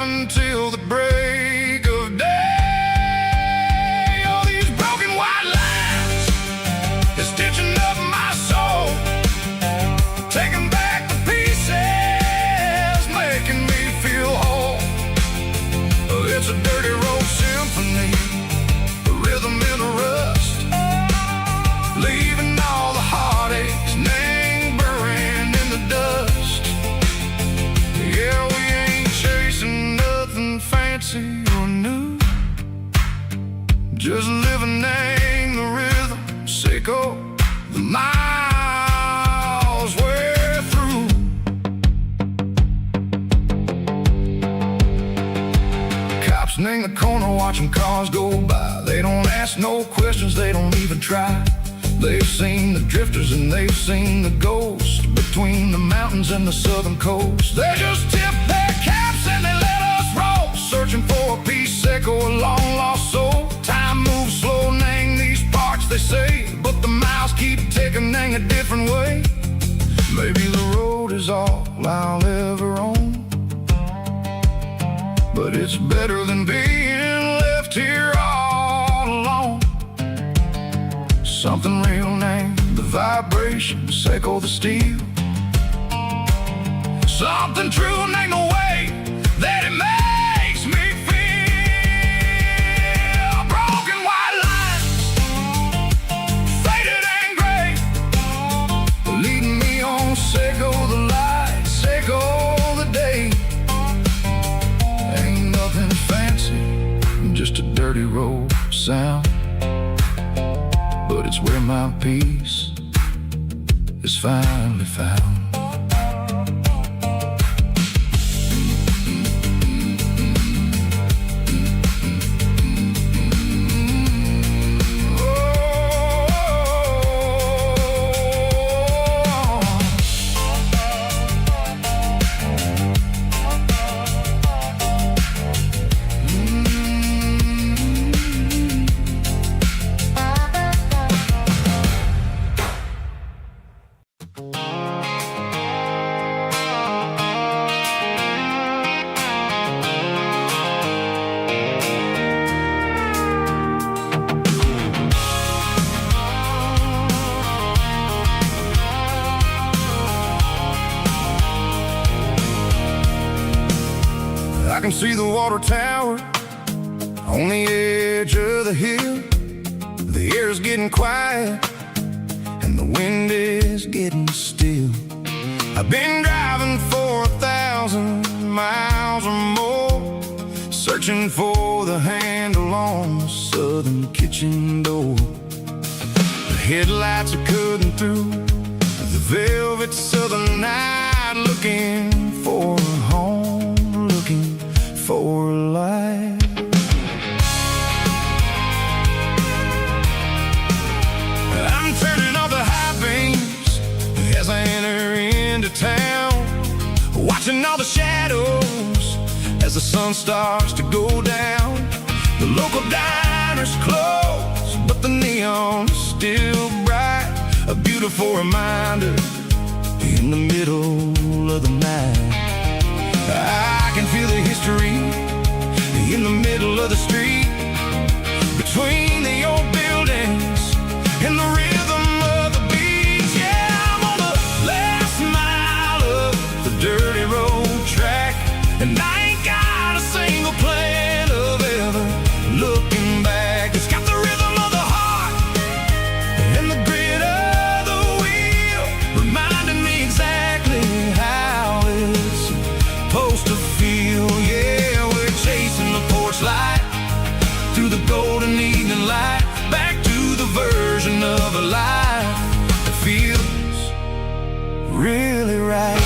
driving till the break of day. All these broken white lines is stitching up my soul, taking back the pieces, making me feel whole. It's a dirty road symphony, a rhythm in a rust, leaving all the heartaches lingering in the dust. Yeah, we ain't chasing nothing fancy or new, just living in the rhythm, sicko, the miles we're through. Cops in the corner watching cars go by. They don't ask no questions, they don't even try. They've seen the drifters and they've seen the ghosts between the mountains and the southern coast. They just tip their caps and they let us roll, searching for a piece echo, a long lost soul. Time moves slow, nang these parts they say, but the miles keep ticking, nang a different way. Maybe the road is all I'll ever own, but it's better than being left here all alone. Something real name, the vibrations echo the steel. Something true name, the way that it makes me feel. Broken white lines, faded and gray, leading me on, sicko the light, sicko the day. Ain't nothing fancy, just a dirty road sound, but it's where my peace is finally found. I can see the water tower on the edge of the hill. The air's getting quiet and the wind is getting still. I've been driving for 1,000 miles or more, searching for the handle on the southern kitchen door. The headlights are cutting through the velvet southern night, looking for a home, looking for a life. I'm turning off the high beams as I enter into town, watching all the shadows as the sun starts to go down. The local diner's closed, but the neon's still bright, a beautiful reminder in the middle of the night. I can feel the history in the middle of the street, between the old buildings and the rhythm of the beats. Yeah, I'm on the last mile of the dirty road track, and I ain't got a single plan of ever looking back. It's got the rhythm of the heart and the grit of the wheel, reminding me exactly how it's supposed to feel. Yeah, we're chasing the porch light through the golden evening light, back to the version of a life that feels really right.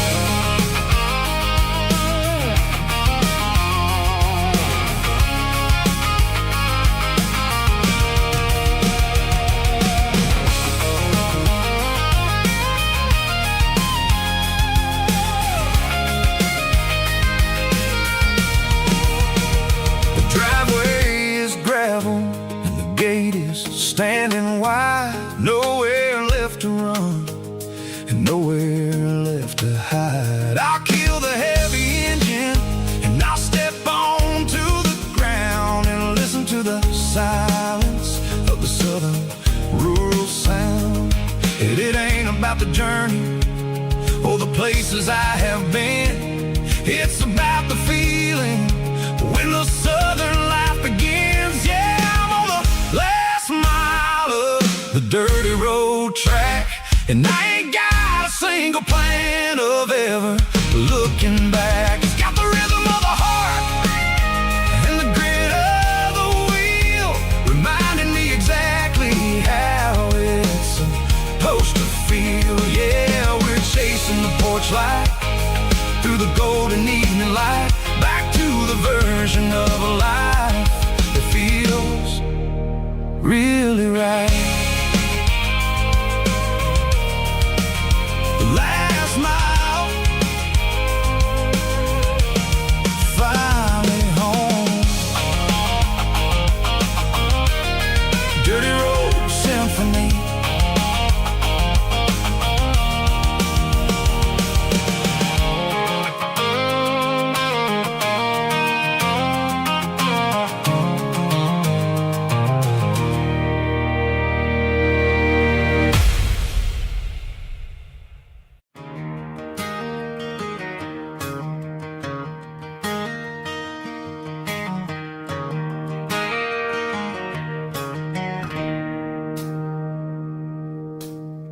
And the gate is standing wide, nowhere left to run and nowhere left to hide. I'll kill the heavy engine and I'll step on places I have been. It's about the feeling when the southern life begins. Yeah, I'm on the last mile of the dirty road track, and I ain't got a single plan of ever looking back. It's got the rhythm of the heart and the grit of the wheel, reminding me exactly how it's supposed to feel. Yeah, we're chasing the porch light through the golden evening light, back to the version of a life that feels really right. The last mile, finally home. Dirty Road Symphony.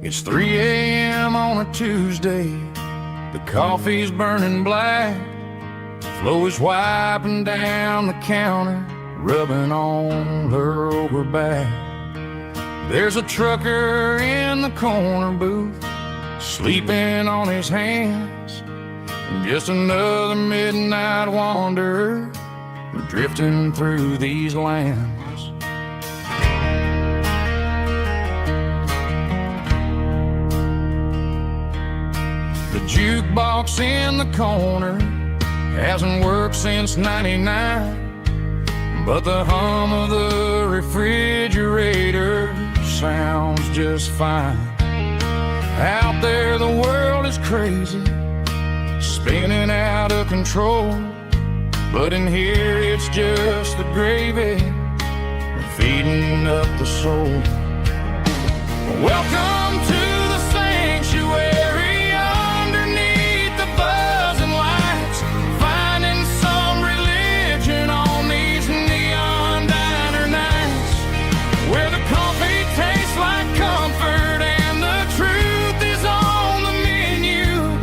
It's 3 a.m. on a Tuesday. The coffee's burning black. Flo is wiping down the counter, rubbing on her over back. There's a trucker in the corner booth, sleeping on his hands. Just another midnight wanderer, drifting through these lands. The jukebox in the corner hasn't worked since '99, but the hum of the refrigerator sounds just fine. Out there the world is crazy, spinning out of control, but in here it's just the gravy feeding up the soul. Welcome to the sanctuary, underneath the buzzing lights, finding some religion on these neon diner nights, where the coffee tastes like comfort and the truth is on the menu.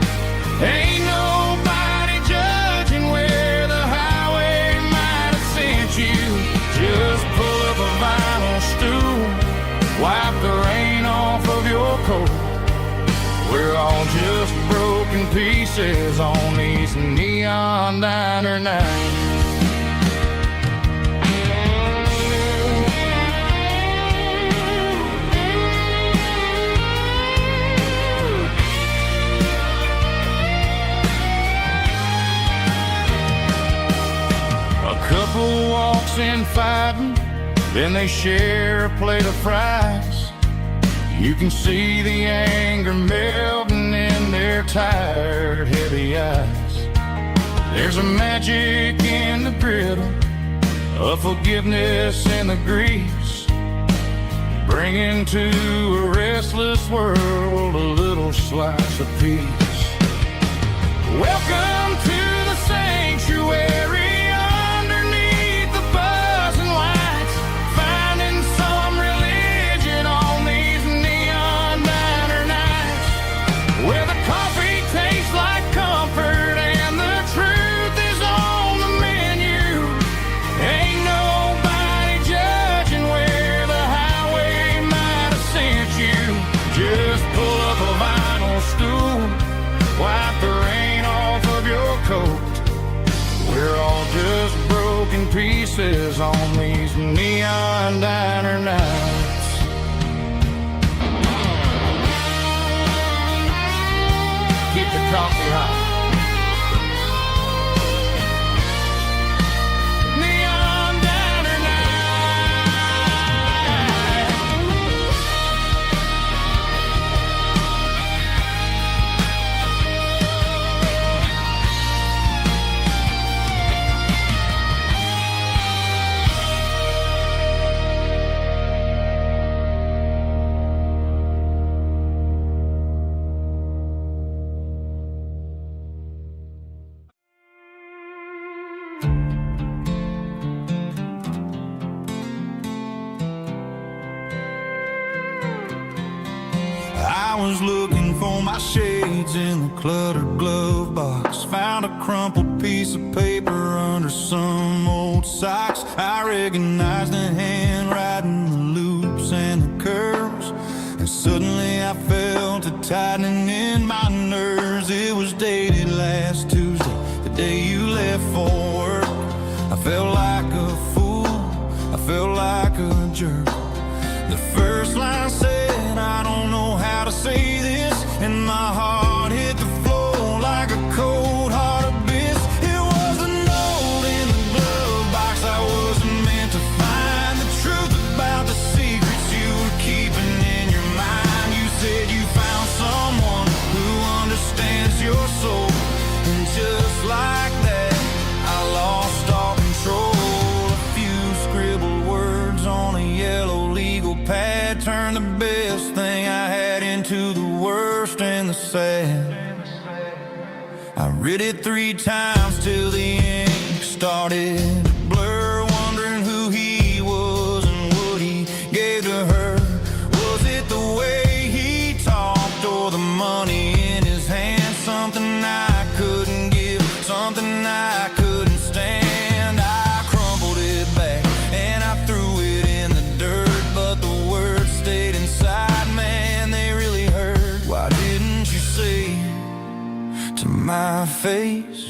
Ain't nobody judging where the highway might have sent you. Just pull up a vinyl stool, wipe the rain off of your coat. We're all just broken pieces on these neon diner nights. A couple walks in fighting, then they share a plate of fries. You can see the anger melting in their tired, heavy eyes. There's a magic in the griddle, a forgiveness in the grease, bringing to a restless world a little slice of peace. Welcome to the sanctuary, underneath the buzzing lights, finding some religion on these neon diner nights, where the coffee tastes like comfort and the truth is on the menu. Ain't nobody judging where the highway might have sent you. Just pull up a vinyl stool, wipe the rain off of your coat. We're all just broken pieces on these neon diner nights. Keep the coffee hot. Neon diner night. was looking for my shades in the cluttered glove box. Found a crumpled piece of paper under some old socks. I recognized the handwriting, the loops and the curves, and suddenly I felt a tightening in my nerves. It was dated last Tuesday, the day you left for work. I felt like a fool, I felt like a jerk. The first line said, I don't know how to say this, and my heart hit the floor like a cold heart abyss. It was a note in the glove box I wasn't meant to find. The truth about the secrets you were keeping in your mind. You said you found someone who understands your soul, and just like that, I lost all control. A few scribbled words on a yellow legal pad turned the best thing I had into the worst and the sad. I read it 3 times till the ink started to blur, wondering who he was and what he gave to her. Was it the way he talked or the money in his hand? Something I couldn't give, something I couldn't stand. I crumpled it back and I threw it in the dirt, but the words stayed inside, man, they really hurt. Why didn't you say to my face,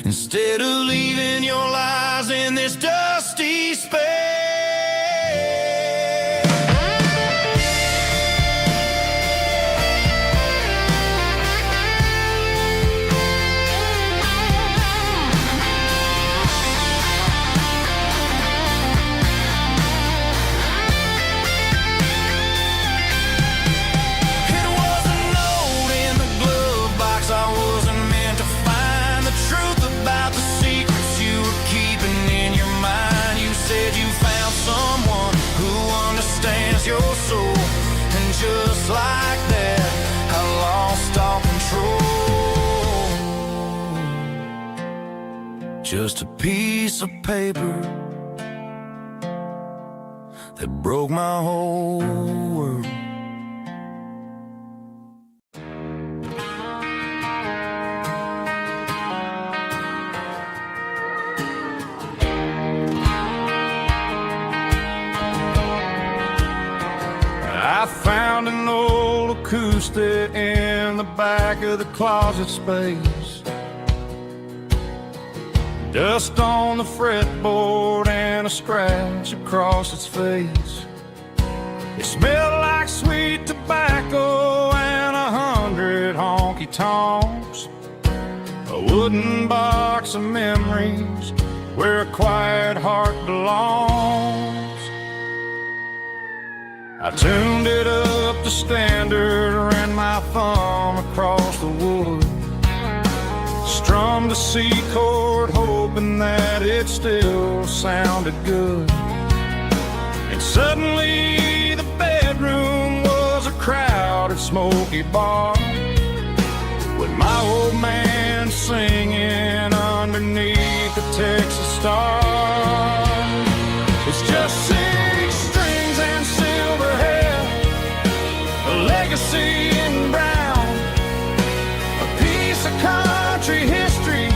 instead of leaving your lies in this dusty space? Your soul, and just like that, I lost all control. Just a piece of paper that broke my whole world. I found an old acoustic in the back of the closet space. Dust on the fretboard and a scratch across its face. It smelled like sweet tobacco and 100 honky-tonks. A wooden box of memories where a quiet heart belongs. I tuned it up to standard, ran my thumb across the wood, strummed a C chord, hoping that it still sounded good. And suddenly the bedroom was a crowded, smoky bar, with my old man singing underneath the Texas star. It's just 6 strings and silver hair, a legacy in brown, a piece of country history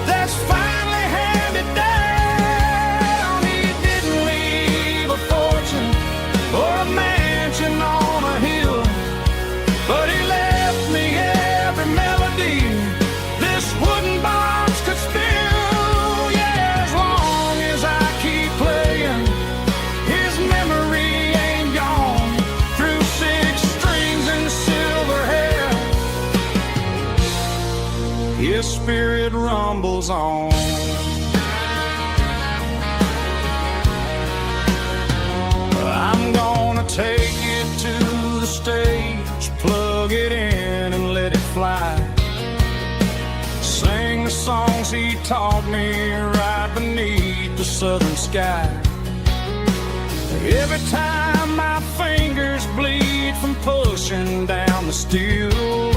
that's finally handed down. He didn't leave a fortune or a mansion on a hill, but he left me every melody this wooden box could spill. Yeah, as long as I keep playing, his memory ain't gone. Through 6 strings and silver hair, his spirit rumbles on. I'm gonna take it to the stage, plug it in and let it fly. Sing the songs he taught me right beneath the southern sky. Every time my fingers bleed from pushing down the steel,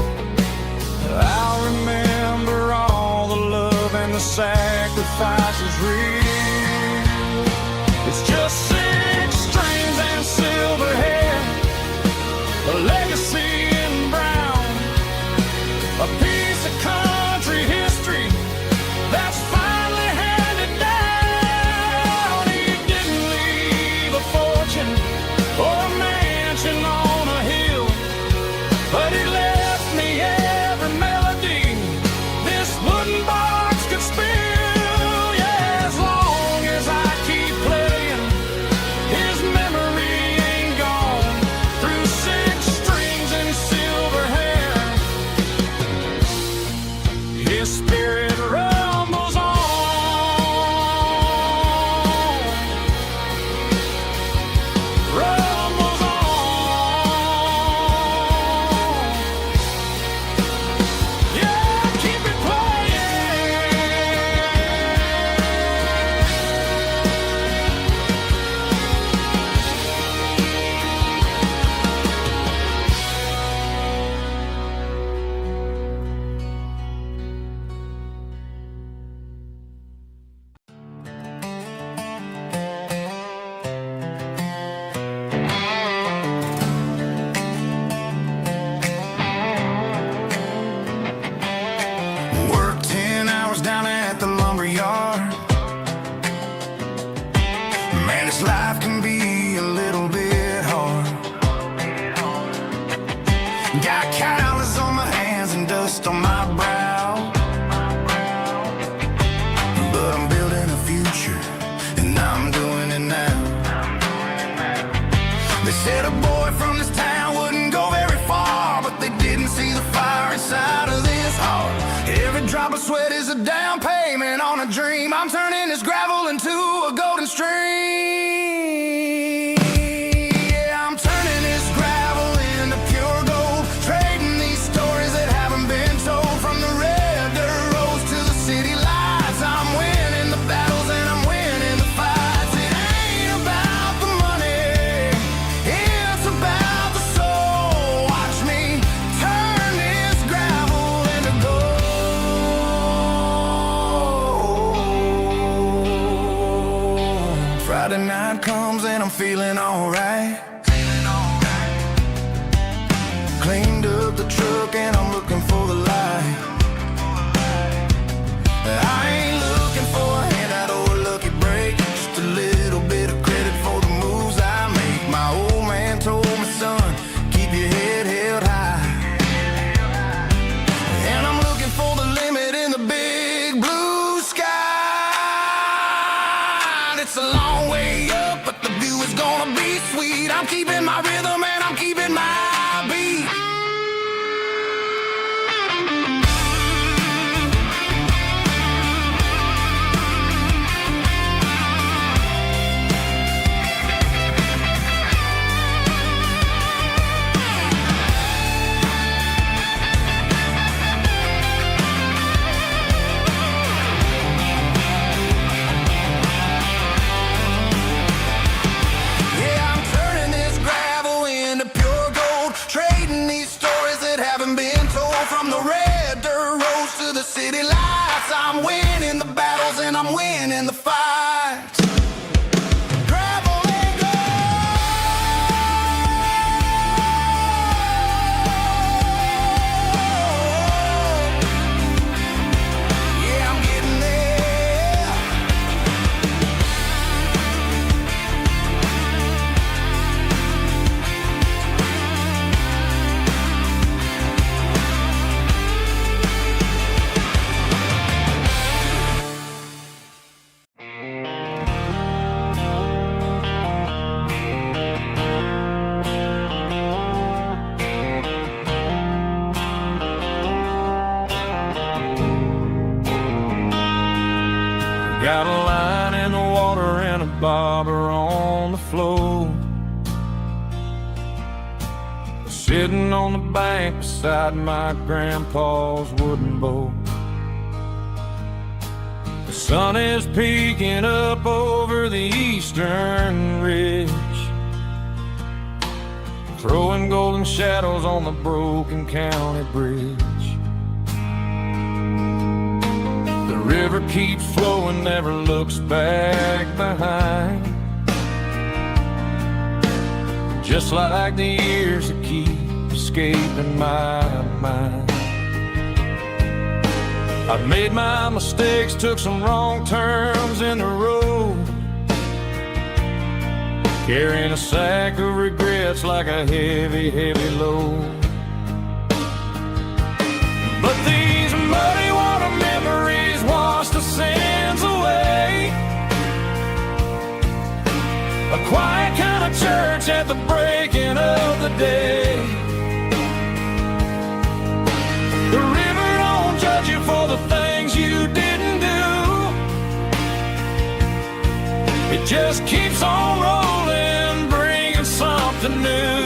I'll remember all the love and the sacrifices real. It's just 6 strings and silver hair, a legacy Man, this life can be a little bit hard. Got calluses on my hands and dust on my brow, but I'm building a future, and I'm doing it now. They said a boy from this town wouldn't go very far, but they didn't see the fire inside of this heart. Every drop of sweat is a down payment on a dream. I'm turning this gravel into a golden stream. Yeah, I'm turning this gravel into pure gold, trading these stories that haven't been told. From the red dirt roads to the city lights, I'm winning the battles and I'm winning the fights. It ain't about the money, it's about the soul. Watch me turn this gravel into gold. Friday night comes and I'm feeling alright. Cleaned up the truck and I'm looking for the light. I ain't looking for a handout or a lucky break, just a little bit of credit for the moves I make. My old man told me, son, keep your head held high. And I'm looking for the limit in the big blue sky. It's a long way up, but the view is gonna be sweet. I'm keeping my rhythm and I'm keeping my beat. Yeah, I'm turning this gravel into pure gold, trading these stories that haven't been told. From the red dirt roads to the city lights, I'm winning the battles and I'm winning the fights. Gravel and gold. Yeah, I'm getting there. Got a line in the water and a bobber on the floor, sitting on the bank beside my grandpa's wooden boat. The sun is peeking up over the eastern ridge, throwing golden shadows on the broken county bridge. The river keeps flowing, never looks back behind, just like the years that keep escaping my mind. I've made my mistakes, took some wrong turns in the road, carrying a sack of regrets like a heavy, heavy load. But these muddy water memories wash the sins away. A quiet kind of church at the breaking of the day. The river don't judge you for the things you didn't do. It just keeps on rolling, bringing something new.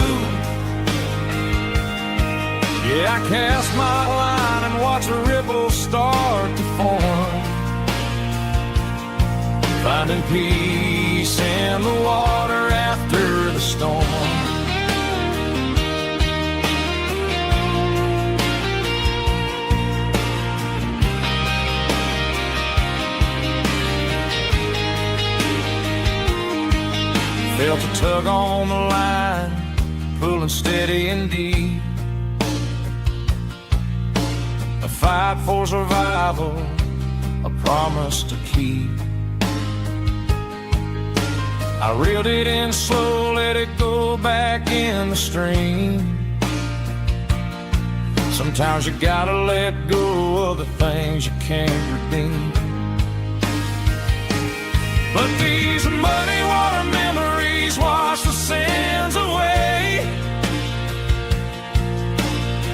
Yeah, I cast my line and watch the ripples start to form, finding peace in the water after the storm. Felt a tug on the line, pulling steady and deep. A fight for survival, a promise to keep. I reeled it in slow, let it go back in the stream. Sometimes you gotta let go of the things you can't redeem. But these muddy water memories wash the sins away.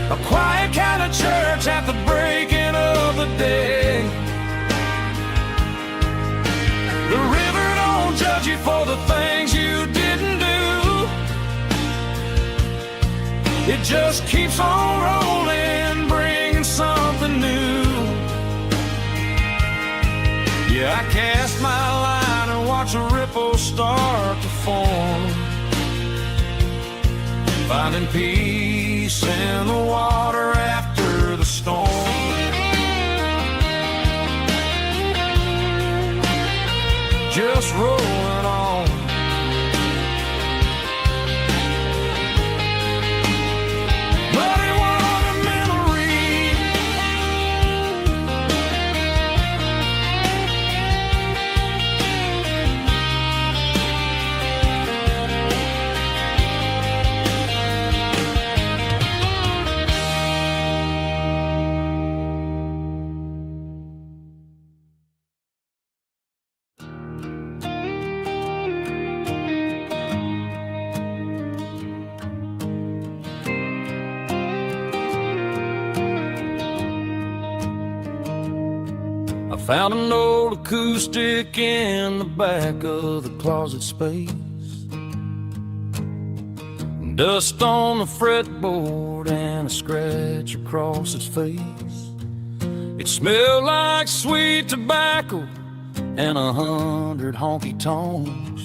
A quiet kind of church at the breaking of the day. The river don't judge you for the things you didn't do. It just keeps on rolling, bringing something new. Yeah, I cast my line and watch a ripple start to form, finding peace in the water after the storm. Just rolling on. Muddy water memory. I found an old acoustic in the back of the closet space. Dust on the fretboard and a scratch across its face. It smelled like sweet tobacco and 100 honky tonks.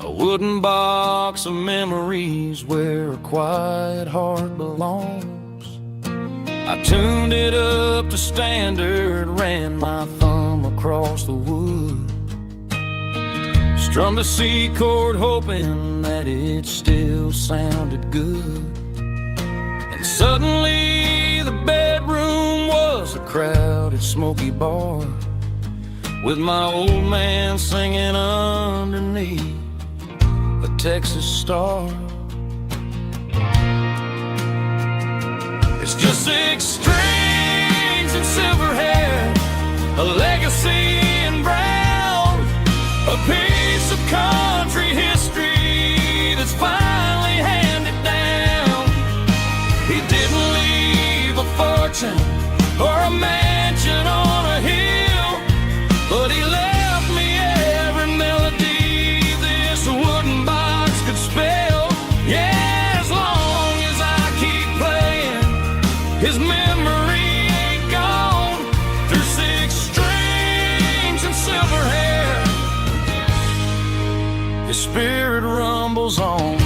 A wooden box of memories where a quiet heart belongs. I tuned it up to standard, ran my thumb across the wood, strummed a C chord hoping that it still sounded good. And suddenly the bedroom was a crowded smoky bar, with my old man singing underneath the Texas star. It's just 6 strings and silver hair, a legacy in brown, a piece of country history that's finally handed down. He didn't leave a fortune or a mansion on a hill, but he left me every melody this wooden box could spell. Yeah, as long as I keep playing, his memory ain't gone. Through 6 strings and silver hair, his spirit rumbles on.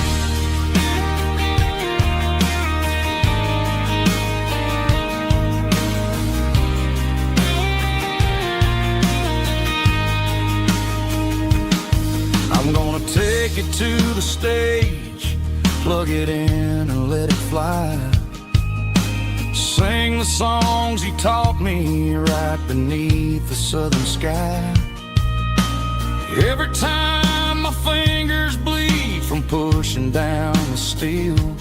I'm gonna take it to the stage, plug it in and let it fly. Sing the songs he taught me right beneath the southern sky. Every time my fingers bleed from pushing down the steel,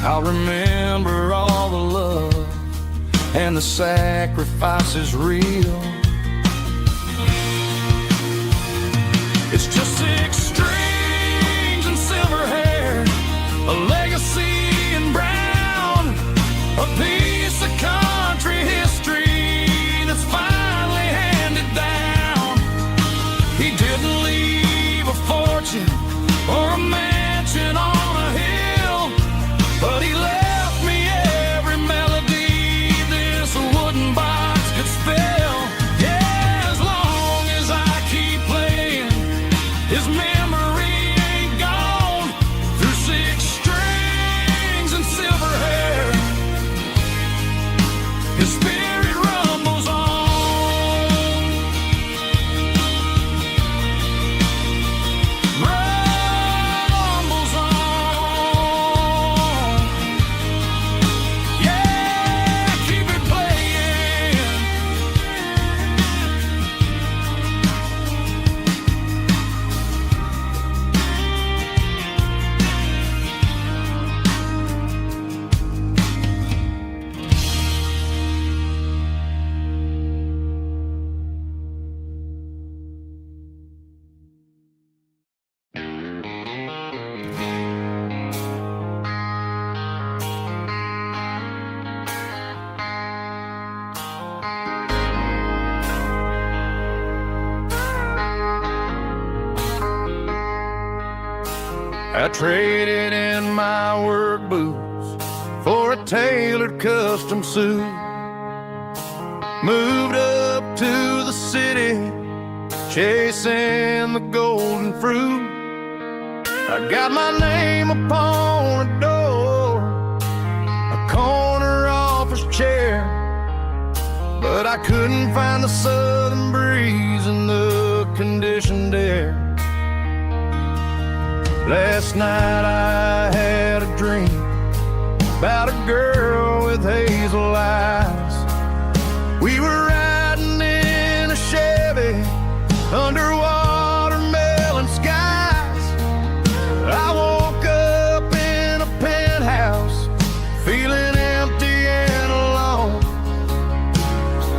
I'll remember all the love and the sacrifices real. It's just 6 strings and silver hair, a legacy in brown, a piece of country history that's finally handed down. He didn't leave a fortune or a mansion on a hill, but he left me every melody this wooden box could spell. Yeah, as long as I keep playing, his memory ain't gone. Through 6 strings and silver hair, his spirit rumbles on. I traded in my work boots for a tailored custom suit. Moved up to the city, chasing the golden fruit. I got my name upon a door, a corner office chair, but I couldn't find the southern breeze in the conditioned air. Last night I had a dream about a girl with hazel eyes. We were riding in a Chevy under watermelon skies. I woke up in a penthouse feeling empty and alone.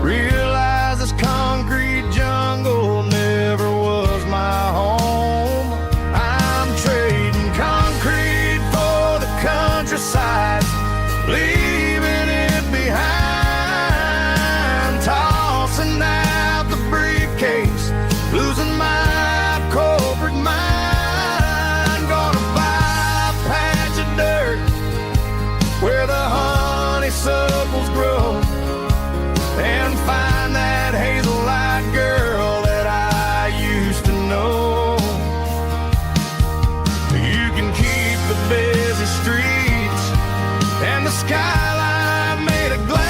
Realized this concrete jungle never was my home. I'm trading concrete for the countryside, leaving it behind, tossing out the briefcase, losing my corporate mind. Gonna buy a patch of dirt where the honeysuckles grow, and find that hazel-eyed girl that I used to know. You can keep the busy streets and the skyline made of glass.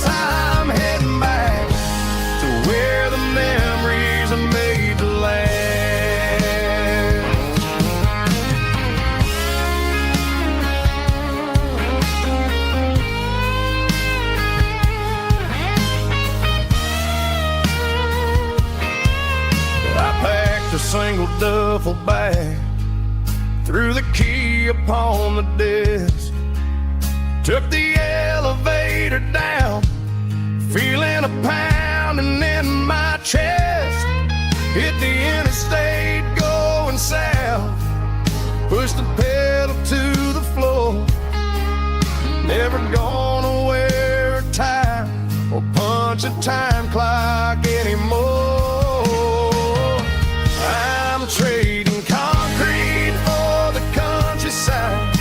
I'm heading back to where the memories are made to last. I packed a single duffel bag, threw the key upon the desk, took the elevator down, feeling a pounding in my chest. Hit the interstate going south, pushed the pedal to the floor. Never gonna wear a tie or punch a time clock anymore. I'm trading concrete for the countryside,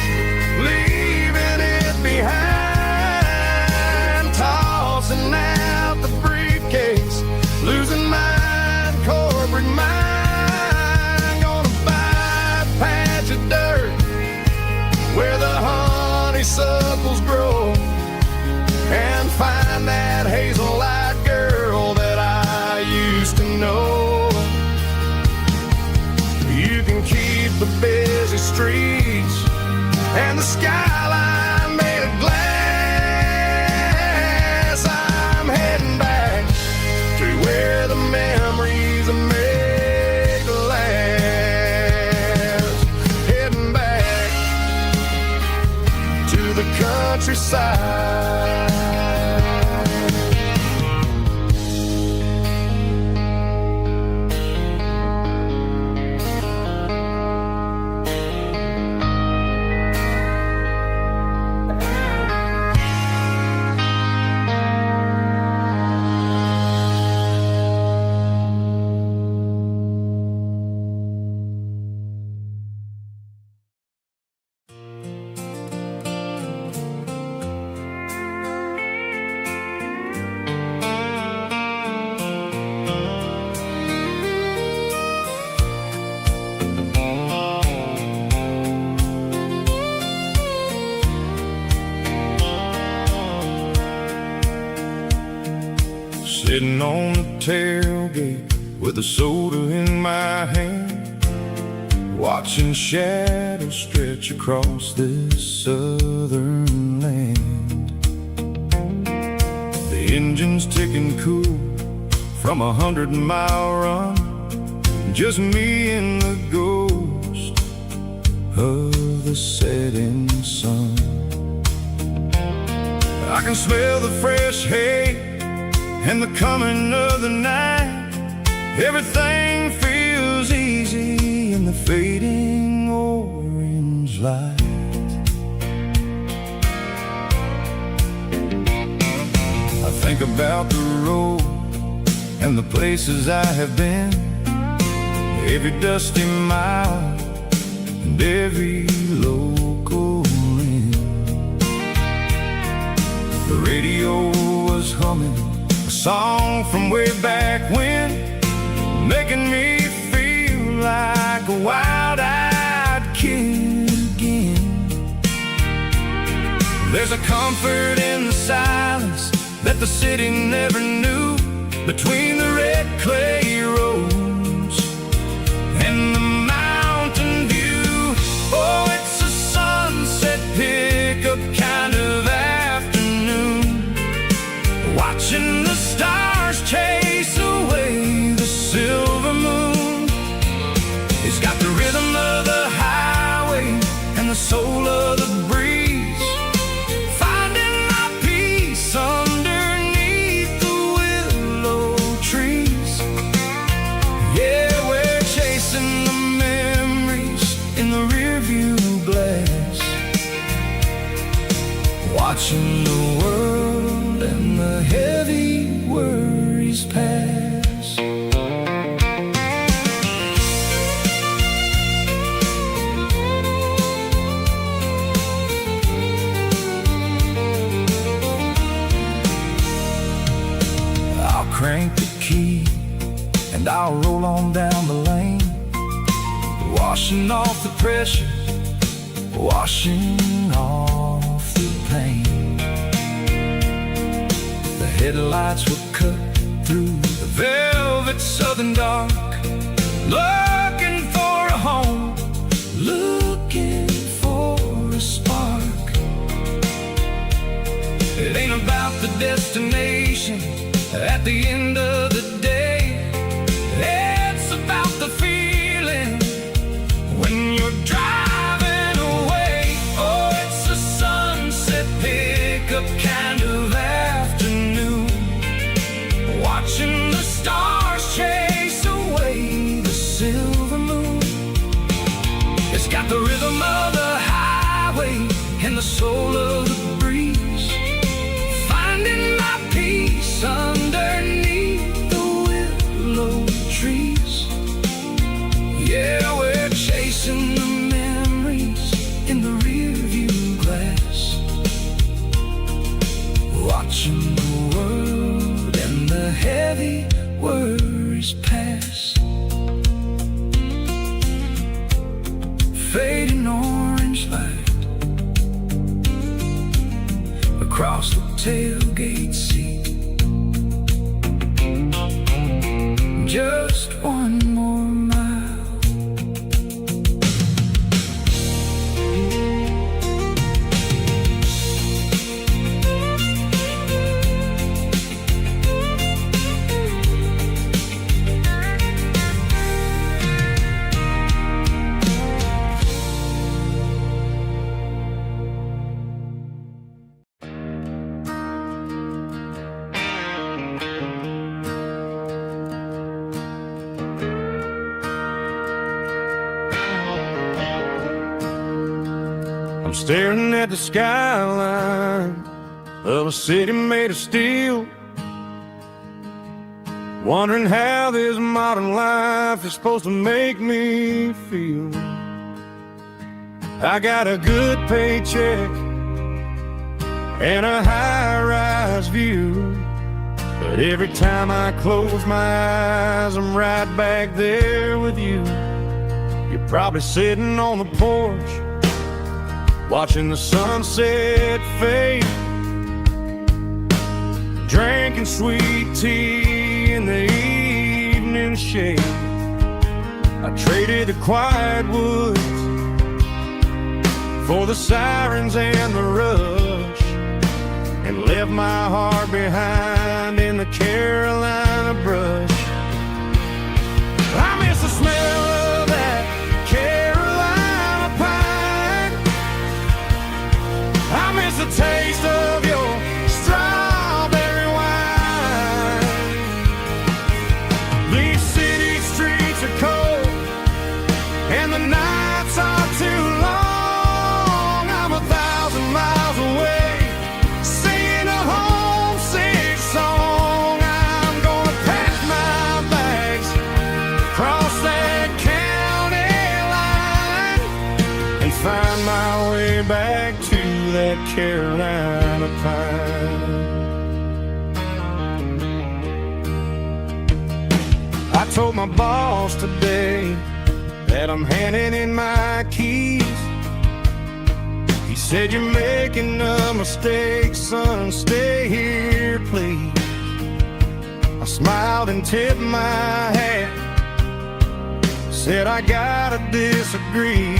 leaving it behind, tossing out the briefcase, losing my corporate mind. Gonna buy a patch of dirt where the honeysuckles grow, and find that hazel-eyed girl that I used to know. You can keep the busy streets and the skyline made of glass. I'm heading back to where the memories are made to last. Heading back to the countryside. Sitting on the tailgate with a soda in my hand, watching shadows stretch across this southern land. The engine's ticking cool from 100-mile run, just me and the ghost of the setting sun. I can smell the fresh hay and the coming of the night. Everything feels easy in the fading orange light. I think about the road and the places I have been, every dusty mile and every local inn. The radio was humming a song from way back when, making me feel like a wild-eyed kid again. There's a comfort in the silence that the city never knew, between the red clay roads and the mountain view. Oh, it's a sunset pickup kind of afternoon, watching the stars chase away the silver moon. It's got the rhythm of the highway and the soul of the breeze, finding my peace underneath the willow trees. Yeah, we're chasing the memories in the rearview glass, watching the world and the heavy worries pass. I'll crank the key and I'll roll on down the lane, washing off the pressure, washing off the pain. The headlights will cut through the velvet southern dark, looking for a home, looking for a spark. It ain't about the destination at the end of the day, it's about the feeling when you're driving away. Oh, it's a sunset pickup kind of afternoon, watching the stars chase away the silver moon. It's got the rhythm of the highway and the soul of the breeze, finding my peace underneath the willow trees. Yeah, we're chasing the memories in the rearview glass, watching the world and the heavy worries pass. Fading orange light across the tailgate seat, just one more mile. I'm staring at the skyline of a city made of steel, wondering how this modern life is supposed to make me feel. I got a good paycheck and a high-rise view, but every time I close my eyes, I'm right back there with you. You're probably sitting on the porch, watching the sunset fade, drinking sweet tea in the evening shade. I traded the quiet woods for the sirens and the rush, and left my heart behind in the Carolina brush. I miss the smell of that Carolina pine, I miss the taste of your strawberry wine. These city streets are cold and the nights are too long. I'm 1,000 miles away, singing a homesick song. I'm gonna pack my bags, cross that that Carolina pine. I told my boss today that I'm handing in my keys. He said, "You're making a mistake, son, stay here, please." I smiled and tipped my hat, said, "I gotta disagree.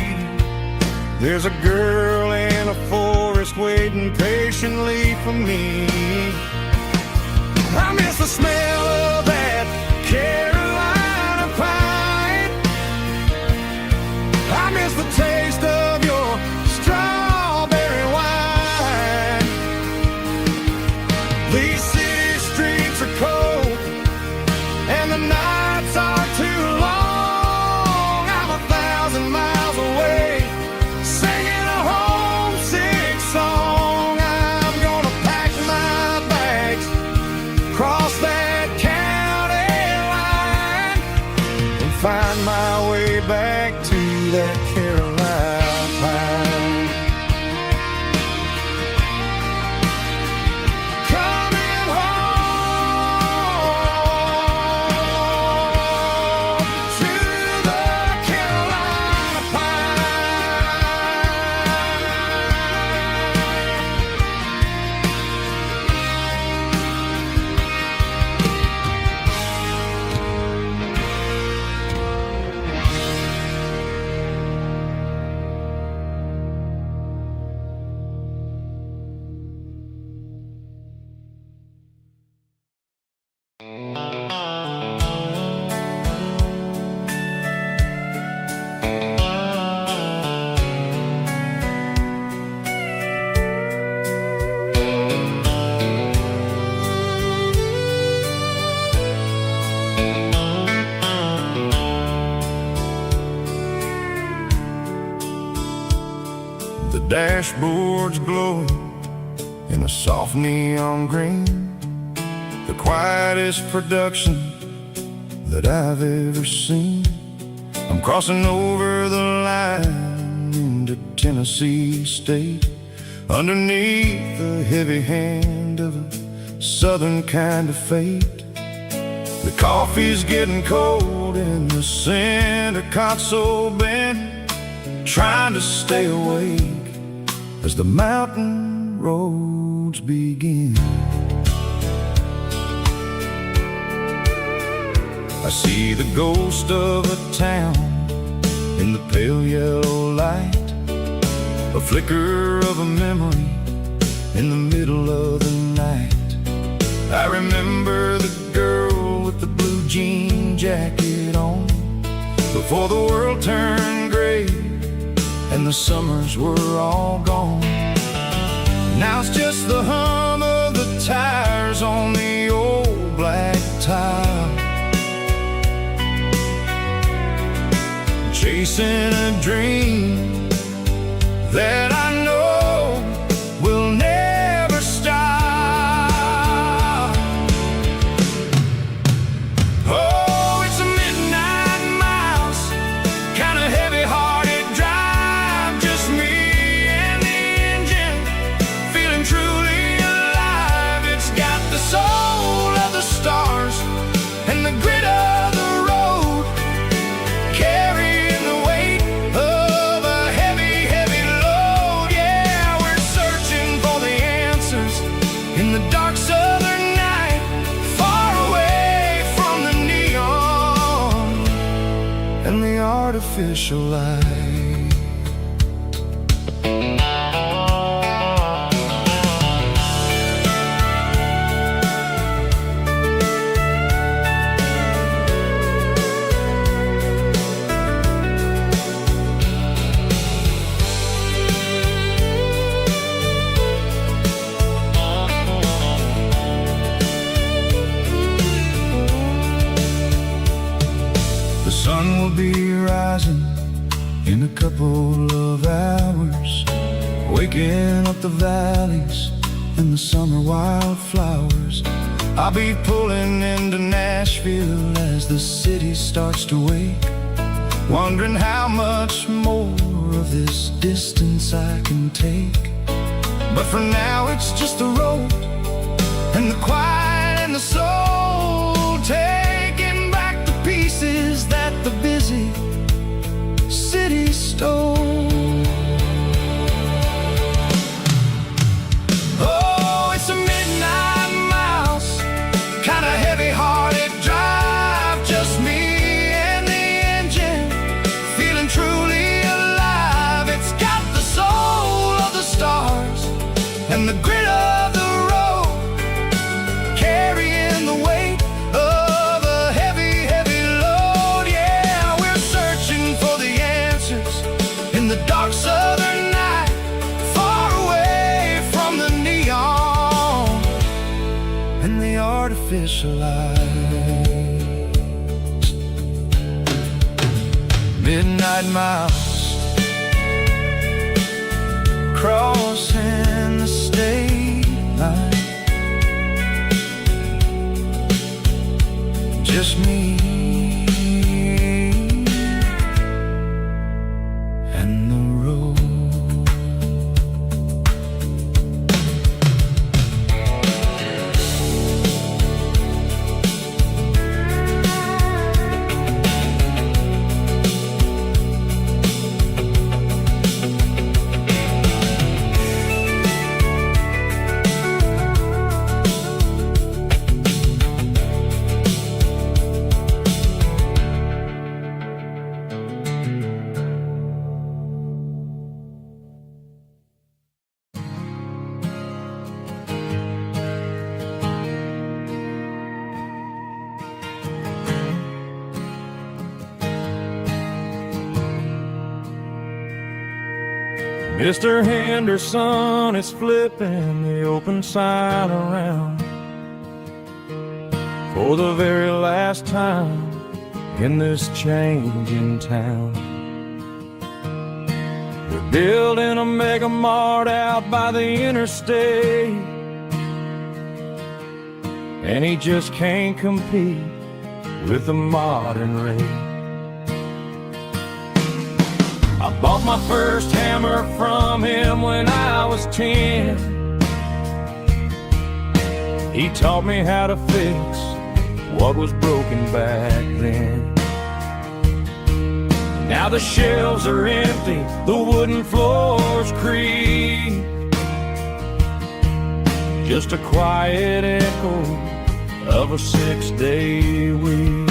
There's a girl in a forest waiting patiently for me. I miss the smell of that Carolina pine. I miss the taste of your strawberry wine. These city streets are cold and the nights are too long. I'm 1,000 miles away, singing a homesick song. I'm gonna pack my bags, cross that county line, and find my way back to that Carolina pine. Coming home to the Carolina The dashboard's glowing in a soft neon green, the quietest production that I've ever seen. I'm crossing over the line into Tennessee State, underneath the heavy hand of a southern kind of fate. The coffee's getting cold in the center console bin, trying to stay awake as the mountain roads begin. I see the ghost of a town in the pale yellow light, a flicker of a memory in the middle of the night. I remember the girl with the blue jean jacket on, before the world turned gray and the summers were all gone. Now it's just the hum of the tires on the old black tile, chasing a dream that I know will never stop. Oh, it's a midnight mouse, kind of heavy-hearted drive, just me and the engine, feeling truly alive. It's got the soul of the stars and the grit of the road, carrying the weight of a heavy, heavy load. Yeah, we're searching for the answers in the dark southern night, far away from the neon and the artificial light. The sun will be rising in a couple of hours, waking up the valleys and the summer wildflowers. I'll be pulling into Nashville as the city starts to wake, wondering how much more of this distance I can take But for now it's just the road and the quiet and the soul, taking back the pieces that the busy city stole. Oh, it's a midnight mouse, kinda heavy-hearted drive, just me and the engine, feeling truly alive. It's got the soul of the stars and the grit of the road, carrying the weight of a heavy, heavy load. Yeah, we're searching for the answers in the dark southern night, far away from the neon and the artificial lights. Midnight mouse, crossing the state line, just me and the road. Mr. Henderson is flipping the open sign around for the very last time in this changing town. We're building a mega mart out by the interstate, and he just can't compete with the modern rate. I bought my first hammer from him when I was 10. He taught me how to fix what was broken back then. Now the shelves are empty, the wooden floors creak, just a quiet echo of a 6-day week.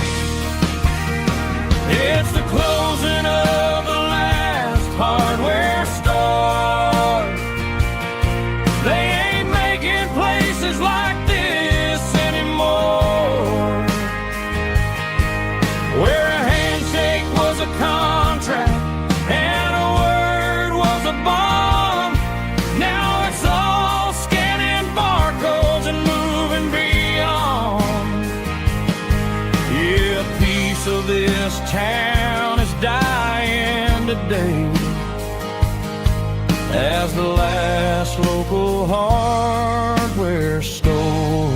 It's the closing of the hardware store. They ain't making places like this anymore, where a handshake was a contract and a word was a bond. Now it's all scanning barcodes and moving beyond. Yeah, a piece of this town is dying today as the last local hardware store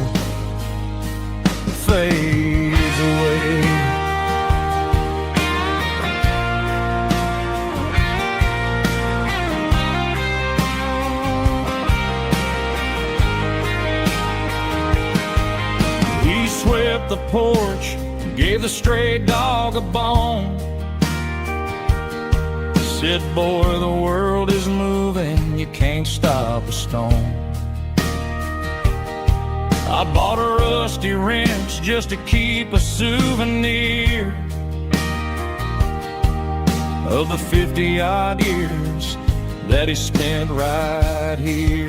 fades away. He swept the porch, gave the stray dog a bone, said, boy, the world is moving, you can't stop a stone. I bought a rusty wrench just to keep a souvenir of the 50-odd years that he spent right here.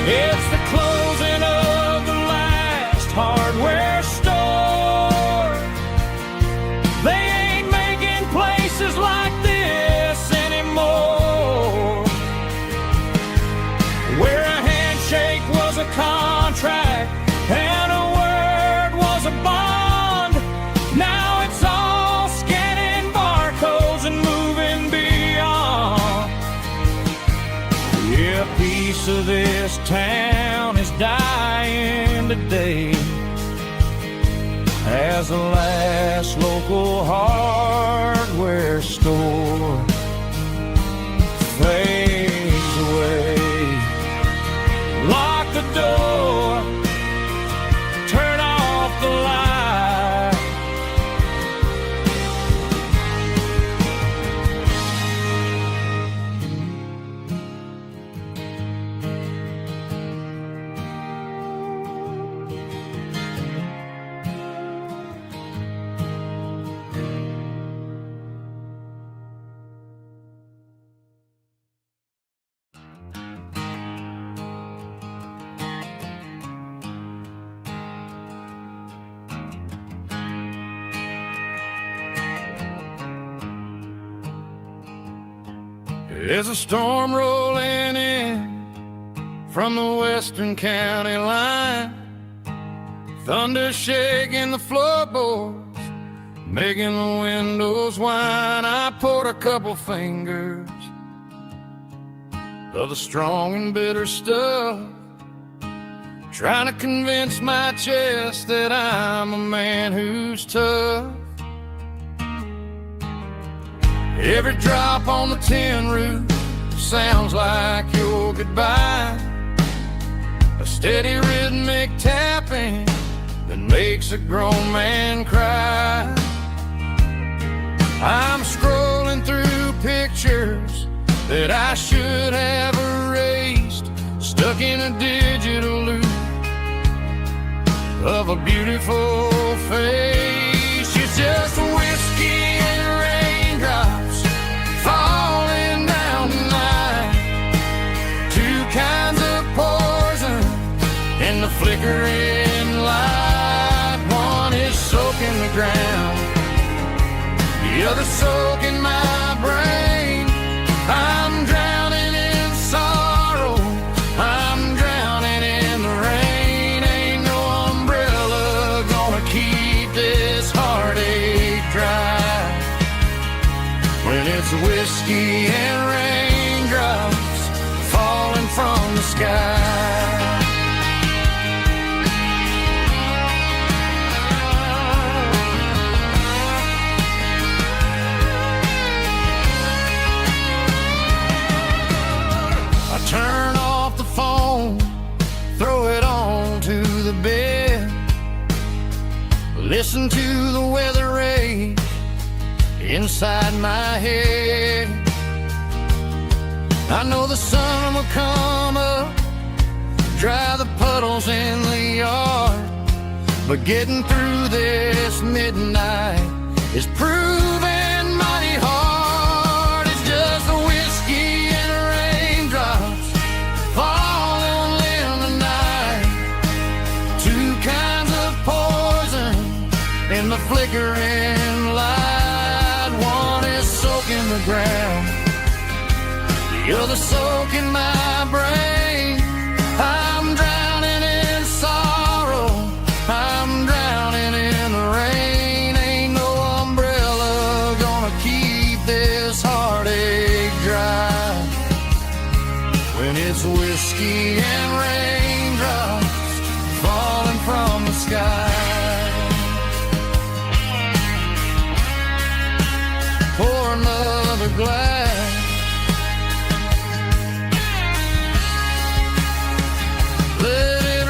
It's the closing of the last hardware store. They ain't making places like this anymore, where a handshake was a contract and a word was a bond. Now it's all scanning barcodes and moving beyond. Yeah, a piece of this town is dying today as the last local hardware store fades away. There's a storm rolling in from the western county line, thunder shaking the floorboards, making the windows whine. I poured a couple fingers of the strong and bitter stuff, trying to convince my chest that I'm a man who's tough. Every drop on the tin roof sounds like your goodbye, a steady rhythmic tapping that makes a grown man cry. I'm scrolling through pictures that I should have erased, stuck in a digital loop of a beautiful face. You're just whiskey and raindrops falling down tonight, two kinds of poison in the flickering light. One is soaking the ground, the other soaking my brain. I'm drowning in sorrow, I'm drowning in the rain. Ain't no umbrella gonna keep this heartache dry when it's whiskey and raindrops falling from the sky. Turn off the phone, throw it on to the bed, listen to the weather rage inside my head. I know the sun will come up, dry the puddles in the yard, but getting through this midnight is proving mighty hard. It's just a whiskey and raindrops falling in the night, two kinds of poison in the flickering light. One is soaking the ground, the other soaking my brain. I'm drowning in sorrow, I'm drowning in the rain. Ain't no umbrella gonna keep this heartache dry when it's whiskey and raindrops falling from the sky. Pour another glass, let it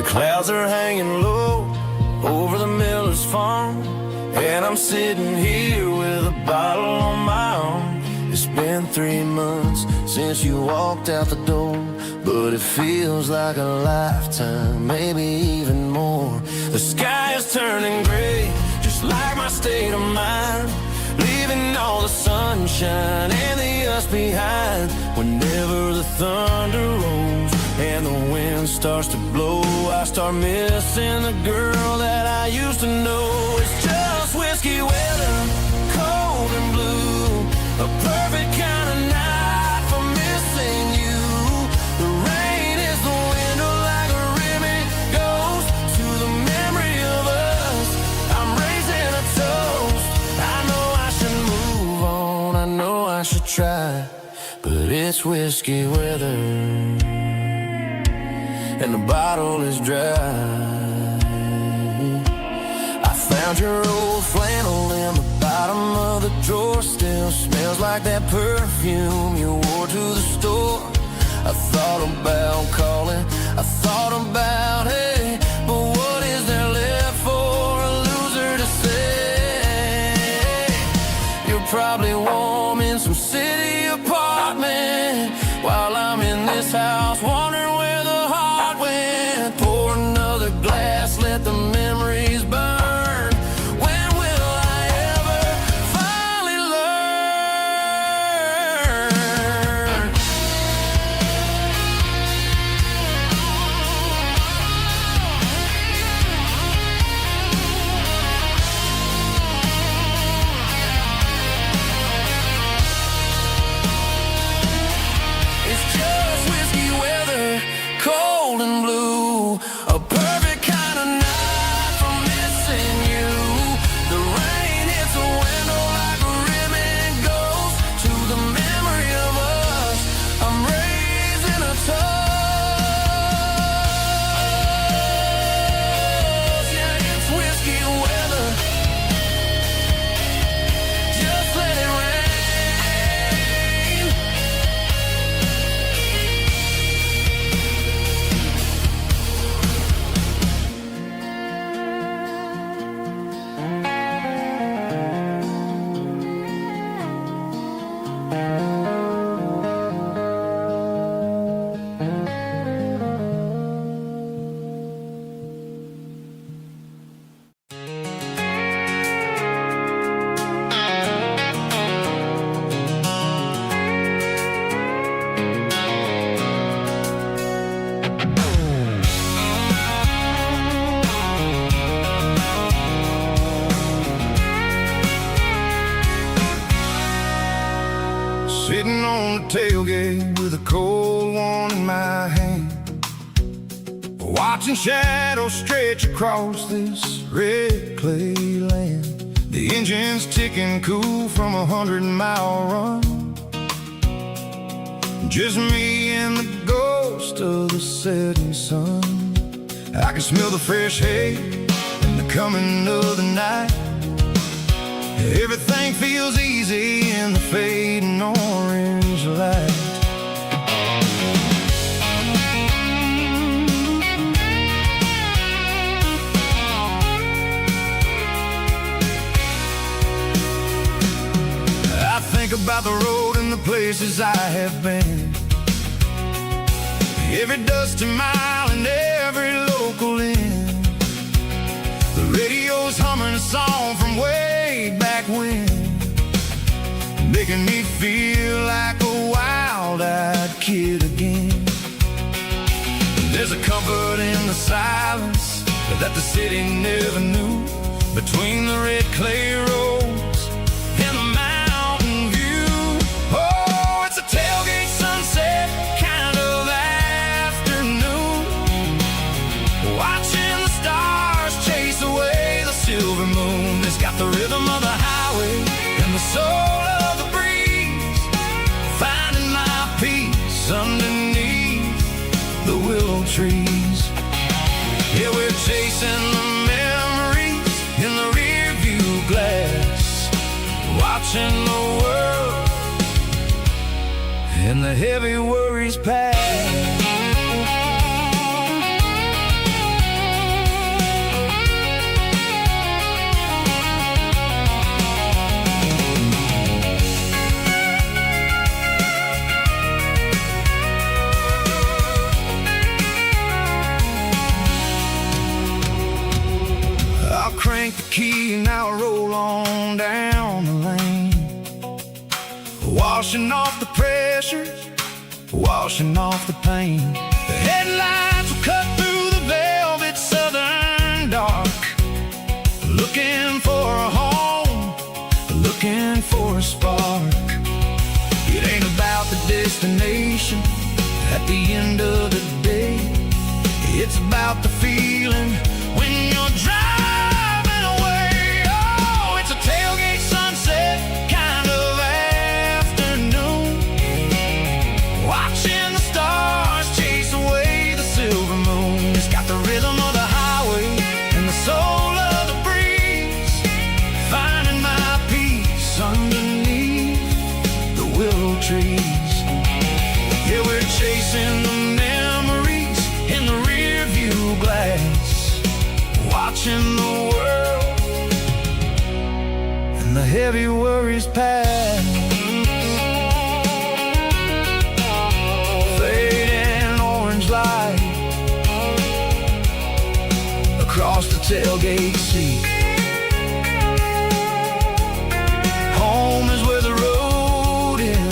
The clouds are hanging low over the miller's farm, and I'm sitting here with a bottle on my arm. It's been 3 months since you walked out the door, but it feels like a lifetime, maybe even more. The sky is turning gray, just like my state of mind, leaving all the sunshine and the us behind. Whenever the thunder rolls and the wind starts to blow, I start missing the girl that I used to know. It's just whiskey weather, cold and blue, a perfect kind of night for missing you. The rain is the window I know I should try, but it's whiskey weather, and the bottle is dry. I found your old flannel in the bottom of the drawer. Still smells like that perfume you wore to the store. I thought about calling, I thought about, hey, but what is there left for a loser to say? You're probably warm in some city apartment, while I'm in this house wondering where the heart went. Pour another glass, let the memories burn. When will I ever finally learn? It's just whiskey weather, cold and blue, a perfect kind of night for missing you. The rain hits the window like a ribbon goes to the memory of us. I'm raising a toast. Yeah, it's whiskey weather. Just let it rain. Sitting on the tailgate with a cold one in my hand, watching shadows stretch across this red clay land. The engine's ticking cool from 100-mile run. Just me and the ghost of the setting sun. I can smell the fresh hay and the coming of the night. Everything feels easy in the fading orange light. I think about the road and the places I have been, every dusty mile and every local inn. The radio's humming a song from way back when, making me feel like a wild-eyed kid again. There's a comfort in the silence that the city never knew, between the red clay roads and the mountain view. Oh, it's a tailgate sunset kind of afternoon, watching the stars chase away the silver moon. It's got the rhythm of the highway and the soul of the breeze, finding my peace underneath the willow trees. Yeah, we're chasing the memories in the rear view glass, watching the world and the heavy worries pass. I'll crank the key and I'll roll on down the lane, washing off the pressure, washing off the pain. The headlights will cut through the velvet southern dark, looking for a home, looking for a spark. It ain't about the destination at the end of the day, it's about the feeling when you're driving away. Oh, it's a tailgate sunset kind of trees. Yeah, we're chasing the memories in the rear view glass, watching the world and the heavy worries pass. Fading orange light across the tailgate seat. Home is where the road ends.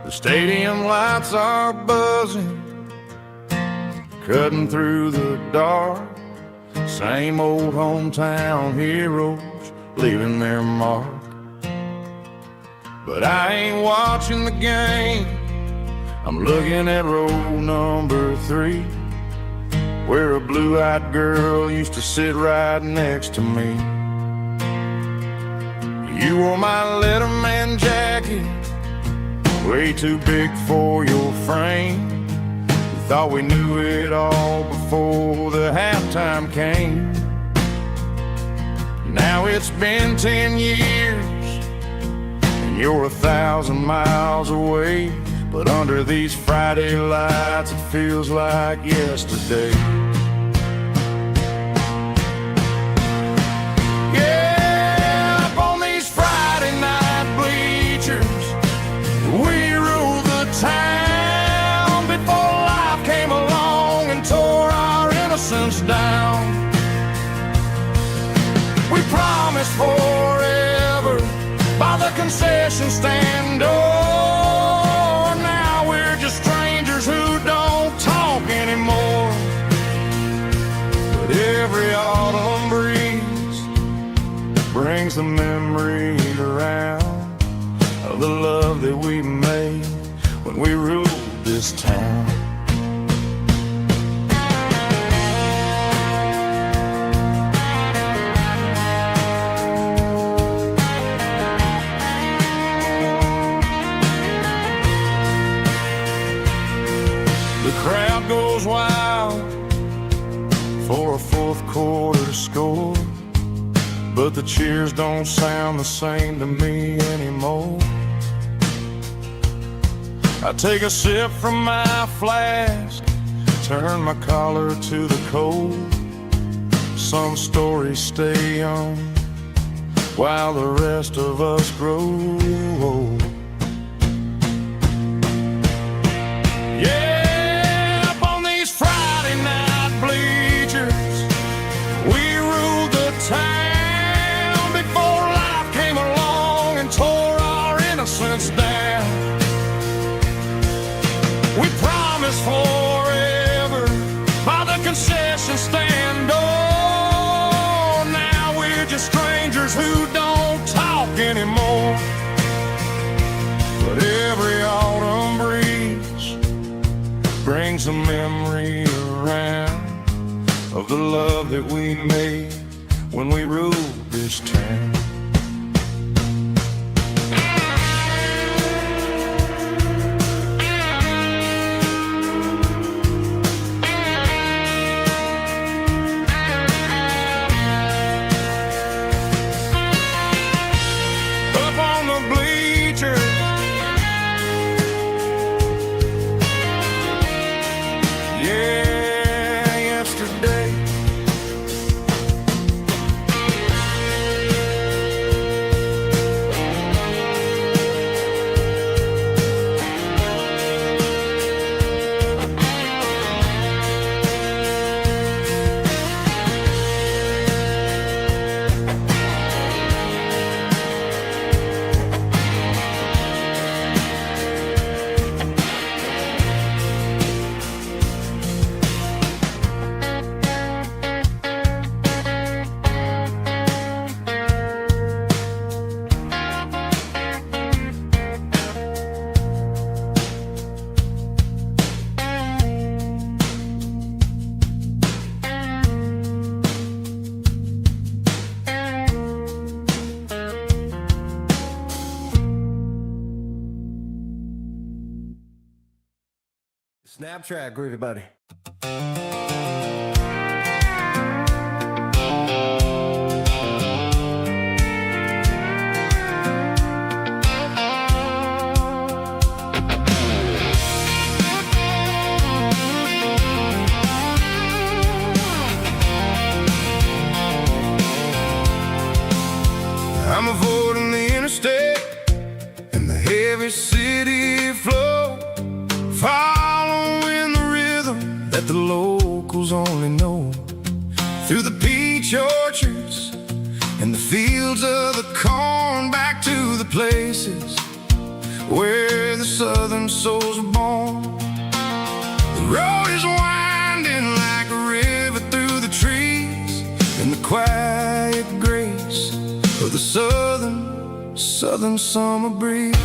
The stadium lights are buzzing, cutting through the dark. Same old hometown heroes leaving their mark. But I ain't watching the game, I'm looking at row number 3, where a blue-eyed girl used to sit right next to me. You wore my Letterman jacket, way too big for your frame. We thought we knew it all before the halftime came. Now it's been 10 years and you're 1,000 miles away, but under these Friday lights it feels like yesterday. Yeah, up on these Friday night bleachers, we ruled the town before life came along and tore our innocence down. We promised forever by the concession stand door. Now we're just strangers who don't talk anymore. But every autumn breeze brings the memory around of the love that we made when we ruled this town. The crowd goes wild for a fourth quarter score, but the cheers don't sound the same to me anymore. I take a sip from my flask, turn my collar to the cold. Some stories stay young while the rest of us grow old. Yeah, up on these Friday night bleachers, we ruled the town before life came along and tore our innocence down. We promised forever by the concession stand door. Now we're just strangers who don't talk anymore. But every autumn breeze brings a memory around of the love that we made when we ruled this town. Snap track, groovy buddy. I'm avoiding the interstate and the heavy city flow, following the rhythm that the locals only know. Through the peach orchards and the fields of the corn, back to the places where the southern souls are born. The road is winding like a river through the trees, in the quiet grace of the southern summer breeze.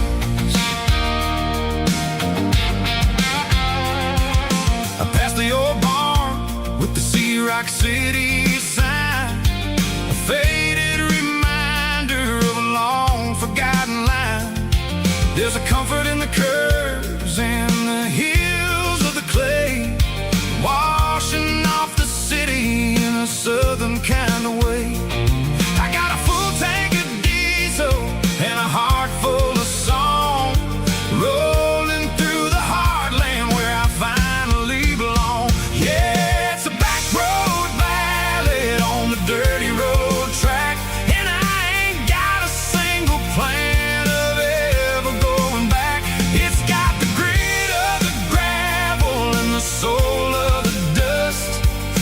I passed the old barn with the Rock City sign, a faded reminder of a long forgotten line. There's a comfort in the curves and the hills of the clay, washing off the city in a southern kind of way. I got a full tank of diesel and a heart full of song, rolling through the heartland where I finally belong. Yeah, it's a back road ballad on the dirty road track, and I ain't got a single plan of ever going back. It's got the grit of the gravel and the soul of the dust,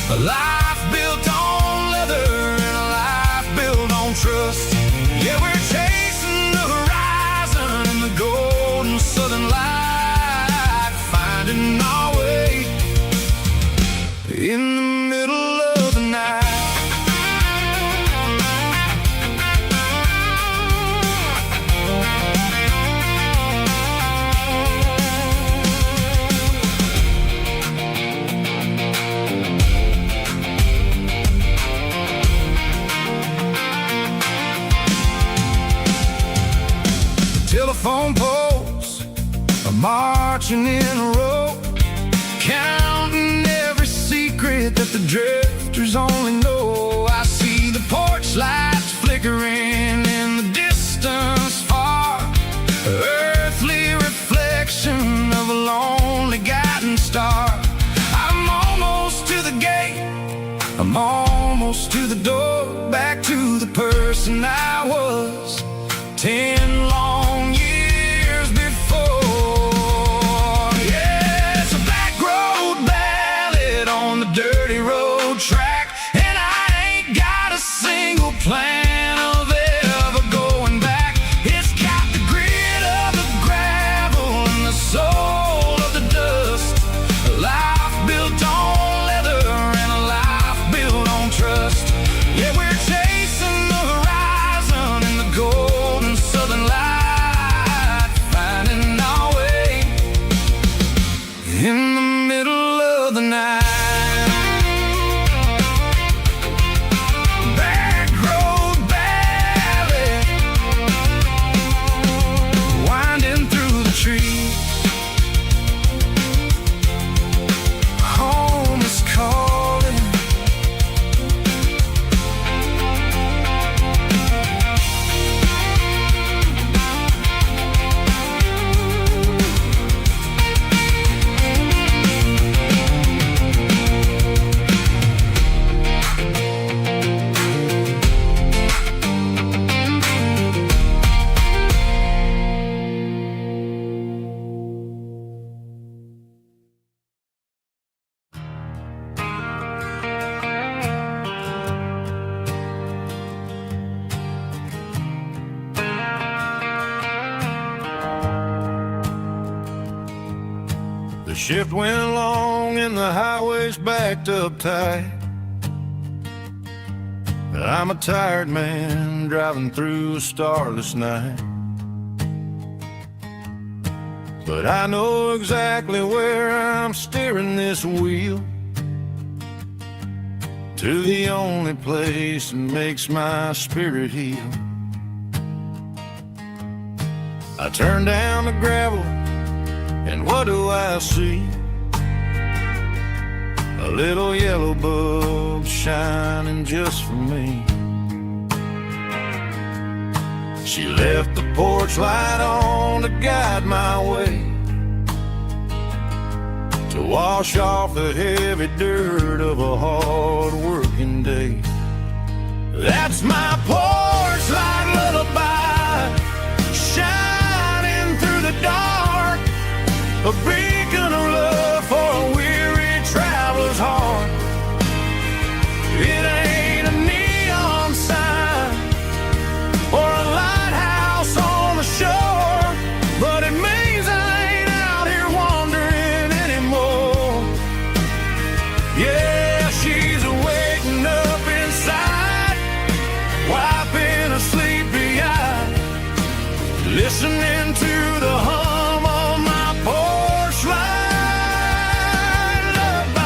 a life built on leather and a life built on trust. Yeah, we're chasing the horizon in the golden southern light, finding our way in the middle of the night. Telephone poles are marching in a row, counting every secret that the drifters only know. I see the porch lights flickering in the distance far, earthly reflection of a lonely guiding star. I'm almost to the gate, I'm almost to the door, back to the person I was 10 long years before. Yeah, it's a back road ballad on the dirty road track, and I ain't got a single plan of ever going back. It's got the grit of the gravel and the soul of the dust, a life built on leather and a life built on trust. Yeah, we're chasing the horizon in the golden southern light, finding our way in the middle of the night. Back road ballad, winding through the trees. Home is calling. The shift went along and the highway's backed up tight. I'm a tired man driving through a starless night, but I know exactly where I'm steering this wheel, to the only place that makes my spirit heal. I turn down the gravel, and what do I see? a little yellow bulb shining just for me. She left the porch light on to guide my way, to wash off the heavy dirt of a hard-working day. That's my porch light lullaby, shining through the dark, a beacon of love for a weary traveler's heart. It ain't a neon sign or a lighthouse on the shore, but it means I ain't out here wandering anymore. Yeah, she's waking up inside, wiping a sleepy eye, listening to the hum of my porch light lullaby.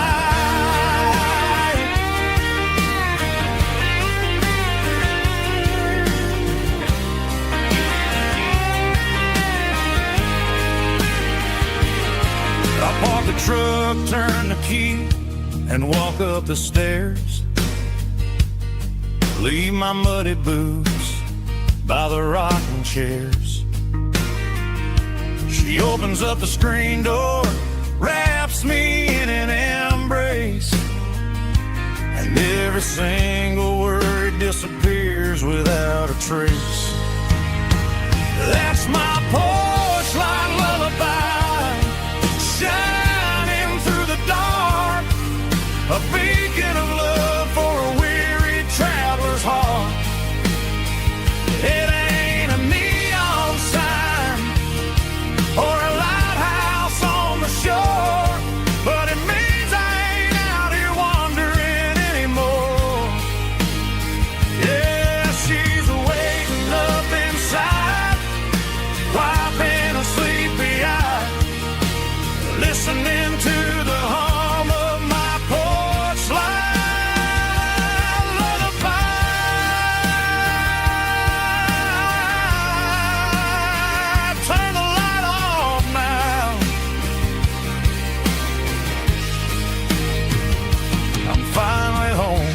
I park the truck, turn the key, and walk up the stairs. Leave my muddy boots by the rocking chairs. She opens up the screen door, wraps me in an embrace, and every single word disappears without a trace. That's my porch light lullaby, shining through the dark, a beacon of love for a weary traveler's heart. It ain't a neon sign or a lighthouse on the shore, but it means I ain't out here wandering anymore. Yeah, she's waking up inside, wiping a sleepy eye, listening to the hum of my porch light lullaby. Turn the light off now. I'm finally home.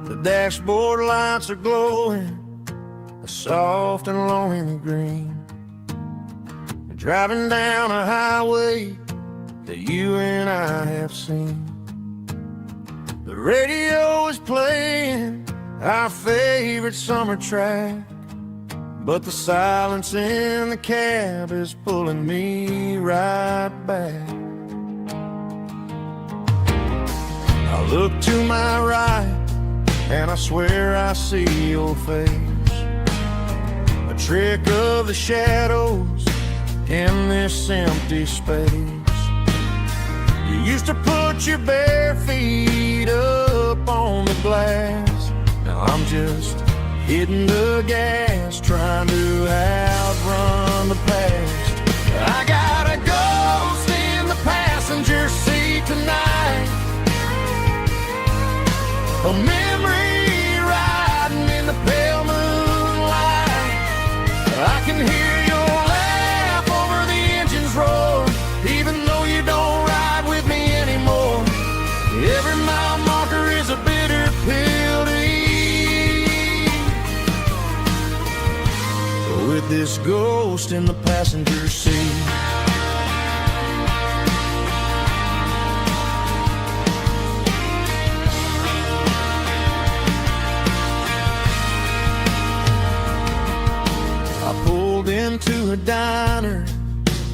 The dashboard lights are glowing, a soft and lonely green. Driving down a highway that you and I have seen. The radio is playing our favorite summer track, but the silence in the cab is pulling me right back. I look to my right and I swear I see your face, a trick of the shadows in this empty space. You used to put your bare feet up on the glass. Now I'm just hitting the gas, trying to outrun the past. I got a ghost in the passenger seat tonight, a memory riding in the pale moonlight. I can hear your laugh over the engine's roar, even though you don't ride with me anymore. Every mile marker is a bitter pill to eat, with this ghost in the passenger seat. I pulled into a diner,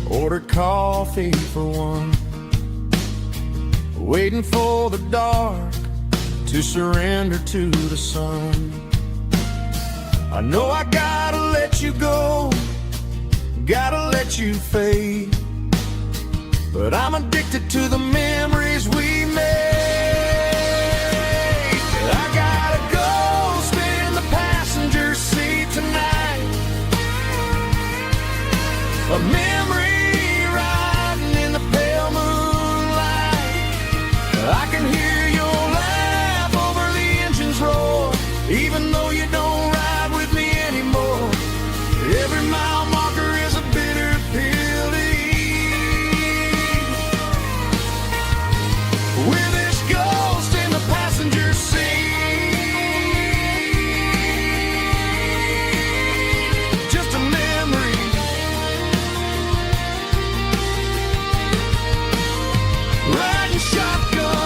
ordered coffee for one, waiting for the dark to surrender to the sun. I know I gotta let you go, gotta let you fade, but I'm addicted to the memories we made. I got a ghost in the passenger seat tonight, a memory riding in the pale moonlight. I can hear your laugh over the engine's roar, even though you don't ride with me anymore. Every mile marker is a bitter pill to eat. With this ghost in the passenger seat, just a memory. Riding shotgun.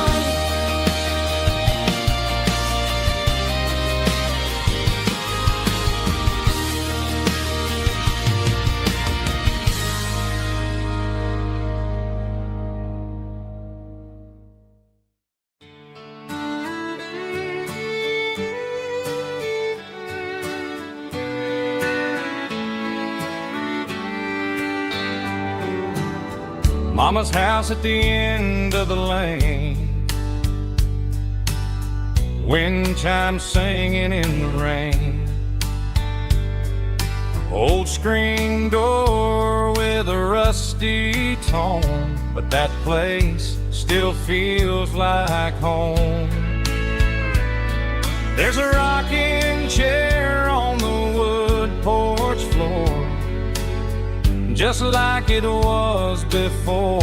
Mama's house at the end of the lane, wind chimes singing in the rain. Old screen door with a rusty tone, but that place still feels like home. There's a rocking chair on the wood porch floor, just like it was before.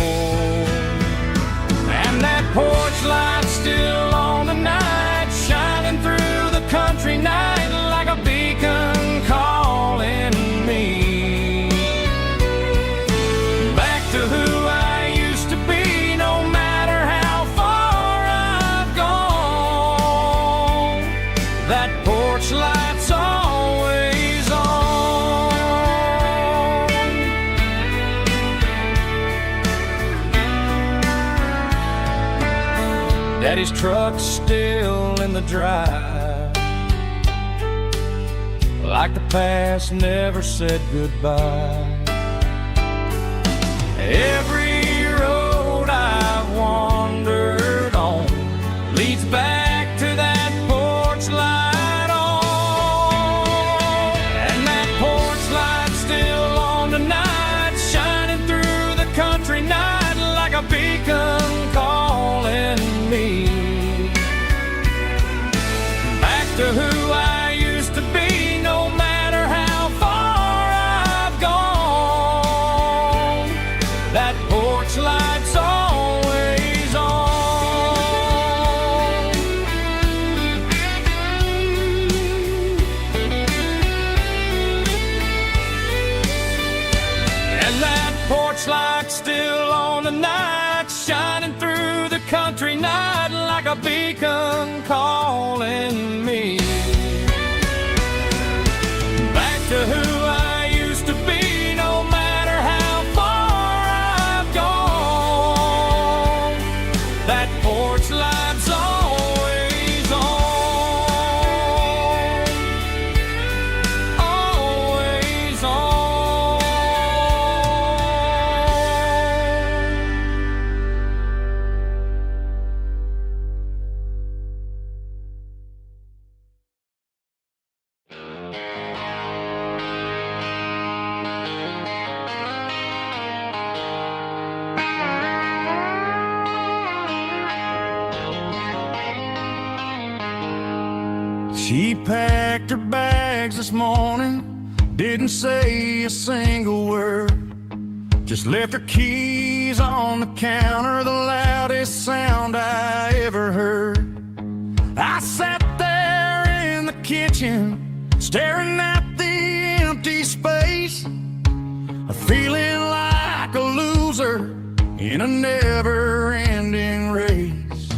And that porch light's still on tonight, shining through the country night like a beacon calling me back to who I used to be, no matter how far I've gone. That porch light's always on. Daddy's truck's still in the drive, like the past never said goodbye. Every road I've wandered on leads back to that porch light on. And that porch light's still on tonight, shining through the country night like a beacon calling me back to who I used to be, no matter how far I've gone. That porch light's always on. And that porch light's still on tonight, shining through the country night like a beacon calling me back to who I used to be, no matter how far I've gone. That porch light's always on, always on. She packed her bags this morning, didn't say a single word, just left her keys on the counter, the loudest sound I ever heard. I sat there in the kitchen, staring at the empty space, feeling like a loser in a never-ending race.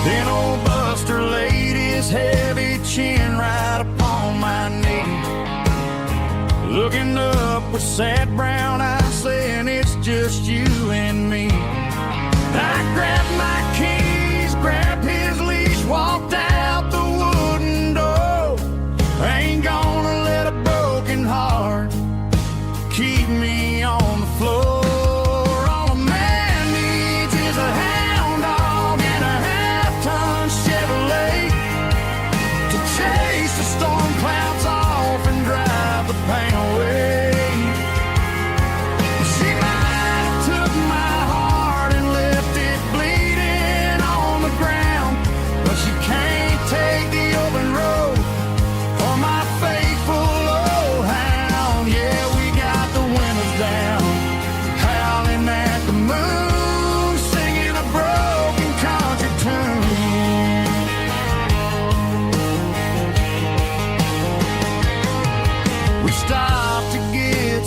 Then old Buster laid his heavy chin right upon my knee, looking up with sad brown eyes, saying it's just you and me. I grabbed my keys, grabbed his leash, walked out the wooden door. I ain't gonna let a broken heart keep me on the floor. On a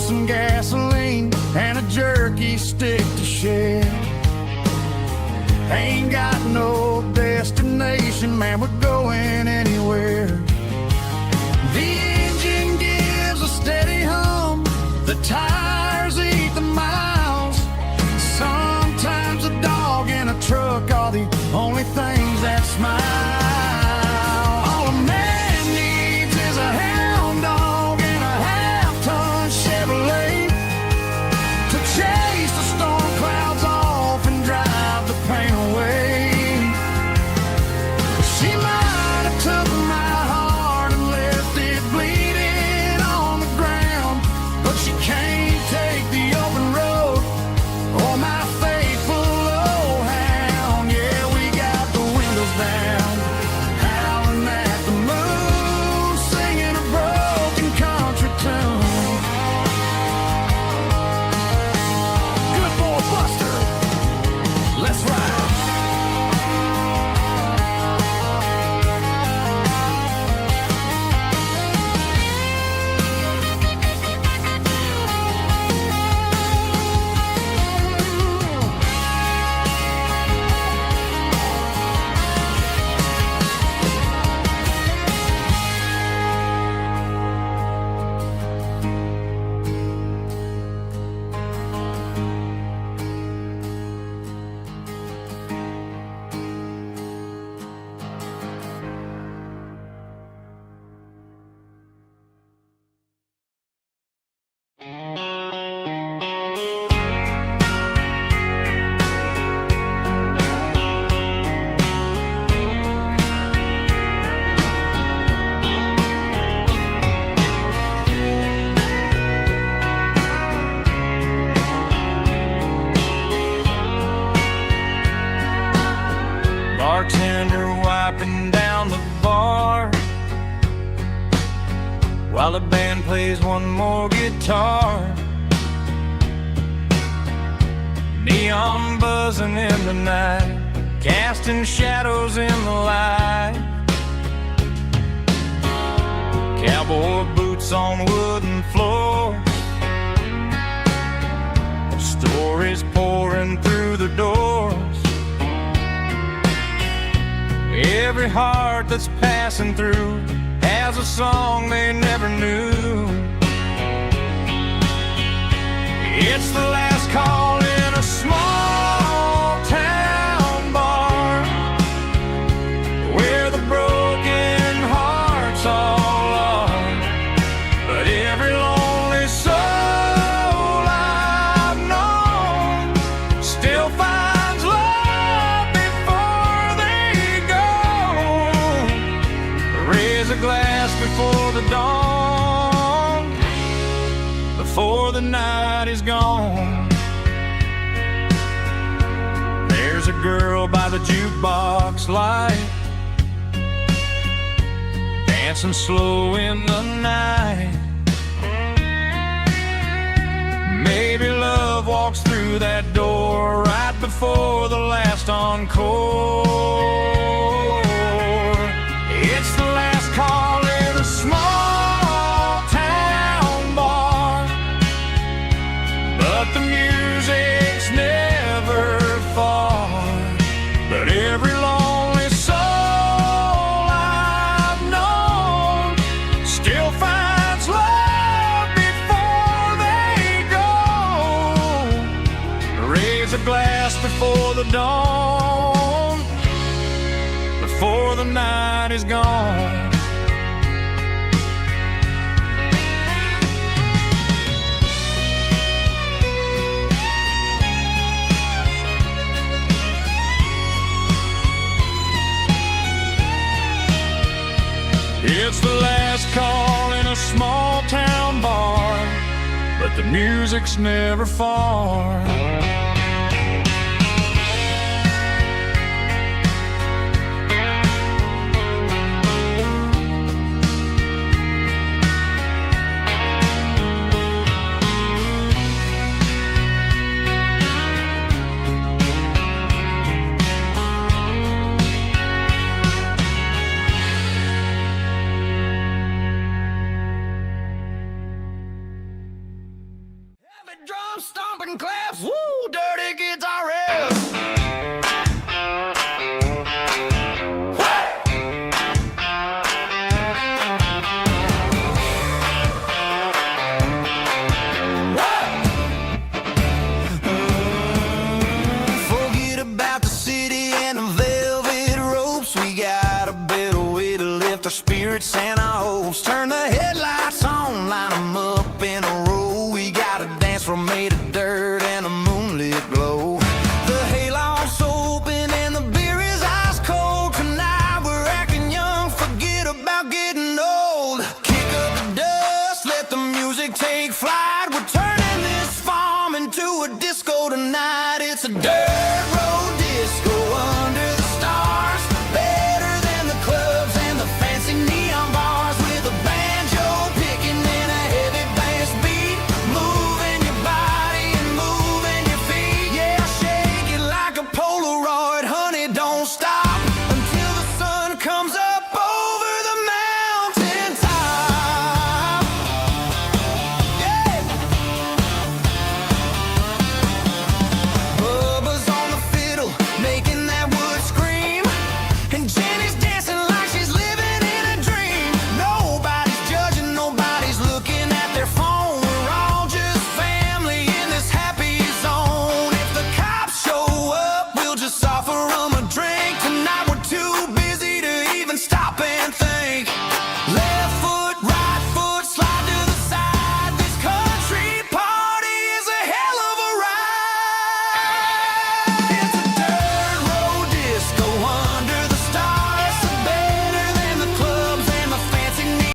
some gasoline and a jerky stick to share. Ain't got no destination, man, we're going anywhere. The engine gives a steady hum, the tires eat the miles. Sometimes a dog and a truck are the only things that smile. All a man needs is a hound dog and a half-ton Chevrolet to chase the storm clouds off and drive the pain away. She might have took my heart and left it bleeding on the ground, but she can't take the open road or my faithful old hound. Yeah, we got the windows down, howling at the moon, singing a broken country tune. Good boy Buster, let's ride. Bartender wiping down the bar while the band plays one more guitar. Neon buzzing in the night, casting shadows in the light. Cowboy boots on wooden floors, stories pouring through the doors. Every heart that's passing through has a song they never knew. It's the last call in a small town bar where the broken hearts all are. But every lonely soul I've known still finds love before they go. Raise a glass before the dawn, before the night is gone. There's a girl by the jukebox light, dancing slow in the night. Maybe love walks through that door right before the last encore. It's the last call in a small town bar, but the music's never far. But every lonely soul I've known still finds love before they go. Raise a glass before the dawn, before the night is gone. It's the last call in a small town bar, but the music's never far. drum stomping claps, woo, dirty guitar riffs. Forget about the city and the velvet ropes. We got a better way to lift our spirits and our hopes. Turn the headlights on, line them up in a row. We got a dance floor made of dirt